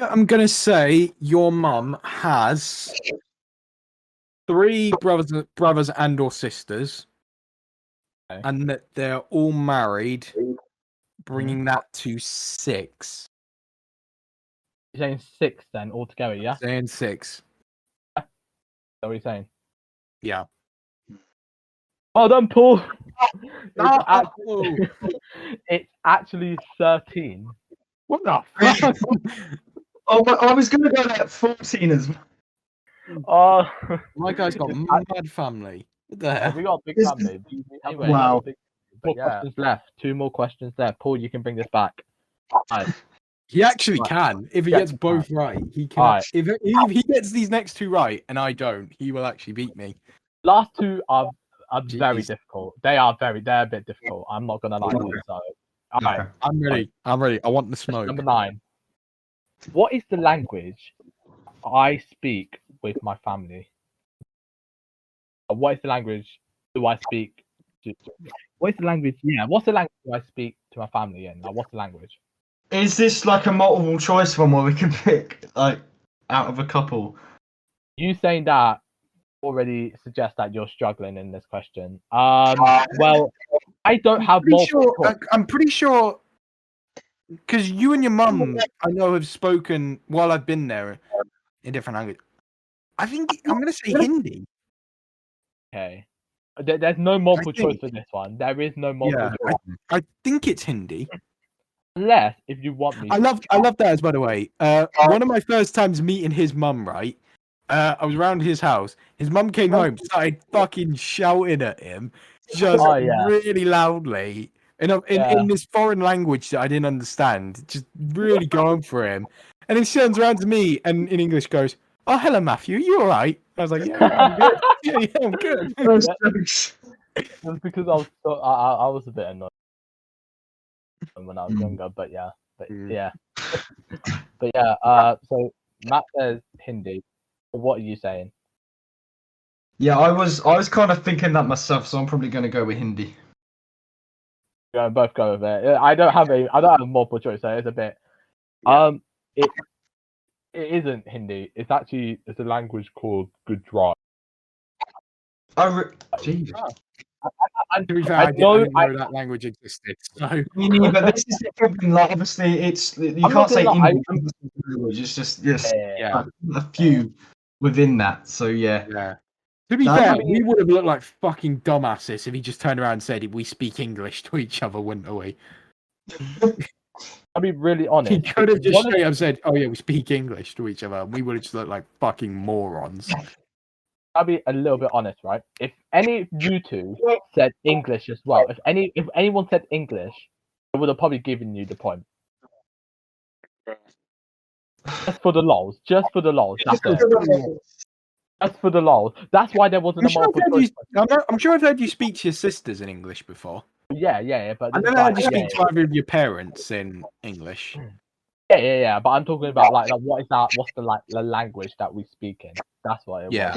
Speaker 2: I'm gonna say your mum has 3 brothers and or sisters,
Speaker 6: Okay.
Speaker 2: and that they're all married, bringing that to 6.
Speaker 6: You're saying 6 then altogether, yeah?
Speaker 2: Saying 6.
Speaker 6: Is that what you're saying?
Speaker 2: Yeah.
Speaker 6: Well done, Paul.
Speaker 2: Oh,
Speaker 6: It's actually 13.
Speaker 2: what the fuck?
Speaker 5: Oh, but I was going to go at 14 as well.
Speaker 6: Oh,
Speaker 2: My guy's got mad family. What the hell?
Speaker 6: we got a big
Speaker 5: This-
Speaker 6: family. Anyway,
Speaker 5: Wow.
Speaker 6: More questions left. 2 more questions there. Paul, you can bring this back. Right.
Speaker 2: He actually
Speaker 6: Right.
Speaker 2: can. If he
Speaker 6: Yeah.
Speaker 2: gets both right, he can.
Speaker 6: Alright.
Speaker 2: If he gets these next 2 right and I don't, he will actually beat me.
Speaker 6: Last 2 are very
Speaker 2: Jeez.
Speaker 6: difficult. They're a bit difficult. I'm not gonna lie to you. So, alright.
Speaker 5: Okay.
Speaker 2: I'm ready. I'm ready. I want the smoke.
Speaker 6: Number 9. What is the language I speak with my family? What is the language do I speak to? What is the language? Yeah, what's the language do I speak to my family in? Like, what's the language?
Speaker 5: Is this like a multiple choice one where we can pick like out of a couple?
Speaker 6: You saying that already suggests that you're struggling in this question. Well, I don't have multiple choice.
Speaker 2: I'm pretty sure because you and your mum, I know, have spoken while I've been there in different language. I think I'm going to say Hindi.
Speaker 6: Okay. There's no multiple choice
Speaker 2: think-
Speaker 6: for this one. There is no multiple
Speaker 2: Yeah,
Speaker 6: choice.
Speaker 2: I think it's Hindi.
Speaker 6: Unless if you want me.
Speaker 2: I love that as by the way. One of my first times meeting his mum, right? I was around his house. His mum came home, started fucking shouting at him, just
Speaker 6: Oh, yeah.
Speaker 2: really loudly, in this foreign language that I didn't understand, just really going for him. And then she turns around to me and in English goes, "Oh, hello, Matthew. You all right?" I was like, "Yeah, I'm good. Yeah, I'm good."
Speaker 6: Just because I was a bit annoyed when I was younger, but yeah. So Matt says Hindi. What are you saying?
Speaker 5: Yeah, I was kind of thinking that myself, so I'm probably going to go with Hindi.
Speaker 6: We're gonna both go with it. I don't have multiple choice, so it's a bit. It isn't Hindi. It's a language called Gujarati.
Speaker 5: Jeez.
Speaker 2: To be fair, I didn't know that language existed. So
Speaker 5: Yeah, but this is the problem. Like, obviously, you
Speaker 6: I'm
Speaker 5: can't say
Speaker 6: not gonna lie,
Speaker 5: Indian language. It's just
Speaker 2: yeah.
Speaker 5: a few within that. So yeah.
Speaker 2: Yeah. To be
Speaker 5: No,
Speaker 2: fair,
Speaker 5: I mean-
Speaker 2: we would have looked like fucking dumbasses if he just turned around and said we speak English to each other, wouldn't we?
Speaker 6: I'll be really honest.
Speaker 2: He could have just
Speaker 6: One of-
Speaker 2: straight up said, "Oh yeah, we speak English to each other." And we would have just looked like fucking morons.
Speaker 6: I'll be a little bit honest, right? If any of you two said English as well, if anyone said English, I would have probably given you the point. Just for the lols. That's it. Just for the lols. That's why there wasn't a multiple choice.
Speaker 2: I'm sure I've heard you speak to your sisters in English before.
Speaker 6: Yeah, but
Speaker 2: I never heard you speak to either of your parents in English.
Speaker 6: Yeah. But I'm talking about like what is that? What's the language that we speak in? That's what it was.
Speaker 2: Yeah.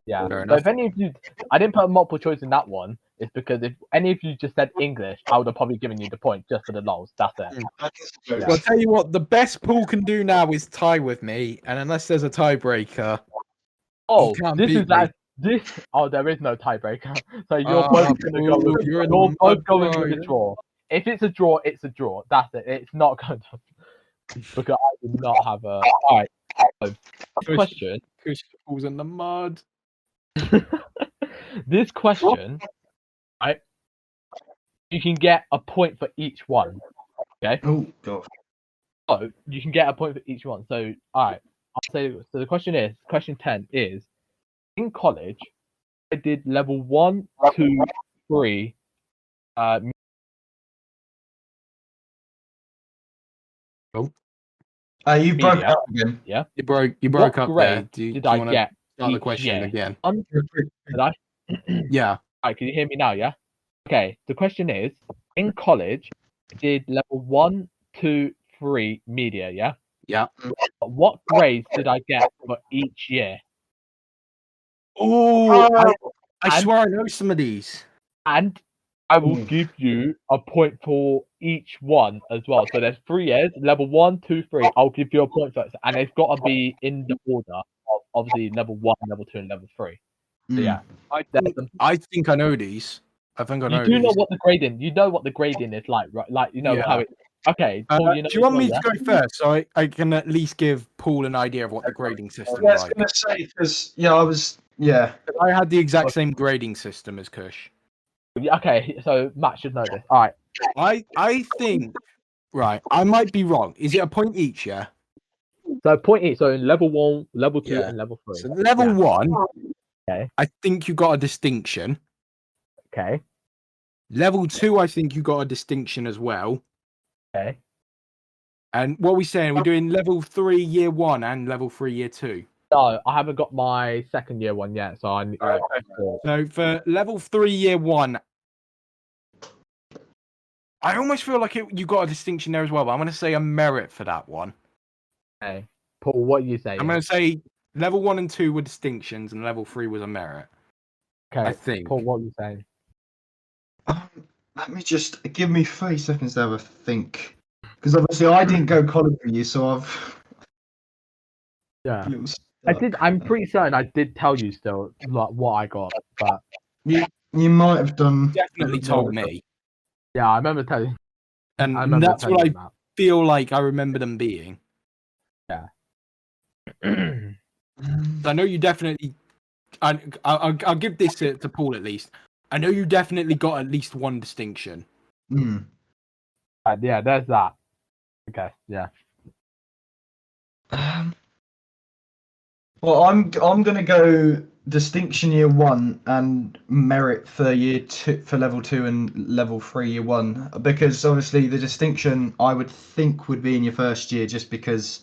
Speaker 6: Yeah.
Speaker 2: Fair
Speaker 6: But
Speaker 2: enough.
Speaker 6: if any of you, I didn't put a multiple choice in that one. is because if any of you just said English, I would have probably given you the point just for the lols. That's it.
Speaker 2: Well, I'll tell you what, the best Paul can do now is tie with me, and unless there's a tiebreaker,
Speaker 6: Oh,
Speaker 2: can't
Speaker 6: this
Speaker 2: beat
Speaker 6: is like this. Oh, there is no tiebreaker. So you're
Speaker 2: Oh,
Speaker 6: both gonna go
Speaker 2: Paul,
Speaker 6: with.
Speaker 2: you're
Speaker 6: You're
Speaker 2: in the
Speaker 6: both
Speaker 2: mud,
Speaker 6: going
Speaker 2: bro.
Speaker 6: with a draw. If it's a draw, it's a draw. That's it. It's not going to because I do not have a. All right. So, question.
Speaker 2: Kush falls in the mud.
Speaker 6: This question, right? You can get a point for each one. Okay.
Speaker 4: Oh god.
Speaker 6: So you can get a point for each one. So all right. I'll say so. The question 10 is: in college, I did level 1, 2, 3.
Speaker 4: You broke
Speaker 6: Media.
Speaker 4: up again.
Speaker 6: Yeah.
Speaker 2: You broke
Speaker 6: What
Speaker 2: up
Speaker 6: grade
Speaker 2: there. Do you
Speaker 6: did I
Speaker 2: want to
Speaker 6: get
Speaker 2: start the
Speaker 6: each
Speaker 2: question
Speaker 6: year?
Speaker 2: again?
Speaker 6: Did I?
Speaker 2: Yeah.
Speaker 6: Alright, can you hear me now? Yeah. Okay. The question is: in college, I did level 1, 2, 3 media. Yeah.
Speaker 2: Yeah.
Speaker 6: What grades did I get for each year?
Speaker 2: Oh, I
Speaker 6: And-
Speaker 2: swear I know some of these.
Speaker 6: And I will give you a point for each one as well. So there's 3 years, level 1, 2, 3. I'll give you a point for it, and it's got to be in the order of obviously level 1, level 2, and level 3. So yeah,
Speaker 2: I think I know these. I think I know
Speaker 6: you do
Speaker 2: these.
Speaker 6: know what the grading. You know what the grading is like, right? Like you know how it. Okay, Paul,
Speaker 2: do
Speaker 6: you know.
Speaker 2: you want me
Speaker 6: as
Speaker 2: to
Speaker 6: well,
Speaker 2: go first, so I can at least give Paul an idea of what the grading system
Speaker 4: Yeah, I
Speaker 2: is
Speaker 4: was
Speaker 2: like?
Speaker 4: gonna say because I was
Speaker 2: I had the exact same grading system as Kush.
Speaker 6: yeah? Okay, so Matt should know this. All right.
Speaker 2: I think right. I might be wrong. Is it a point each? Yeah.
Speaker 6: So point each. So in level 1, level 2,
Speaker 2: Yeah.
Speaker 6: and level 3.
Speaker 2: So level
Speaker 6: Yeah.
Speaker 2: 1.
Speaker 6: Okay.
Speaker 2: I think you got a distinction.
Speaker 6: Okay.
Speaker 2: Level 2, I think you got a distinction as well.
Speaker 6: Okay.
Speaker 2: And what are we saying? We're doing level 3 year 1 and level 3 year 2.
Speaker 6: No, I haven't got my second year one yet, so I need.
Speaker 2: Right. So for level 3 year 1, I almost feel like you got a distinction there as well, but I'm going to say a merit for that one.
Speaker 6: Okay. Paul, what are you saying?
Speaker 2: I'm going to say level 1 and 2 were distinctions and level 3 was a merit.
Speaker 6: Okay.
Speaker 2: I think.
Speaker 6: Paul, what are you saying?
Speaker 4: Let me just give me 30 seconds to have a think. Because obviously I didn't go college with you, so I've.
Speaker 6: Yeah.
Speaker 4: a little
Speaker 6: I
Speaker 4: stuck.
Speaker 6: did. I'm pretty certain I did tell you still like what I got, but
Speaker 4: You might have done.
Speaker 2: Definitely told me.
Speaker 6: yeah, I remember telling.
Speaker 2: And
Speaker 6: I remember
Speaker 2: that's what I
Speaker 6: telling
Speaker 2: feel like I remember them being.
Speaker 6: that.
Speaker 2: I know you definitely. I'll give this to Paul at least. I know you definitely got at least one distinction.
Speaker 6: Yeah, there's that. Okay. Yeah.
Speaker 4: Well, I'm gonna go distinction year 1 and merit for year 2 for level 2 and level 3 year 1 because obviously the distinction I would think would be in your first year just because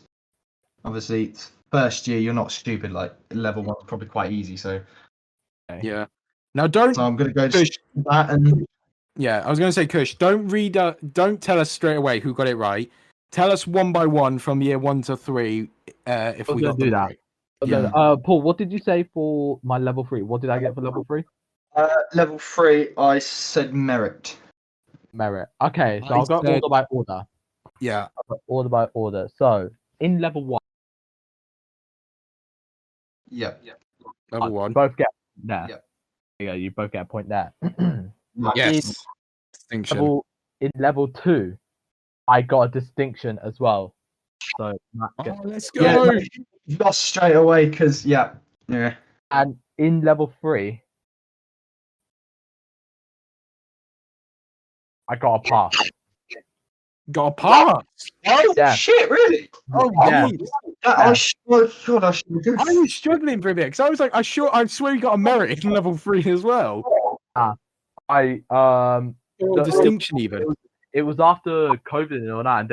Speaker 4: obviously first year you're not stupid, like level 1's probably quite easy, so
Speaker 2: Yeah. Now don't.
Speaker 4: I'm gonna go
Speaker 2: Kush,
Speaker 4: that and
Speaker 2: yeah, I was going to say, Kush, don't tell us straight away who got it right. Tell us one by one from year 1 to 3 if
Speaker 6: I was
Speaker 2: we
Speaker 6: gonna
Speaker 2: got
Speaker 6: do
Speaker 2: them
Speaker 6: that.
Speaker 2: right.
Speaker 4: Yeah.
Speaker 6: Paul, what did you say for my level 3? What did I get for level 3?
Speaker 4: level 3 I said merit.
Speaker 6: Merit. Okay, so
Speaker 2: I
Speaker 6: I'll go
Speaker 2: said-
Speaker 6: order by order.
Speaker 2: Yeah.
Speaker 6: Order by order. So in level 1,
Speaker 4: Yep.
Speaker 2: Level 1.
Speaker 6: both get there.
Speaker 4: Yep.
Speaker 6: Yeah, you both get a point there.
Speaker 2: Yes. Distinction.
Speaker 6: In level 2, I got a distinction as well. So Matt
Speaker 2: Oh,
Speaker 6: gets-
Speaker 2: let's
Speaker 4: Yeah,
Speaker 2: go.
Speaker 4: you lost straight away because yeah.
Speaker 6: and in level 3, I got a pass.
Speaker 2: Got a pass.
Speaker 4: Oh
Speaker 6: Yeah.
Speaker 4: shit! Really?
Speaker 2: Oh,
Speaker 6: Yeah.
Speaker 2: geez.
Speaker 4: I thought I should do.
Speaker 2: I was struggling for a bit because I was like, I swear you got a merit in level 3 as well.
Speaker 6: I
Speaker 2: Or
Speaker 6: The-
Speaker 2: distinction even.
Speaker 6: it was after COVID and all that, and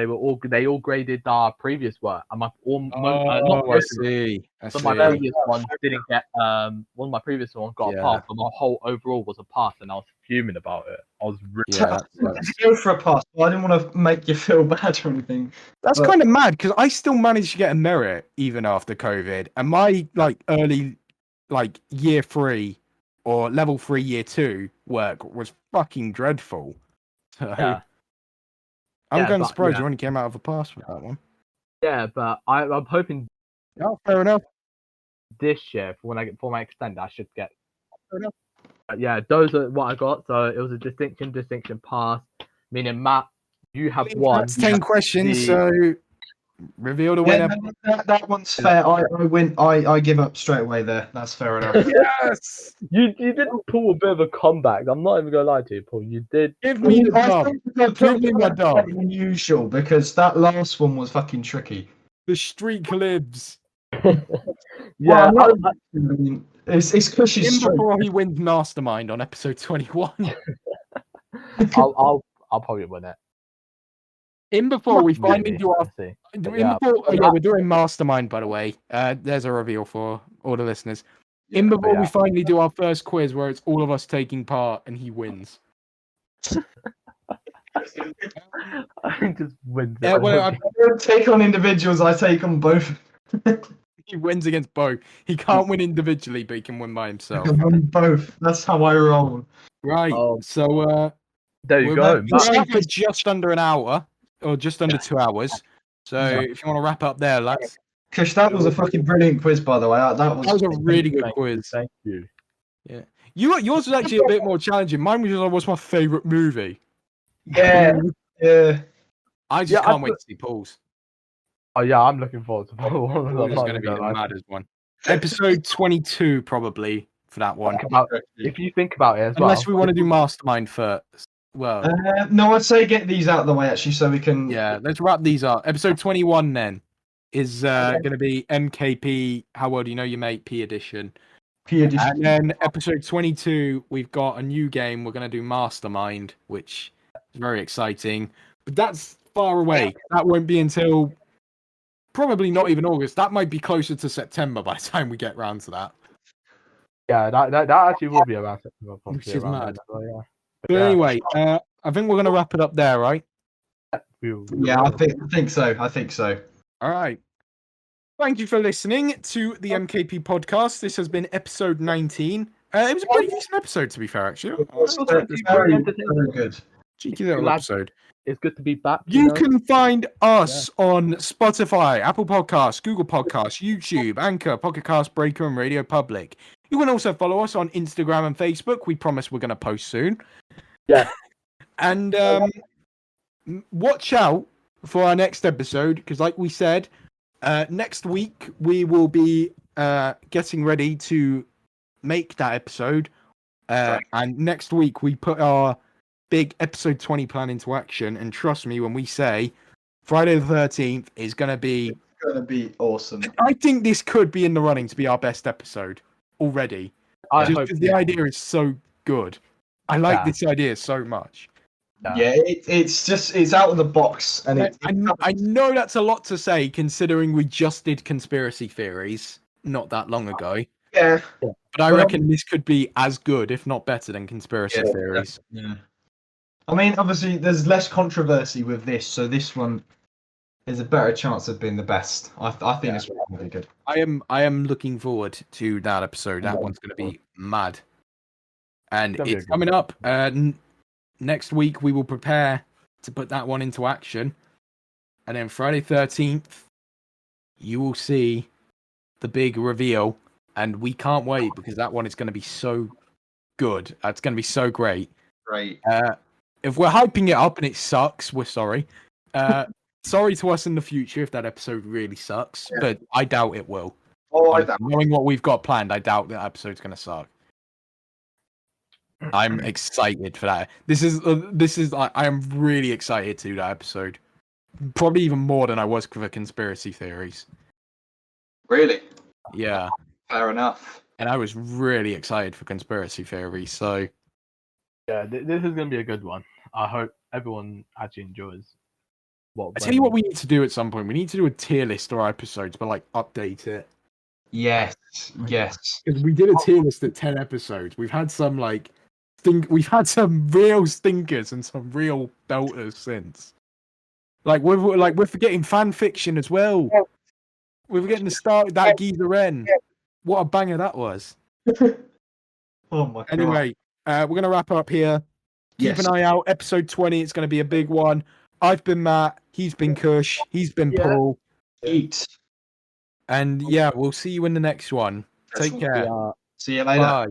Speaker 6: they all graded our previous work, and my not
Speaker 2: I
Speaker 6: most of it,
Speaker 2: see. I
Speaker 6: but my
Speaker 2: see.
Speaker 6: previous one didn't get one of my previous ones got
Speaker 2: Yeah.
Speaker 6: a pass, but my whole overall was a pass, and I was fuming about it. I was really
Speaker 2: Yeah,
Speaker 4: Go for a pass. I didn't want to make you feel bad or anything.
Speaker 2: that's
Speaker 4: But-
Speaker 2: kind of mad because I still managed to get a merit even after COVID, and my early year 3 or level 3 year 2 work was fucking dreadful. So
Speaker 6: Yeah.
Speaker 2: I'm
Speaker 6: Yeah,
Speaker 2: kind of
Speaker 6: but,
Speaker 2: surprised
Speaker 6: yeah.
Speaker 2: you only came out of a pass with that one.
Speaker 6: Yeah, but I'm hoping
Speaker 2: Oh, fair enough.
Speaker 6: this year for my extended, I should get.
Speaker 2: Fair enough.
Speaker 6: Yeah, those are what I got. So it was a distinction pass. Meaning, Matt, you have won.
Speaker 2: That's 10 questions,
Speaker 6: the-
Speaker 2: so reveal the winner.
Speaker 4: That one's fair. I win. I give up straight away there. That's fair enough.
Speaker 2: Yes!
Speaker 6: You did pull a bit of a comeback. I'm not even gonna lie to you, Paul. You did.
Speaker 2: Give me the dub. Give me my dub.
Speaker 4: Unusual because that last one was fucking tricky.
Speaker 2: The streak lives.
Speaker 6: Yeah,
Speaker 4: Well, it's Cush's
Speaker 2: In
Speaker 4: streak.
Speaker 2: before he wins Mastermind on episode 21.
Speaker 6: I'll probably win it.
Speaker 2: In before we finally
Speaker 6: Maybe.
Speaker 2: do our.
Speaker 6: Let's see.
Speaker 2: In
Speaker 6: Yeah.
Speaker 2: before, oh yeah, we're doing Mastermind, by the way. There's a reveal for all the listeners. In before we
Speaker 6: Yeah.
Speaker 2: finally do our first quiz where it's all of us taking part and he wins.
Speaker 6: I just wins it.
Speaker 2: Yeah, well,
Speaker 4: I don't take on individuals. I take on both.
Speaker 2: he wins against both. He can't win individually, but he can win by himself.
Speaker 4: On both. That's how I roll.
Speaker 2: Right.
Speaker 6: Oh.
Speaker 2: So
Speaker 6: There you
Speaker 2: we're
Speaker 6: go.
Speaker 2: back for just under an hour, or just under 2 hours. So if you want to wrap up there, lads.
Speaker 4: Kush, that was a fucking brilliant quiz, by the way. That
Speaker 2: That was a really good quiz.
Speaker 6: Thank you.
Speaker 2: Yeah. Yours was actually a bit more challenging. Mine was just what's my favourite movie.
Speaker 4: Yeah. Yeah.
Speaker 2: I just
Speaker 6: Yeah,
Speaker 2: can't wait to see Paul's.
Speaker 6: Oh yeah, I'm looking forward to one of
Speaker 2: Paul's
Speaker 6: them.
Speaker 2: is going to be the maddest one. Episode 22 probably for that one.
Speaker 6: If you think about it as
Speaker 2: Unless
Speaker 6: well.
Speaker 2: we want to do Mastermind first. Well,
Speaker 4: No, I'd say get these out of the way actually, so we can.
Speaker 2: yeah, let's wrap these up. Episode 21 then is going to be M.K.P. How Well Do You Know Your Mate P edition. And then episode 22, we've got a new game. We're going to do Mastermind, which is very exciting. But that's far away. That won't be until probably not even August. That might be closer to September by the time we get round to that.
Speaker 6: Yeah, that actually will be around September.
Speaker 2: Which is mad.
Speaker 6: So, yeah.
Speaker 2: But anyway, I think we're going to wrap it up there, right?
Speaker 4: Yeah, I think so. I think so.
Speaker 2: All right. Thank you for listening to the M.K.P podcast. This has been episode 19. It was a pretty decent episode, to be fair, actually.
Speaker 4: Very good.
Speaker 2: Cheeky little episode.
Speaker 6: It's good to be back.
Speaker 2: You can find us on Spotify, Apple Podcasts, Google Podcasts, YouTube, Anchor, Pocket Cast, Breaker, and Radio Public. You can also follow us on Instagram and Facebook. We promise we're going to post soon.
Speaker 6: Yeah.
Speaker 2: And watch out for our next episode, because like we said, next week we will be getting ready to make that episode. And next week we put our big episode 20 plan into action. And trust me when we say Friday the 13th is going to be...
Speaker 4: It's going to be awesome.
Speaker 2: I think this could be in the running to be our best episode already. The idea is so good. I like this idea so much.
Speaker 4: Yeah, it's out of the box, and
Speaker 2: I know that's a lot to say considering we just did conspiracy theories not that long ago.
Speaker 4: Yeah,
Speaker 2: but I reckon this could be as good, if not better, than conspiracy theories.
Speaker 4: Yeah. I mean, obviously, there's less controversy with this, so this one is a better chance of being the best. I think this one's going to be good. I
Speaker 2: am looking forward to that episode. That one's going to be mad, and it's coming up. Next week we will prepare to put that one into action, and then Friday 13th you will see the big reveal, and we can't wait because that one is going to be so good. It's going to be so great.
Speaker 4: Great.
Speaker 2: If we're hyping it up and it sucks, we're sorry. Sorry to us in the future if that episode really sucks, but I doubt it will. Knowing what we've got planned, I doubt that episode's going to suck. I'm excited for that. This is I am really excited to that episode. Probably even more than I was for conspiracy theories.
Speaker 4: Really?
Speaker 2: Yeah.
Speaker 4: Fair enough.
Speaker 2: And I was really excited for conspiracy theories. So
Speaker 6: yeah, this is going to be a good one. I hope everyone actually enjoys.
Speaker 2: I tell you what we need to do at some point. We need to do a tier list of our episodes, but like update it.
Speaker 4: Yes.
Speaker 2: Because we did a tier list at 10 episodes. We've had some we've had some real stinkers and some real belters since. We're forgetting fan fiction as well. We're forgetting to start with that geezer N. What a banger that was.
Speaker 4: Oh my god.
Speaker 2: Anyway, we're gonna wrap up here. Keep
Speaker 4: Yes.
Speaker 2: an eye out. Episode 20. It's gonna be a big one. I've been Matt. He's been Kush. He's been
Speaker 3: Yeah.
Speaker 2: Paul.
Speaker 4: Eat.
Speaker 2: And yeah, we'll see you in the next one. Take care.
Speaker 6: Yeah.
Speaker 4: See you later.
Speaker 2: Bye.